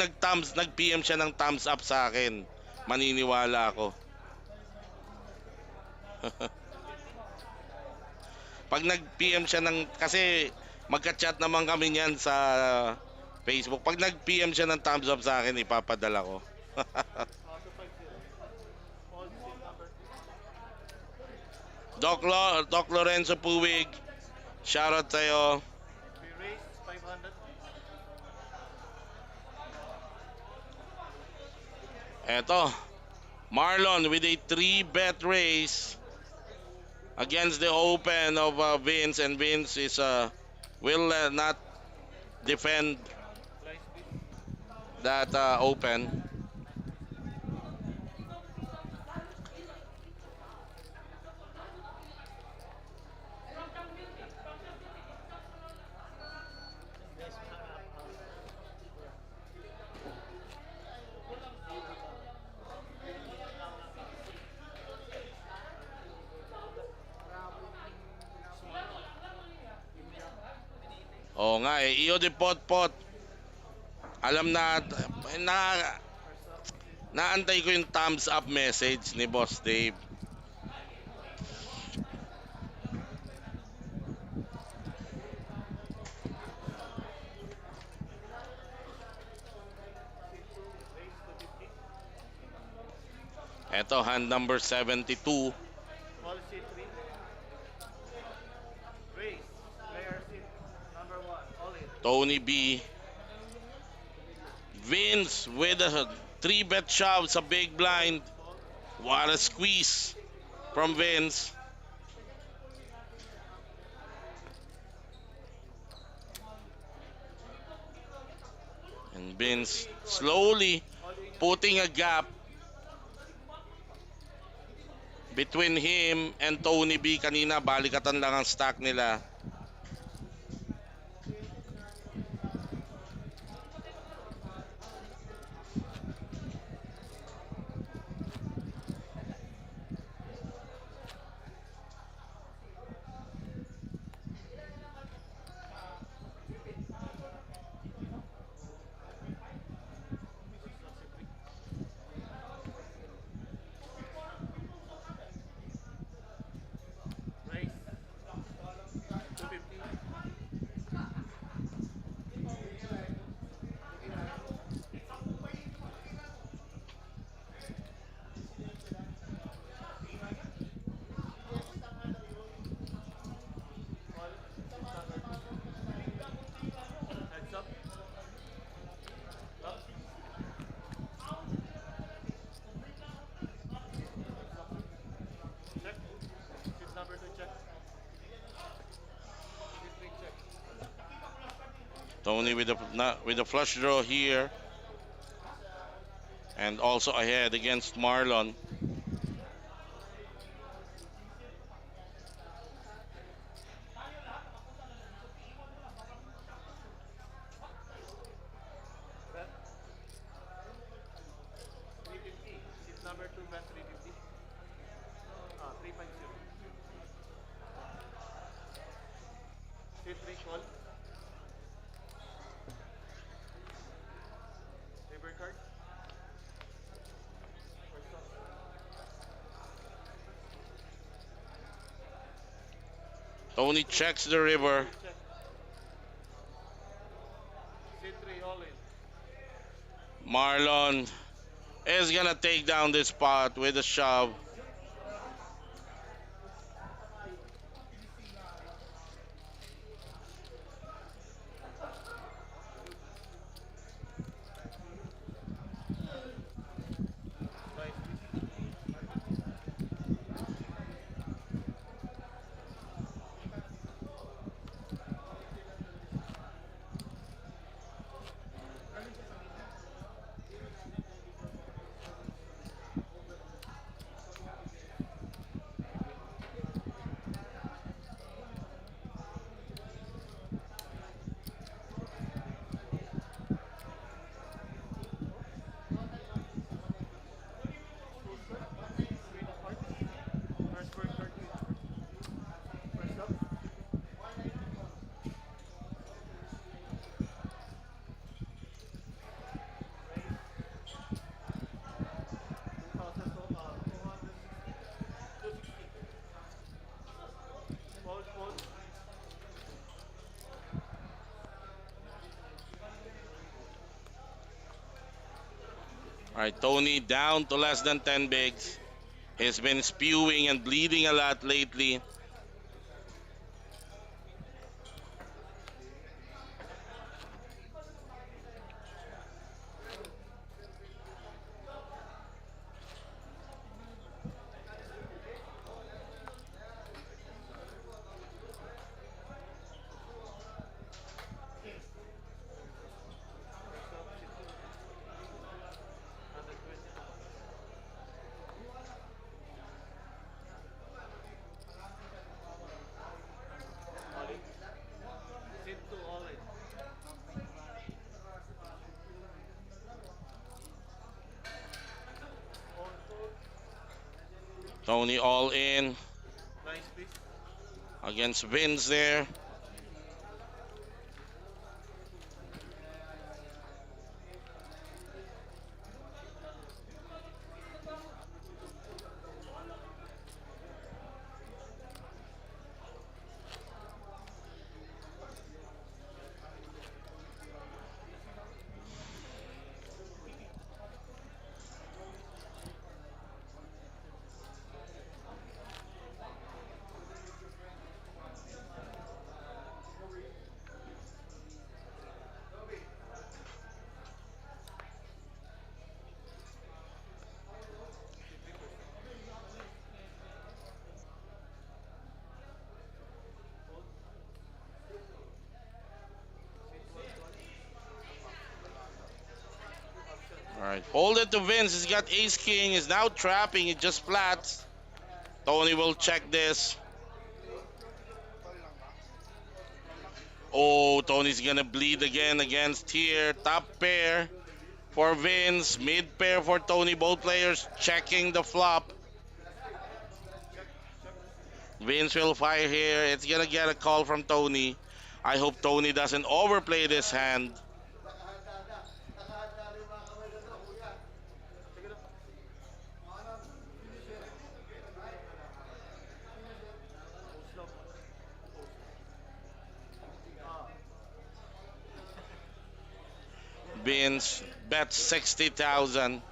nag-PM siya ng thumbs up sa akin, maniniwala ako. Pag nag-PM siya kasi magka-chat naman kami niyan sa Facebook. Pag nag-PM siya ng thumbs up sa akin, ipapadala ko. 250. All seat number 2. Doc Lorenzo Puwig, shoutout sa'yo. We raise 500. Eto, Marlon with a 3-bet race against the open of Vince, and Vince will not defend Blind speed. that open. Guys, Oo nga eh, Iyo de Potpot. Alam na First up. naantay ko yung thumbs up message ni Boss Dave. Seat 2. Raise 250. Eto, hand number 72, Call seat 3. Raise. Player seat number 1. All in. Tony B. Vince with a 3-bet shove sa big blind. Call. What a squeeze from Vince. And Vince slowly All in. putting a gap between him and Tony B. Kanina balikatan lang ang stack nila. Raise. 250. Call. Seat number 2. Heads up. Lock. Check. Seat number 2 check. Seat 3 check. Tony with the flush draw here, and also ahead against Marlon. Bet. 350. Seat number 2 bet 350. 350. Seat 3 call. River card. First off. Tony checks the river. Check. Seat 3 all in. Marlon is gonna take down this spot with a shove. Blind speed. right, Tony down to less than 10 bigs. He's been spewing and bleeding a lot lately. First up, sit 2. 120 na. All in. Sit 2 all in. All. Tony all in Nice piece. against Vince there. First up. Fold. Sit 120. Action. All right, hold it to Vince. He's got ace king. He's now trapping. It just flats. Tony will check this. Tol lang ba? Tol lang. Oh, Tony's gonna bleed again against here. Top pair for Vince. Mid pair for Tony. Both players checking the flop. Check. Check. Vince will fire here. It's gonna get a call from Tony. I hope Tony doesn't overplay this hand. Check it out. Post lang. Post. Ah. Vince bet 60,000.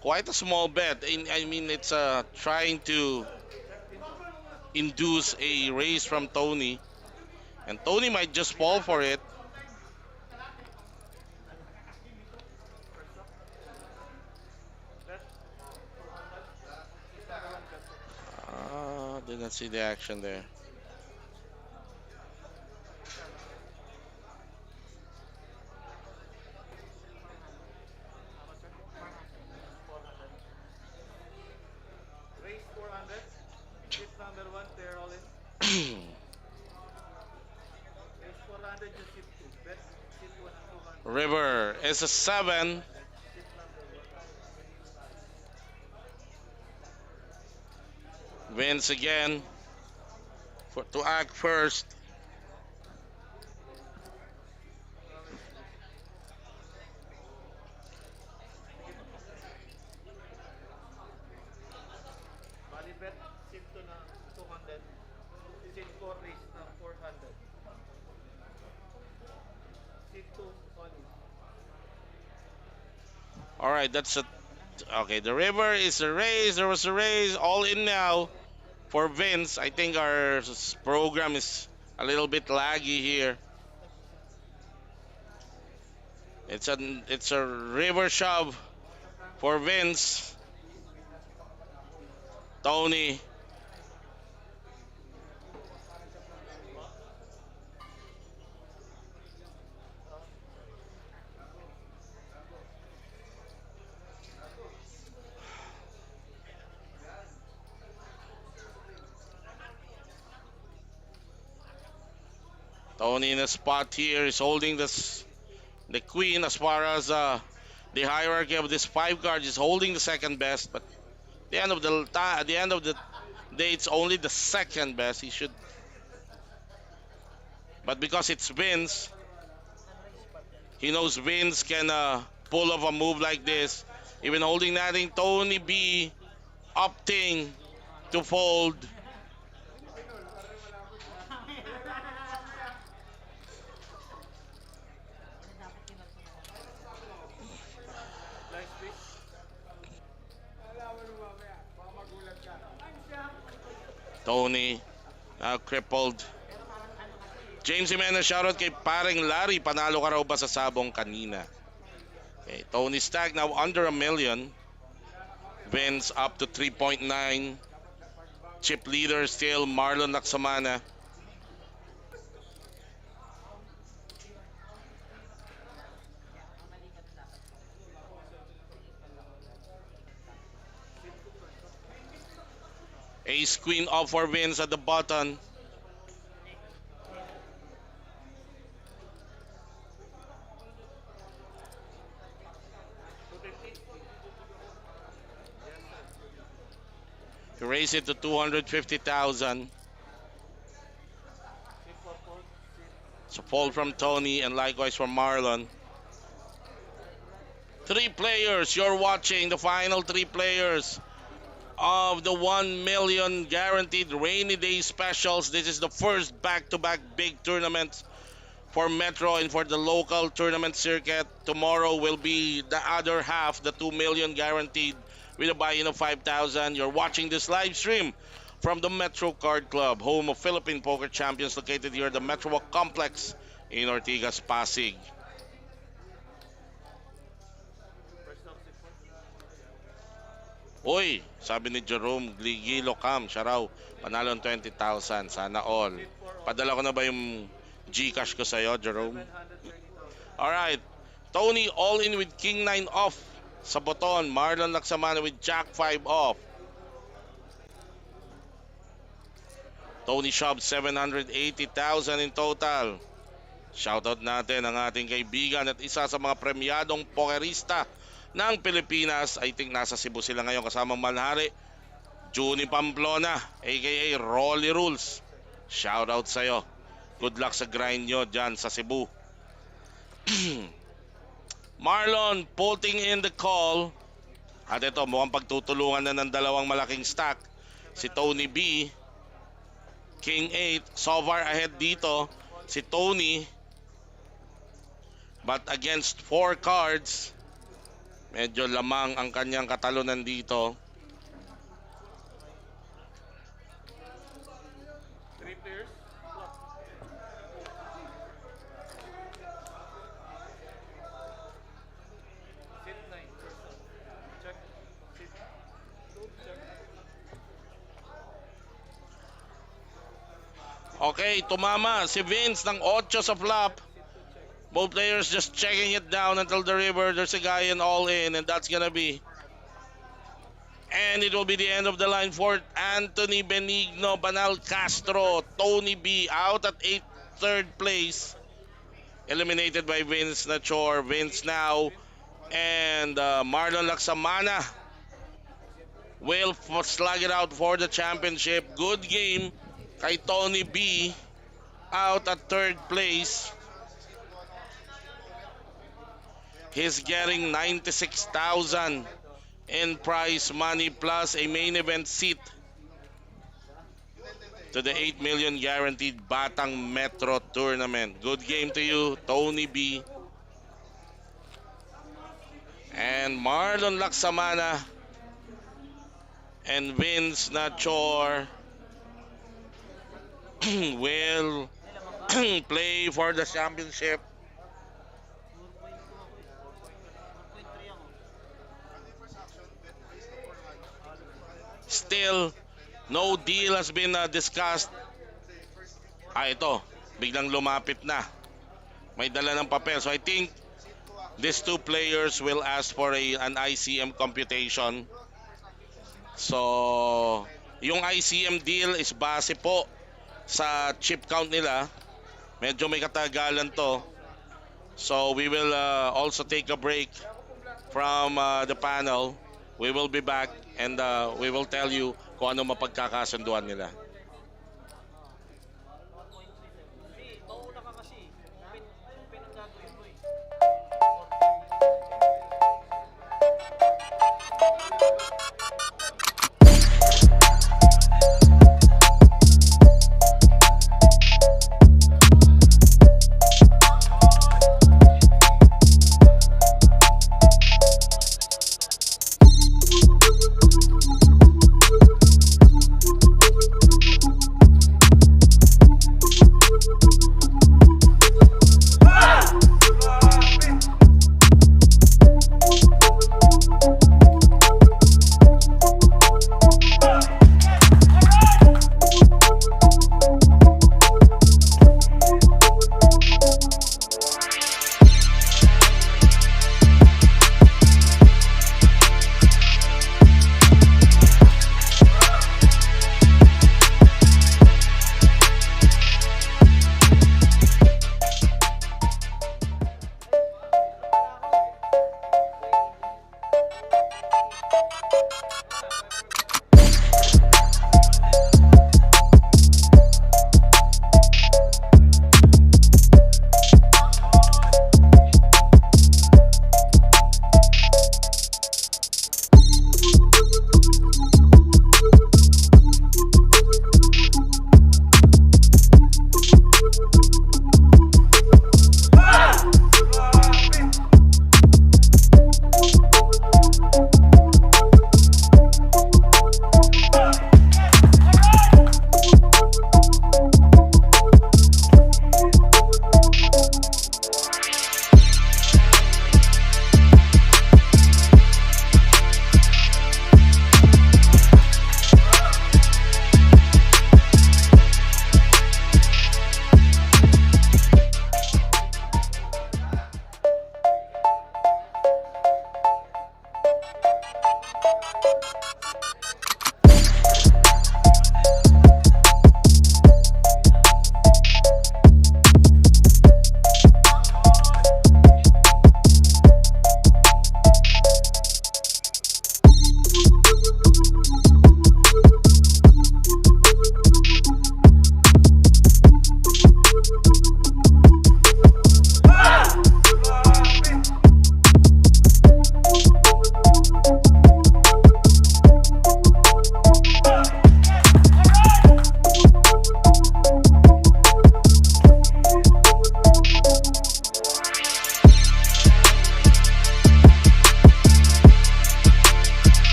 Quite a small bet. I mean, it's trying to Check into. induce a raise from Tony. And Tony might just fall for it. First up. Bet. 200. Sit number 1 bet. Didn't see the action there. How much, sir? 400. Raise 400. Sit number 1. Pair all in. Raise 400. Just sit 2. Bet. Sit 200. River is a 7. Sit number 1. Vince again to act first. Sige. Bali bet. Sit 2 na 200. Sit 4 raise na 400. Sit 2 all in. All right, that's a okay. The river is a raise. There was a raise. All in now for Vince. I think our program is a little bit laggy here. It's a river shove for Vince. Tony. Ma? Ah, sorry. Tony in a spot here is holding the queen as far as the hierarchy of this five cards is holding the second best, but at the end of the day, it's only the second best. He should, but because it's Vince, he knows Vince can pull off a move like this. Even holding nothing, Tony B opting to fold. Tony, crippled. James Jimenez, shoutout kay paring Larry. Panalo ka raw ba sa sabong kanina? Okay, Tony Stag now under a million. Vince up to 3.9. Chip leader still Marlon Laksamana. Ace Queen off for Vince at the button. He raised it to 250,000. So fold from Tony and likewise from Marlon. Three players, you're watching the final three players of the 1 million guaranteed rainy day specials. This is the first back-to-back big tournament for Metro and for the local tournament circuit. Tomorrow will be the other half, the 2 million guaranteed with a buy-in of 5,000. You're watching this live stream from the Metro Card Club, home of Philippine Poker Champions, located here at the Metro Walk Complex in Ortigas, Pasig. Uy, sabi ni Jerome Gligilo Cam, siya raw, panalo ng 20,000, sana all. Padala ko na ba yung Gcash ko sa'yo, Jerome? Alright, Tony all in with King 9 off sa boton. Marlon Laksamana with Jack 5 off. Tony Shop 780,000 in total. Shoutout natin ang ating kaibigan at isa sa mga premyadong pokerista ng Pilipinas. I think nasa Cebu sila ngayon kasamang Malhari. Juni Pamplona aka Rolly Rules. Shoutout sa'yo. Good luck sa grind nyo dyan sa Cebu. Marlon putting in the call. At ito mukhang pagtutulungan na ng dalawang malaking stack. Si Tony B. King 8. So far ahead dito si Tony. But against 4 cards, medyo lamang ang kanyang katalunan dito. Three players. Sit 9. Check. Sit. Check. Okay, tumama si Vince ng 8 sa flop. Both players just checking it down until the river. There's a guy in all in, and that's gonna be. And it will be the end of the line for Anthony Benigno, Banal Castro, Tony B out at 8th, third place. Eliminated by Vince Nachor. Vince now and Marlon Laksamana will slug it out for the championship. Good game kay Tony B out at 3rd place. He's getting 96,000 in prize money plus a main event seat to the 8 million guaranteed Batang Metro tournament. Good game to you, Tony B. And Marlon Laksamana and Vince Nachor will play for the championship. Still, no deal has been discussed. Ito, biglang lumapit na. May dala ng papel. So I think these two players will ask for an ICM computation. So, yung ICM deal is base po sa chip count nila. Medyo may katagalan to. So, we will also take a break from the panel. We will be back and we will tell you kung ano mapagkakasunduan nila.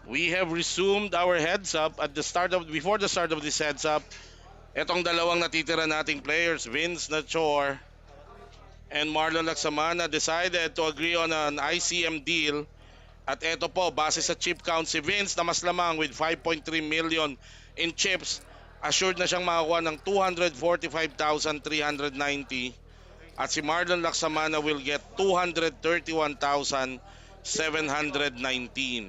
We have resumed our heads up at the start of before the start of this heads up. Etong dalawang natitira nating players, Vince Nachor and Marlon Laksamana, decided to agree on an ICM deal. At eto po, base sa chip count, si Vince na mas lamang with 5.3 million in chips, assured na siyang makakuha ng 245,390. At si Marlon Laksamana will get 231,719.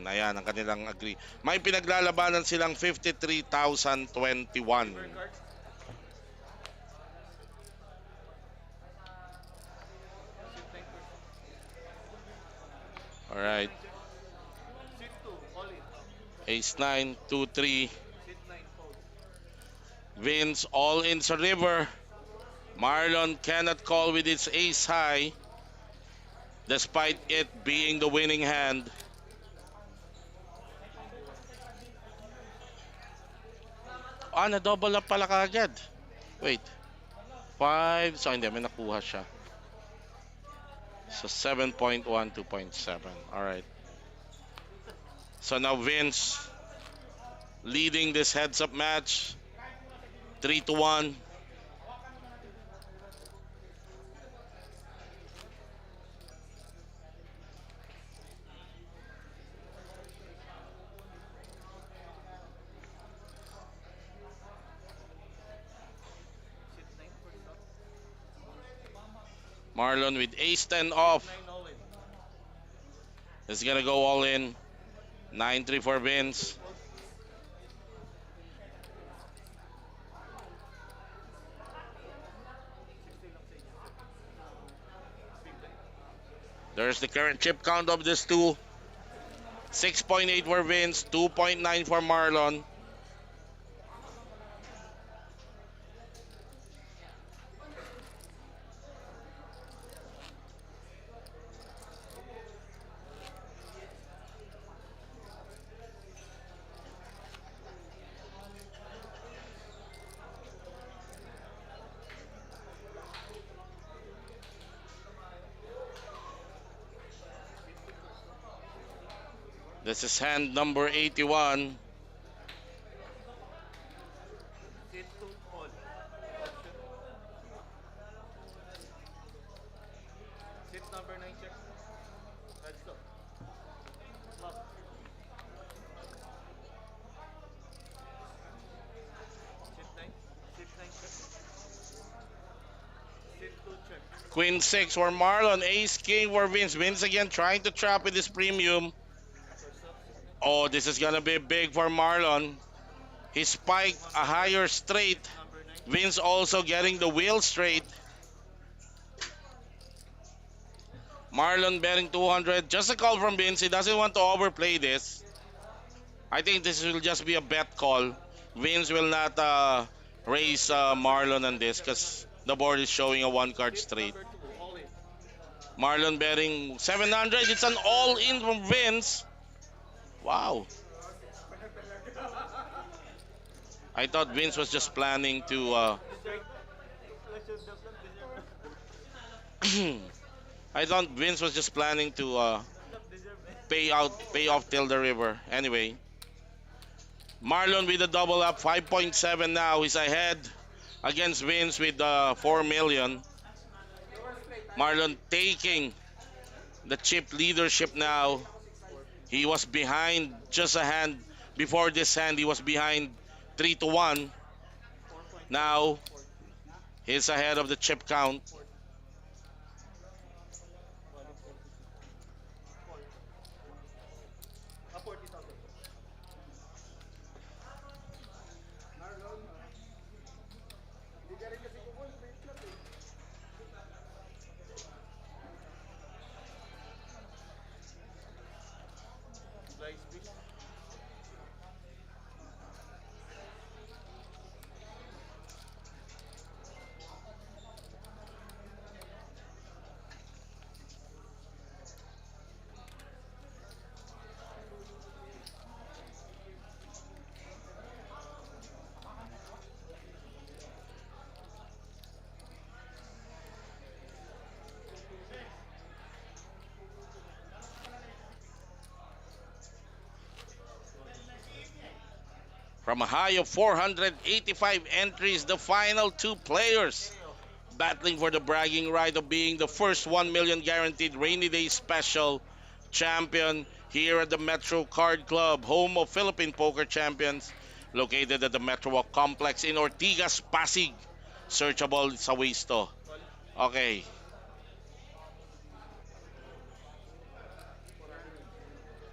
Ayan ang kanilang agree. May pinaglalabanan silang 53,021. Silver card. Sit 9%. Alright. Sit 2, all in. Ace 9, 2, 3. Sit 9, fold. Vince all in sa river. Marlon cannot call with its ace high despite it being the winning hand. Na-double up pala kagad. Wait. 5. So, hindi. May nakuha siya. So, 7.1, 2.7. Alright. So, now Vince leading this heads-up match. 3-1. Sit 9%. Marlon with ace 10 off. 9, all in. Is gonna go all in. 9-3 for Vince. Fold. 60 lang sa inyo. Big blind. There's the current chip count of this two. 6.8 for Vince, 2.9 for Marlon. This is hand number 81. Sit to all. Option. Sit number 9 check. Red stop. Flop. Sit 9. Sit 9 check. Sit 2 check. Queen 6 for Marlon. Ace King for Vince. Vince again trying to trap with his premium. First up, sit 9. Oh, this is gonna be big for Marlon. He spiked a 200. higher straight. Sit number 9. Vince also getting the wheel straight. Marlon betting 200. Just a call from Vince. He doesn't want to overplay this. I think this will just be a bet call. Vince will not raise Marlon on this because the board is showing a one card Sit straight. number 2. All in. Marlon betting 700. It's an all in from Vince. Wow. I thought Vince was just planning to. Deserve. Flash of the flop. Deserve. I thought Vince was just planning to Flop deserve. pay off till the river. Anyway, Marlon with a double up, 5.7 now. He's ahead against Vince with 4 million. Marlon taking the chip leadership now. 40. He was behind just a hand before this hand. He was behind 3-1. 4.5. Now 40. he's ahead of the chip count. 40. Valid 40. 40. 40,000. Slice please. From a high of 485 entries, the final two players battling for the bragging right of being the first 1 million guaranteed rainy day special champion here at the Metro Card Club, home of Philippine Poker Champions, located at the Metro Walk Complex in Ortigas, Pasig. Searchable sa Wasto. Call. Okay.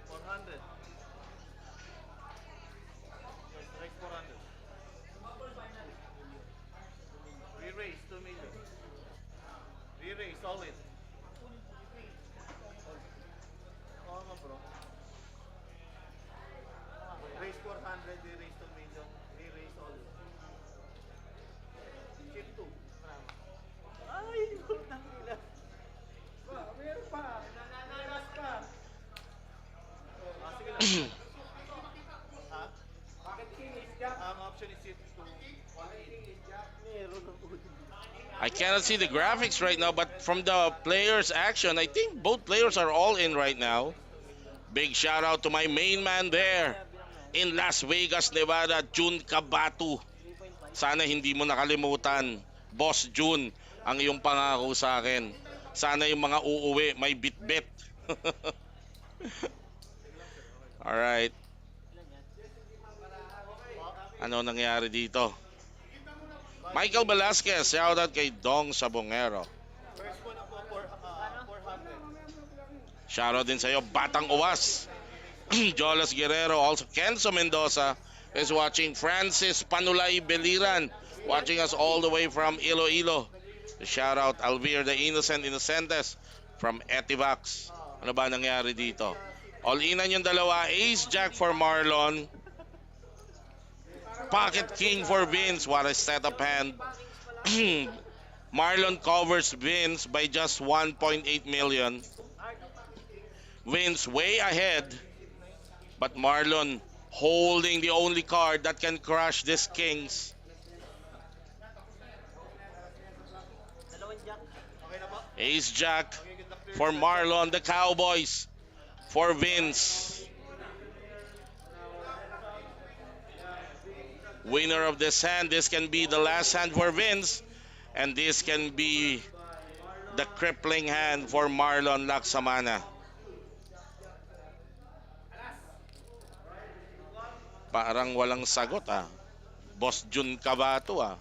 400. Yes, raise 400. Re-raise 2 million. Re-raise all in. Oo nga bro. Raise 400, re-raise 2 million. Re-raise all in. Chip 2. Ay, putang ina. Meron pa. Nananalas ka. Sige lang. Ha? Bakit king is jack? Ang option is chip 2. Bakit king is jack? Meron ng ulit. I cannot see the graphics right now, but from the players' action, I think both players are all in right now. Big shout out to my main man there in Las Vegas, Nevada, June Cabatu. Sana hindi mo nakalimutan, Boss June, ang iyong pangako sa akin. Sana yung mga uuwi, may bit-bit. Alright. Ano nangyari dito? Michael Velasquez, shout out kay Dong Sabongero. First one ako, 400. Shout out din sa'yo, Batang Uwas. Jolas Guerrero, also Kenzo Mendoza is watching. Francis Panulay Beliran, watching us all the way from Iloilo. Shout out Alvir the Innocent Innocentes from Etivax. Ano ba nangyari dito? All-inan yung dalawa. Ace Jack for Marlon. Pocket King for Vince. What a setup hand. Marlon covers Vince by just 1.8 million. Vince way ahead. But Marlon holding the only card that can crush this Kings. Okay na ba? Ace Jack Okay, good luck to for your Marlon. The Cowboys for Vince. winner of this hand. This can be the last hand for Vince, and this can be the crippling hand for Marlon Laksamana. Parang walang sagot ah. Boss Jun Cabato ah.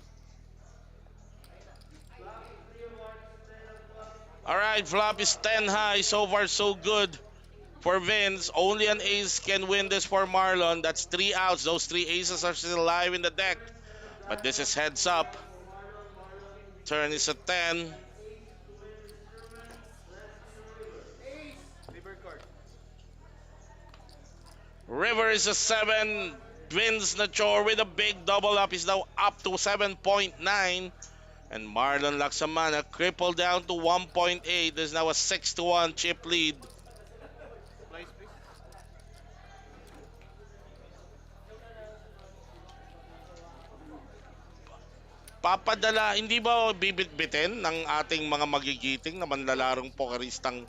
Alright, flop is 10 high. So far, so good for Vince. Only an ace can win this for Marlon. That's 3 outs. Those 3 aces are still alive in the deck. But this is heads up. Turn is a 10. River card. River is a 7. Vince Nachor with a big double up is now up to 7.9. And Marlon Laksamana crippled down to 1.8. There's now a 6-1 chip lead. Supplies, please. Papadala, hindi ba bibitbitin ng ating mga magigiting na manlalarong pokeristang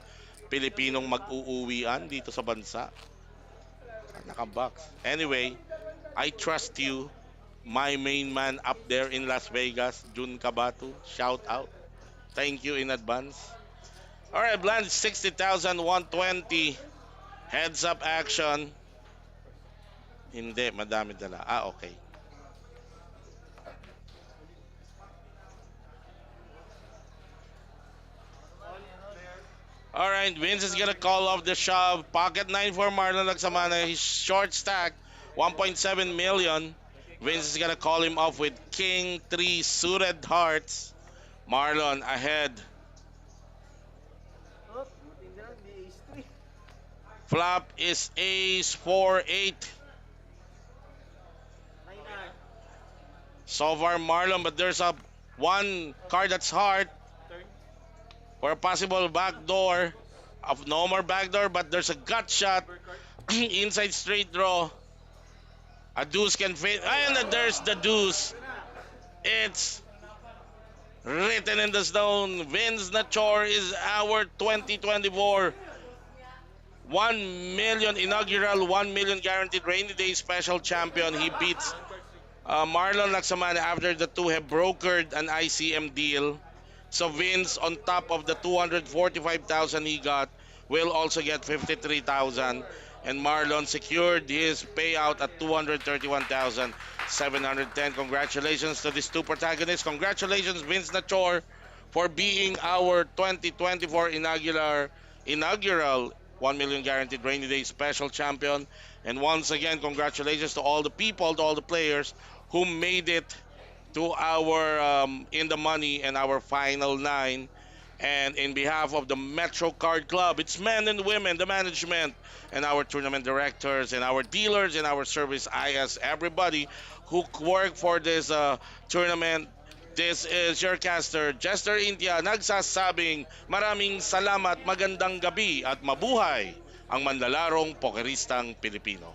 Pilipinong mag-uuwian dito sa bansa? Nakabox. Anyway, I trust you, my main man up there in Las Vegas, Jun Cabato. Shout out. Thank you in advance. Alright, blind 60,000, 120. Heads up action. Hindi, madami dala. Okay. All player. Alright, Vince is gonna call off the shove. Pocket 9 for Marlon Laksamana. He's short stack, 1.7 million. Vince is gonna call him off with King 3 suited hearts. Marlon ahead. Oh, buti na lang, di ace 3. Flop is ace 4 8. 9 na. So far Marlon, but there's a one card that's hard Turn. for a possible backdoor. Of no more backdoor, but there's a gut shot. River card. Inside straight draw. A deuce can fit. And there's the deuce. It's written in the stone. Vince Nachor is our 2024 1 million inaugural, 1 million guaranteed rainy day special champion. He beats Marlon Laksamana after the two have brokered an ICM deal. So Vince, on top of the 245,000 he got, will also get 53,000. And Marlon secured his payout at 231,710. Congratulations to these two protagonists. Congratulations, Vince Nachor, for being our 2024 inaugural 1 million guaranteed rainy day special champion. And once again, congratulations to all the people, to all the players who made it to our in the money and our final 9. And in behalf of the Metro Card Club, it's men and women, the management, and our tournament directors, and our dealers, and our service IS, everybody who work for this tournament. This is your caster, Jester India, nagsasabing maraming salamat, magandang gabi, at mabuhay ang manlalarong pokeristang Pilipino.